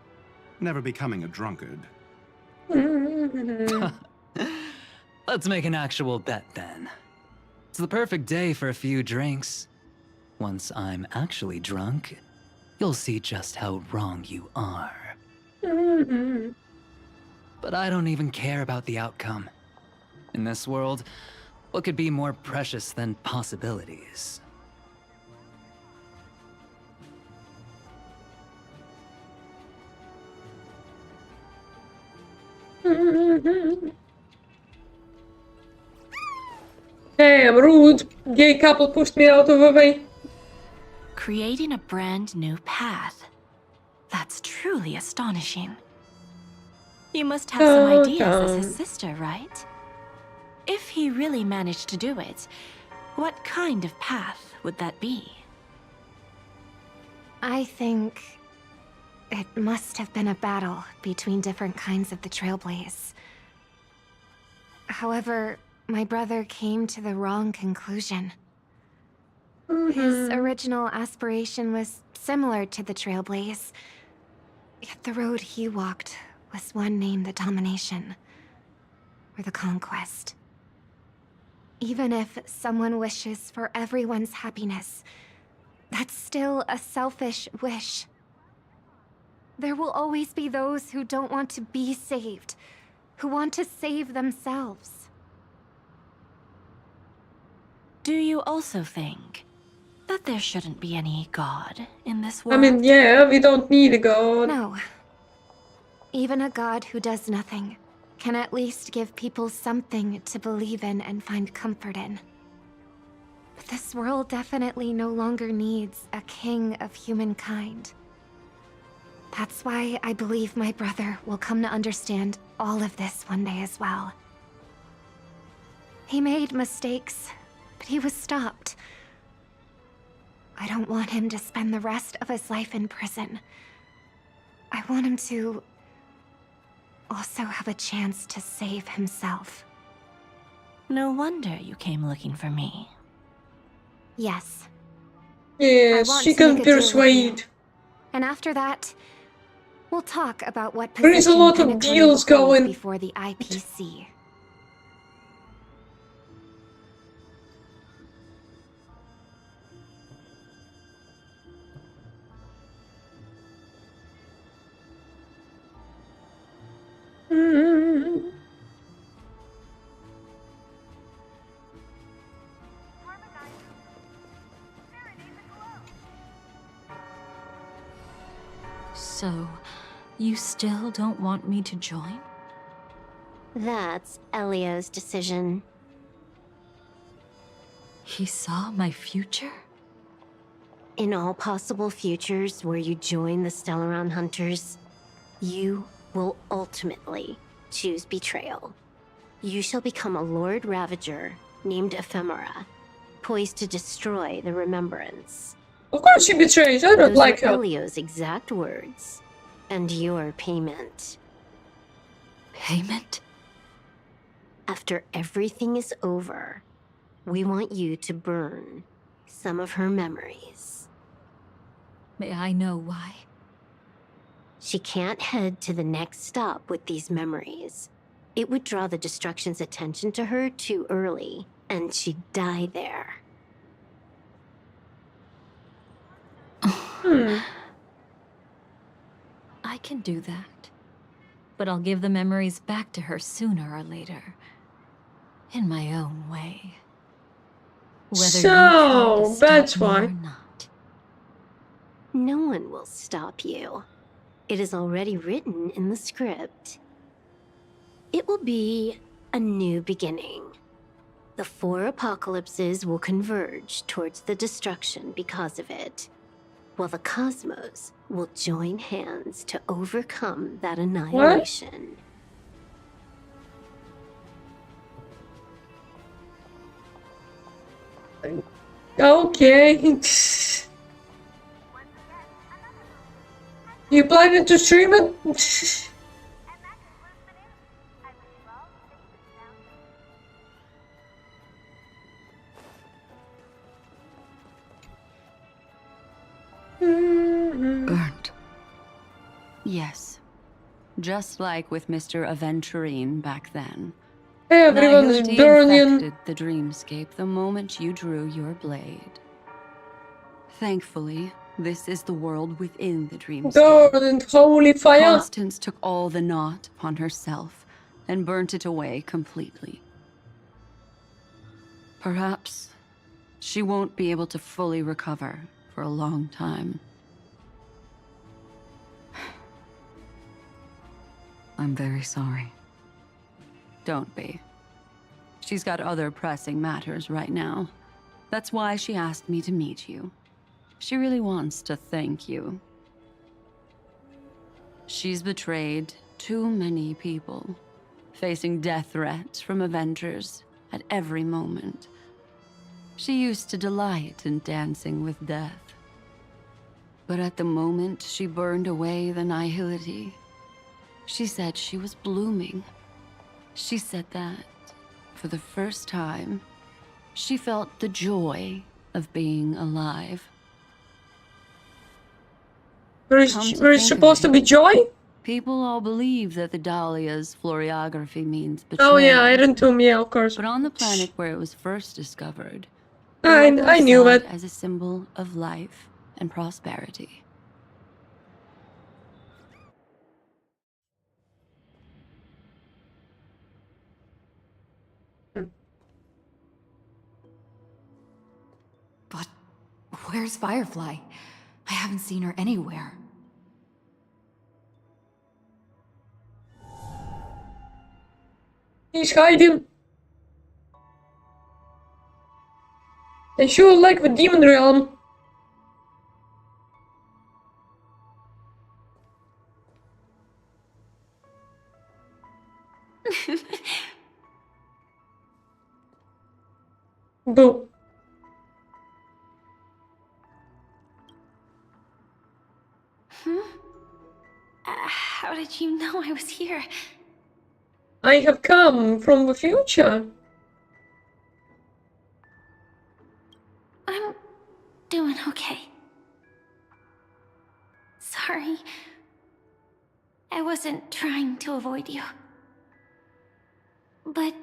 never becoming a drunkard. Let's make an actual bet then. It's the perfect day for a few drinks. Once I'm actually drunk, you'll see just how wrong you are. But I don't even care about the outcome. In this world, what could be more precious than possibilities? Damn, rude. Gay couple pushed me out of the way. Creating a brand new path. That's truly astonishing. You must have some ideas as his sister, right? If he really managed to do it, what kind of path would that be? I think it must have been a battle between different kinds of the Trailblaze. However, my brother came to the wrong conclusion. His original aspiration was similar to the Trailblaze, yet the road he walked was one named the Domination, or the Conquest. Even if someone wishes for everyone's happiness, that's still a selfish wish. There will always be those who don't want to be saved, who want to save themselves. Do you also think that there shouldn't be any god in this I world. mean, yeah, we don't need a god. No. Even a god who does nothing can at least give people something to believe in and find comfort in. But this world definitely no longer needs a king of humankind. That's why I believe my brother will come to understand all of this one day as well. He made mistakes, but he was stopped. I don't want him to spend the rest of his life in prison. I want him to also have a chance to save himself. No wonder you came looking for me. Yes. Yes, I want she to make can a deal with persuade. you. And after that, we'll talk about what There is a position lot of Penacony deals will hold going. before the IPC. So, you still don't want me to join? That's Elio's decision. He saw my future? In all possible futures where you join the Stellaron Hunters, you will ultimately choose betrayal. You shall become a Lord Ravager named Ephemera, poised to destroy the Remembrance. Of course she betrays. I don't Those like were her. Elio's exact words. And your payment. Payment? After everything is over, we want you to burn some of her memories. May I know why? She can't head to the next stop with these memories. It would draw the Destruction's attention to her too early, and she'd die there. I can do that. But I'll give the memories back to her sooner or later. In my own way. Whether you try to stop that's me why. or not. No one will stop you. It is already written in the script. It will be a new beginning. The 4 apocalypses will converge towards the destruction because of it, while the cosmos will join hands to overcome that annihilation. Okay. You planning to stream it? Burnt. Yes. Just like with Mr. Aventurine back then. Everyone's Nihility burning. infected the dreamscape the moment you drew your blade. Thankfully, this is the world within the dreamscape. God and holy fire. Constance took all the knot upon herself and burnt it away completely. Perhaps she won't be able to fully recover for a long time. I'm very sorry. Don't be. She's got other pressing matters right now. That's why she asked me to meet you. She really wants to thank you. She's betrayed too many people, facing death threats from Avengers at every moment. She used to delight in dancing with death. But at the moment she burned away the nihility, she said she was blooming. She said that, for the first time, she felt the joy of being alive. There is supposed to be joy? People all believe that the Dahlia's floriography means betrayal. Oh yeah, Iron Tomb, yeah, of course. But on the planet where it was first discovered, I knew it it. as a symbol of life and prosperity. Where's Firefly? I haven't seen her anywhere. He's hiding. They sure like the demon realm. Boo. How did you know I was here? I have come from the future. I'm doing okay. Sorry. I wasn't trying to avoid you. But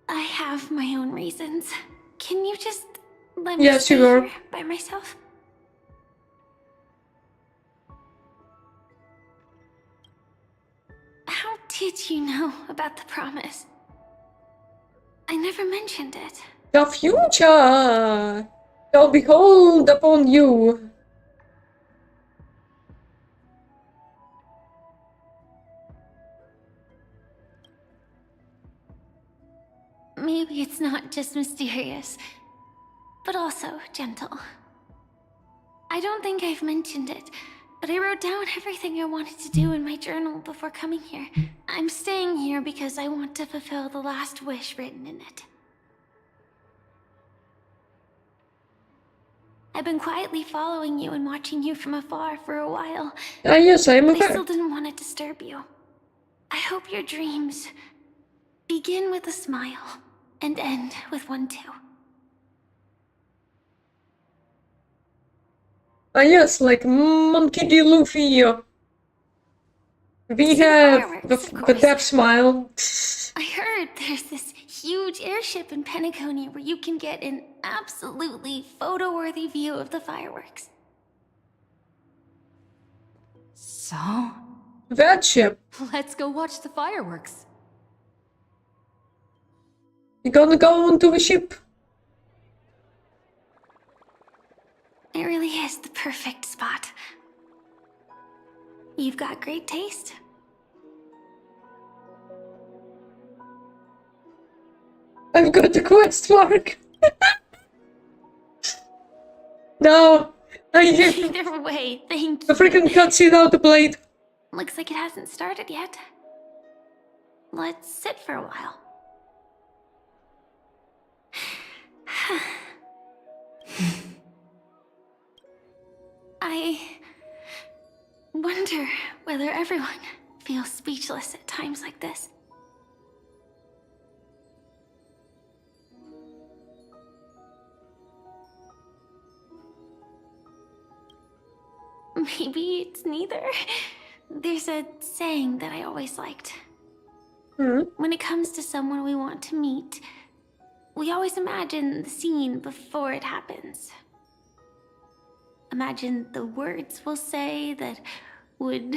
I have my own reasons. Can you just let me stay here by myself? How did you know about the promise? I never mentioned it. The future shall behold upon you. Maybe it's not just mysterious, but also gentle. I don't think I've mentioned it, but I wrote down everything I wanted to do in my journal before coming here. I'm staying here because I want to fulfill the last wish written in it. I've been quietly following you and watching you from afar for a while. Ah, yes, I am but aware. I still didn't want to disturb you. I hope your dreams begin with a smile and end with one too. Ah, yes, like Monkey D. Luffy. We have the death smile. I heard there's this huge airship in Penacony where you can get an absolutely photo-worthy view of the fireworks. So? That ship. Let's go watch the fireworks. You gonna go onto the ship? It really is the perfect spot. You've got great taste. I've got the quest mark. No, Either way, thank you. The freaking cutscene out the blade. Looks like it hasn't started yet. Let's sit for a while. I wonder whether everyone feels speechless at times like this. Maybe it's neither. There's a saying that I always liked. When it comes to someone we want to meet, we always imagine the scene before it happens. Imagine the words we'll say that would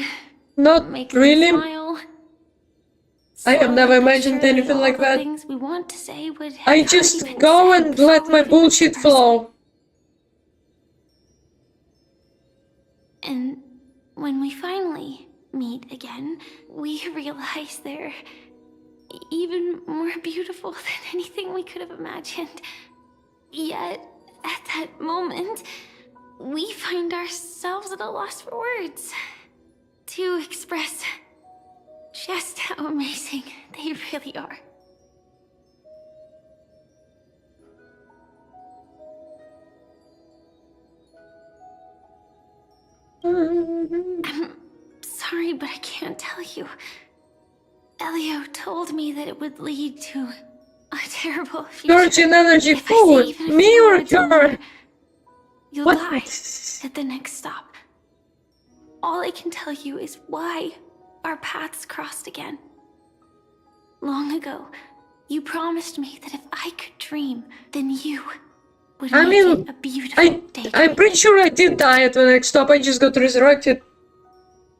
make really. them smile. I have never imagined anything like that. Things we want to say would I just go and let my bullshit flow. And when we finally meet again, we realize they're even more beautiful than anything we could have imagined. Yet, at that moment, we find ourselves at a loss for words to express just how amazing they really are. I'm sorry, but I can't tell you. Elio told me that it would lead to a terrible future. Virgin energy forward. Me or her? You'll die at the next stop. All I can tell you is why our paths crossed again. Long ago, you promised me that if I could dream, then you would make it a beautiful day. I'm pretty sure I did die at the next stop. I just got resurrected.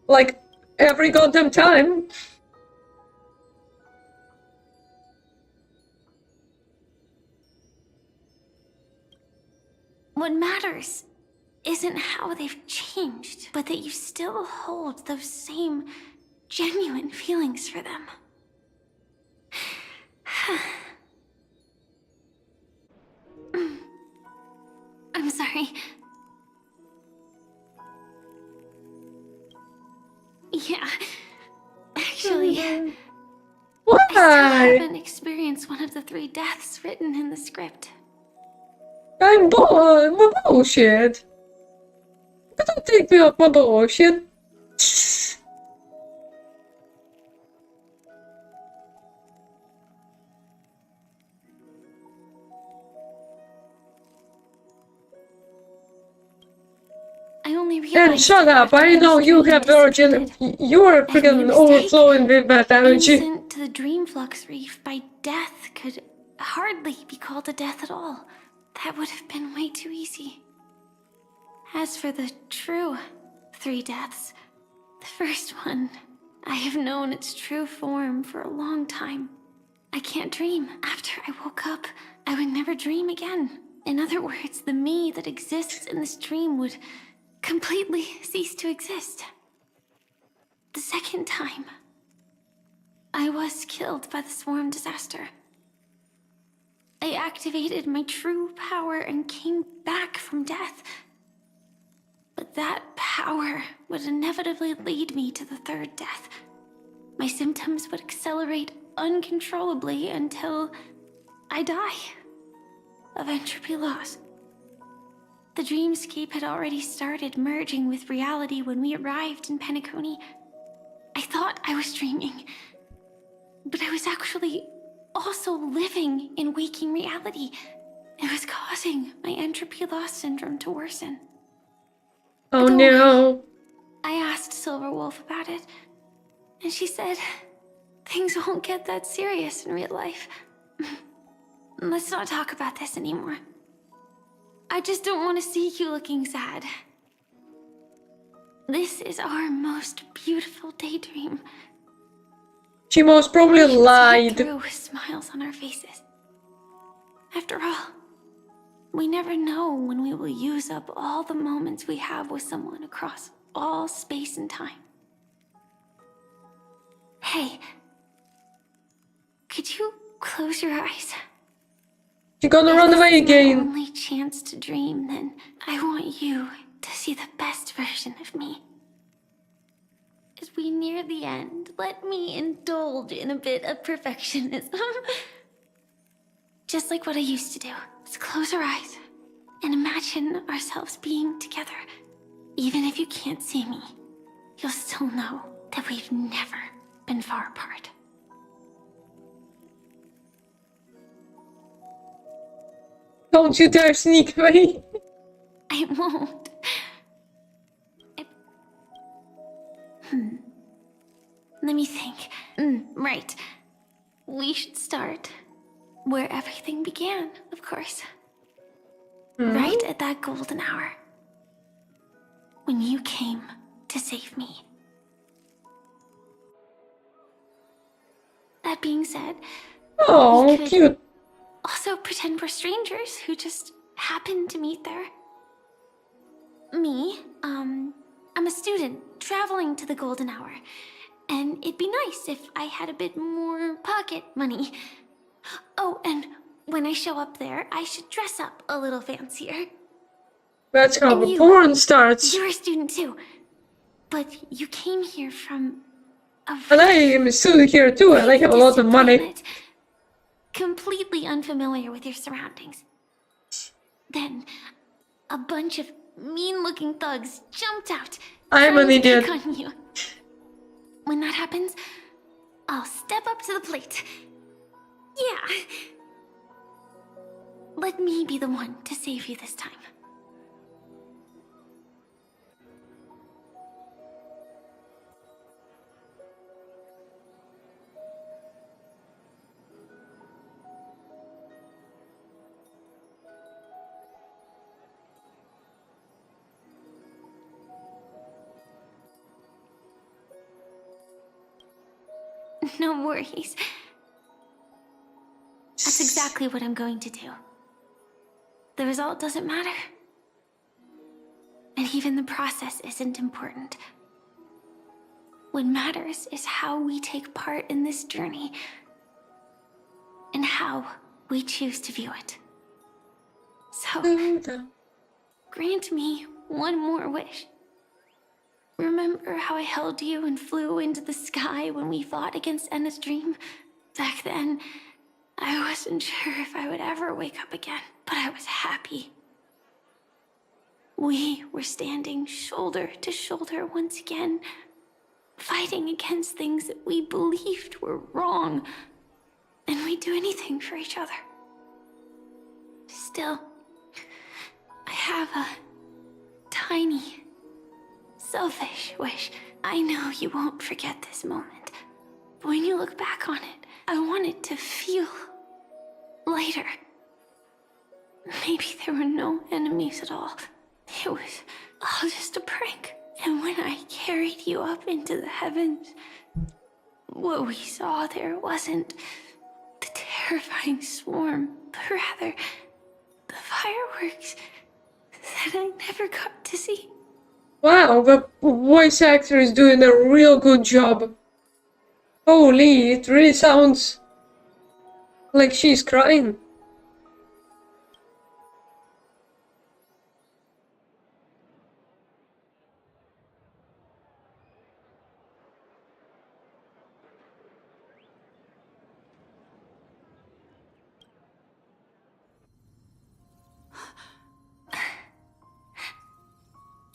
Like, every goddamn time. What matters isn't how they've changed, but that you still hold those same genuine feelings for them. I'm sorry. Yeah. Actually, Why? I still haven't experienced one of the 3 deaths written in the script. I'm bullshit. Don't take me off my bullshit. I only realized And shut up, I know you have virgin. You are freaking overflowing with bad being energy. sent to the Dream Flux Reef by death could hardly be called a death at all. That would have been way too easy. As for the true 3 deaths, the first one, I have known its true form for a long time. I can't dream. After I woke up, I would never dream again. In other words, the me that exists in this dream would completely cease to exist. The second time, I was killed by the swarm disaster. I activated my true power and came back from death. But that power would inevitably lead me to the 3rd death. My symptoms would accelerate uncontrollably until I die of entropy loss. The dreamscape had already started merging with reality when we arrived in Penacony. I thought I was dreaming, but I was actually also living in waking reality. It was causing my entropy loss syndrome to worsen. Oh no. I asked Silver Wolf about it, and she said things won't get that serious in real life. Let's not talk about this anymore. I just don't want to see you looking sad. This is our most beautiful daydream. She most probably lied. Through with smiles on our faces. After all, we never know when we will use up all the moments we have with someone across all space and time. Hey, could you close your eyes? You're gonna run away If this is again. my only chance to dream, then I want you to see the best version of me. As we near the end, let me indulge in a bit of perfectionism. Just like what I used to do. Let's close our eyes and imagine ourselves being together. Even if you can't see me, you'll still know that we've never been far apart. Don't you dare sneak away. I won't. Let me think. Right. We should start where everything began, of course. Right at that golden hour. When you came to save me. That being said, Oh, we could cute. also pretend we're strangers who just happened to meet there. Me, I'm a student traveling to the golden hour. And it'd be nice if I had a bit more pocket money. Oh, and when I show up there, I should dress up a little fancier. That's how And a porn starts. You're a student too. But you came here from a And I am a student here too, and I have a lot of money. planet, completely unfamiliar with your surroundings. Then, a bunch of mean-looking thugs jumped out. I'm an trying to idiot. pick on you. When that happens, I'll step up to the plate. Yeah. Let me be the one to save you this time. No worries. That's exactly what I'm going to do. The result doesn't matter. And even the process isn't important. What matters is how we take part in this journey and how we choose to view it. So, grant me one more wish. Remember how I held you and flew into the sky when we fought against Enna's dream? Back then, I wasn't sure if I would ever wake up again, but I was happy. We were standing shoulder to shoulder once again, fighting against things that we believed were wrong, and we'd do anything for each other. Still, I have a tiny, selfish wish. I know you won't forget this moment, but when you look back on it, I want it to feel lighter. Maybe there were no enemies at all. It was all just a prank. And when I carried you up into the heavens, what we saw there wasn't the terrifying swarm, but rather the fireworks that I never got to see. Wow, the voice actor is doing a real good job. Holy, it really sounds like she's crying.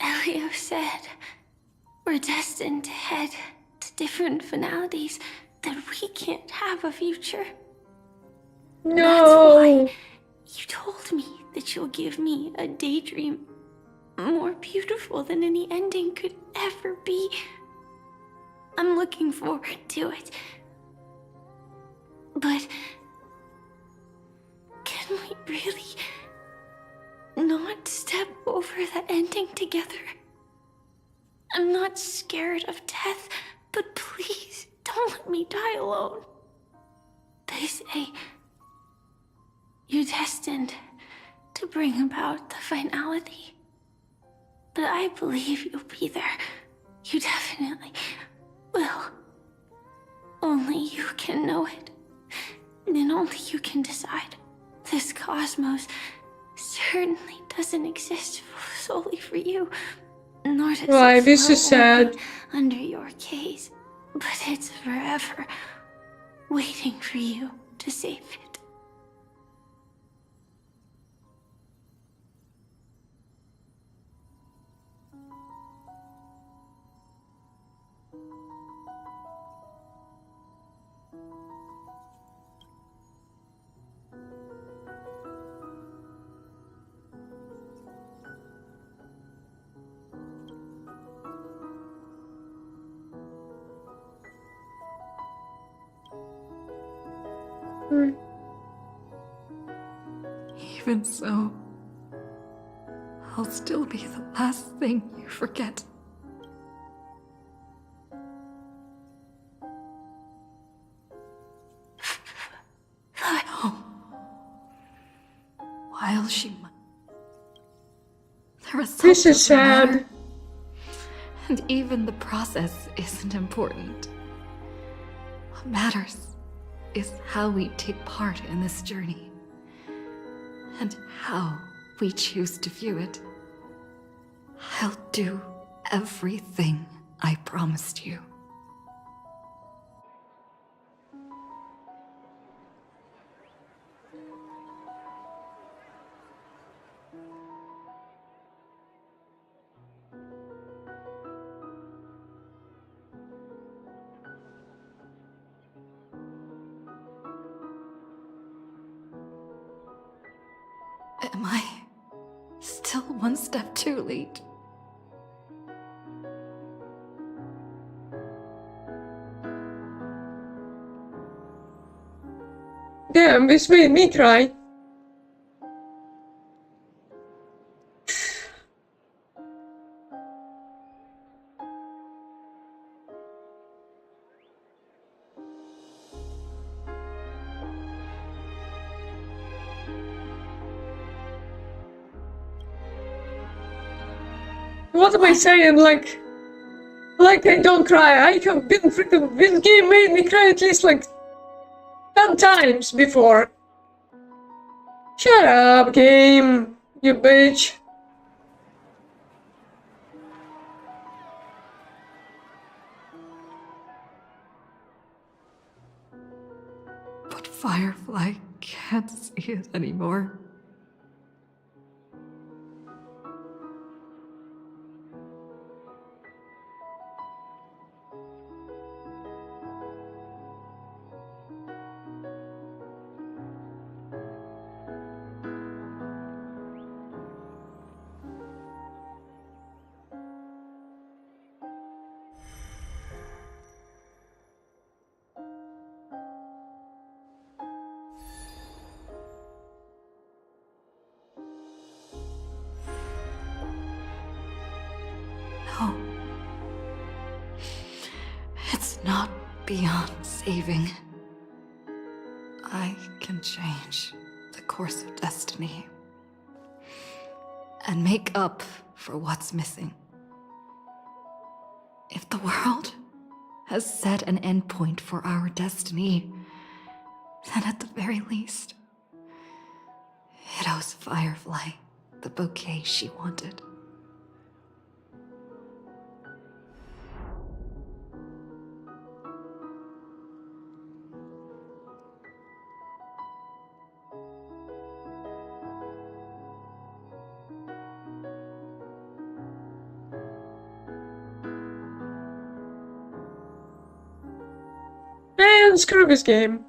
Elio said we're destined to head to different finalities, that we can't have a future. No. That's why you told me that you'll give me a daydream more beautiful than any ending could ever be. I'm looking forward to it. But can we really not step over that ending together? I'm not scared of death, but please don't let me die alone. They say you're destined to bring about the finality, but I believe you'll be there. You definitely will. Only you can know it, and only you can decide. This cosmos certainly doesn't exist solely for you, nor does Why, it this is float sad. under your gaze, but it's forever waiting for you to save it. Even so, I'll still be the last thing you forget. No. While she the result This is doesn't sad. matter. And even the process isn't important. What matters is how we take part in this journey, and how we choose to view it. I'll do everything I promised you. Am I still one step too late? Damn, this made me cry. What am I saying? Like I don't cry. I have been freaking. This game made me cry at least like 10 times before. Shut up, game, you bitch. But Firefly can't see it anymore. No. It's not beyond saving. I can change the course of destiny and make up for what's missing. If the world has set an endpoint for our destiny, then at the very least, it owes Firefly the bouquet she wanted. And screw this game.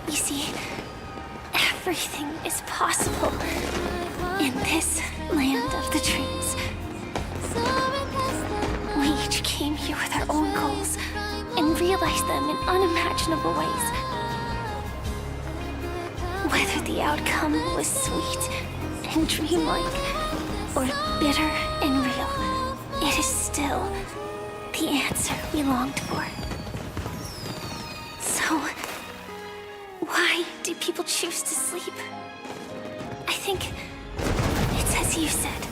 You see, everything is possible in this land of the dreams. We each came here with our own goals and realized them in unimaginable ways. Whether the outcome was sweet and dreamlike or bitter and real, it is still the answer we longed for. So, why do people choose to sleep? I think it's as you said.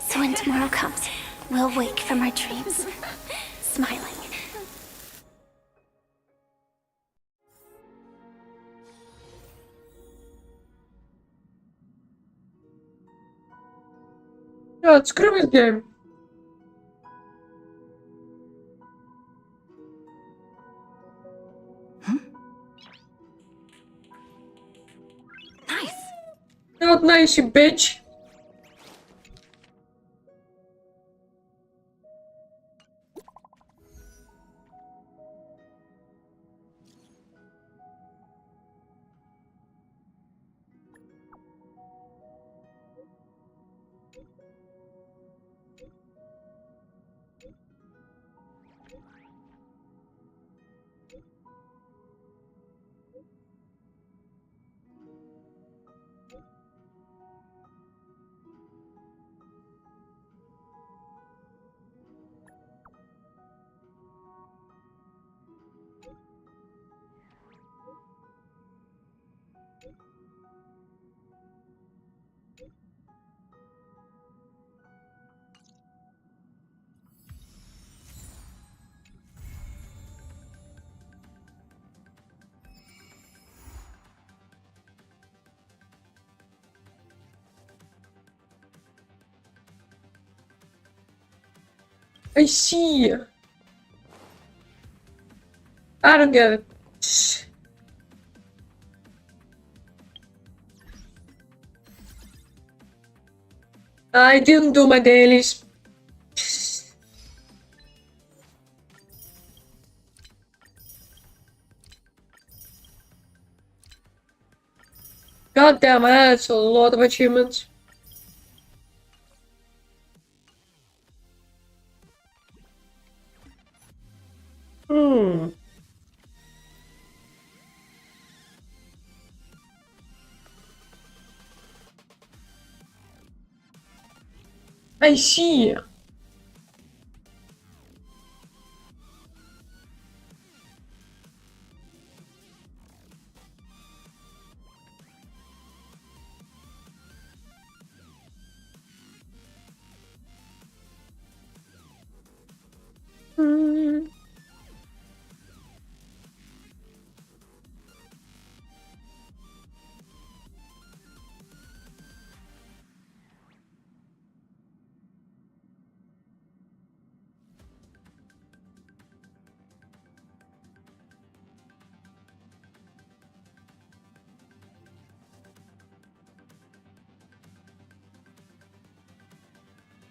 So when tomorrow comes, we'll wake from our dreams, smiling. Yeah, screw this game. Nice. Not nice, you bitch. I see. I don't get it. I didn't do my dailies. God damn, that's a lot of achievements. I see.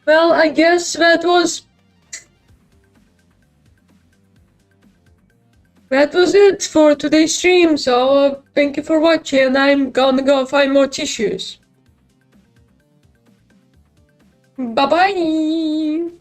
Well, I guess that was it for today's stream, so thank you for watching. I'm gonna go find more tissues. Bye bye!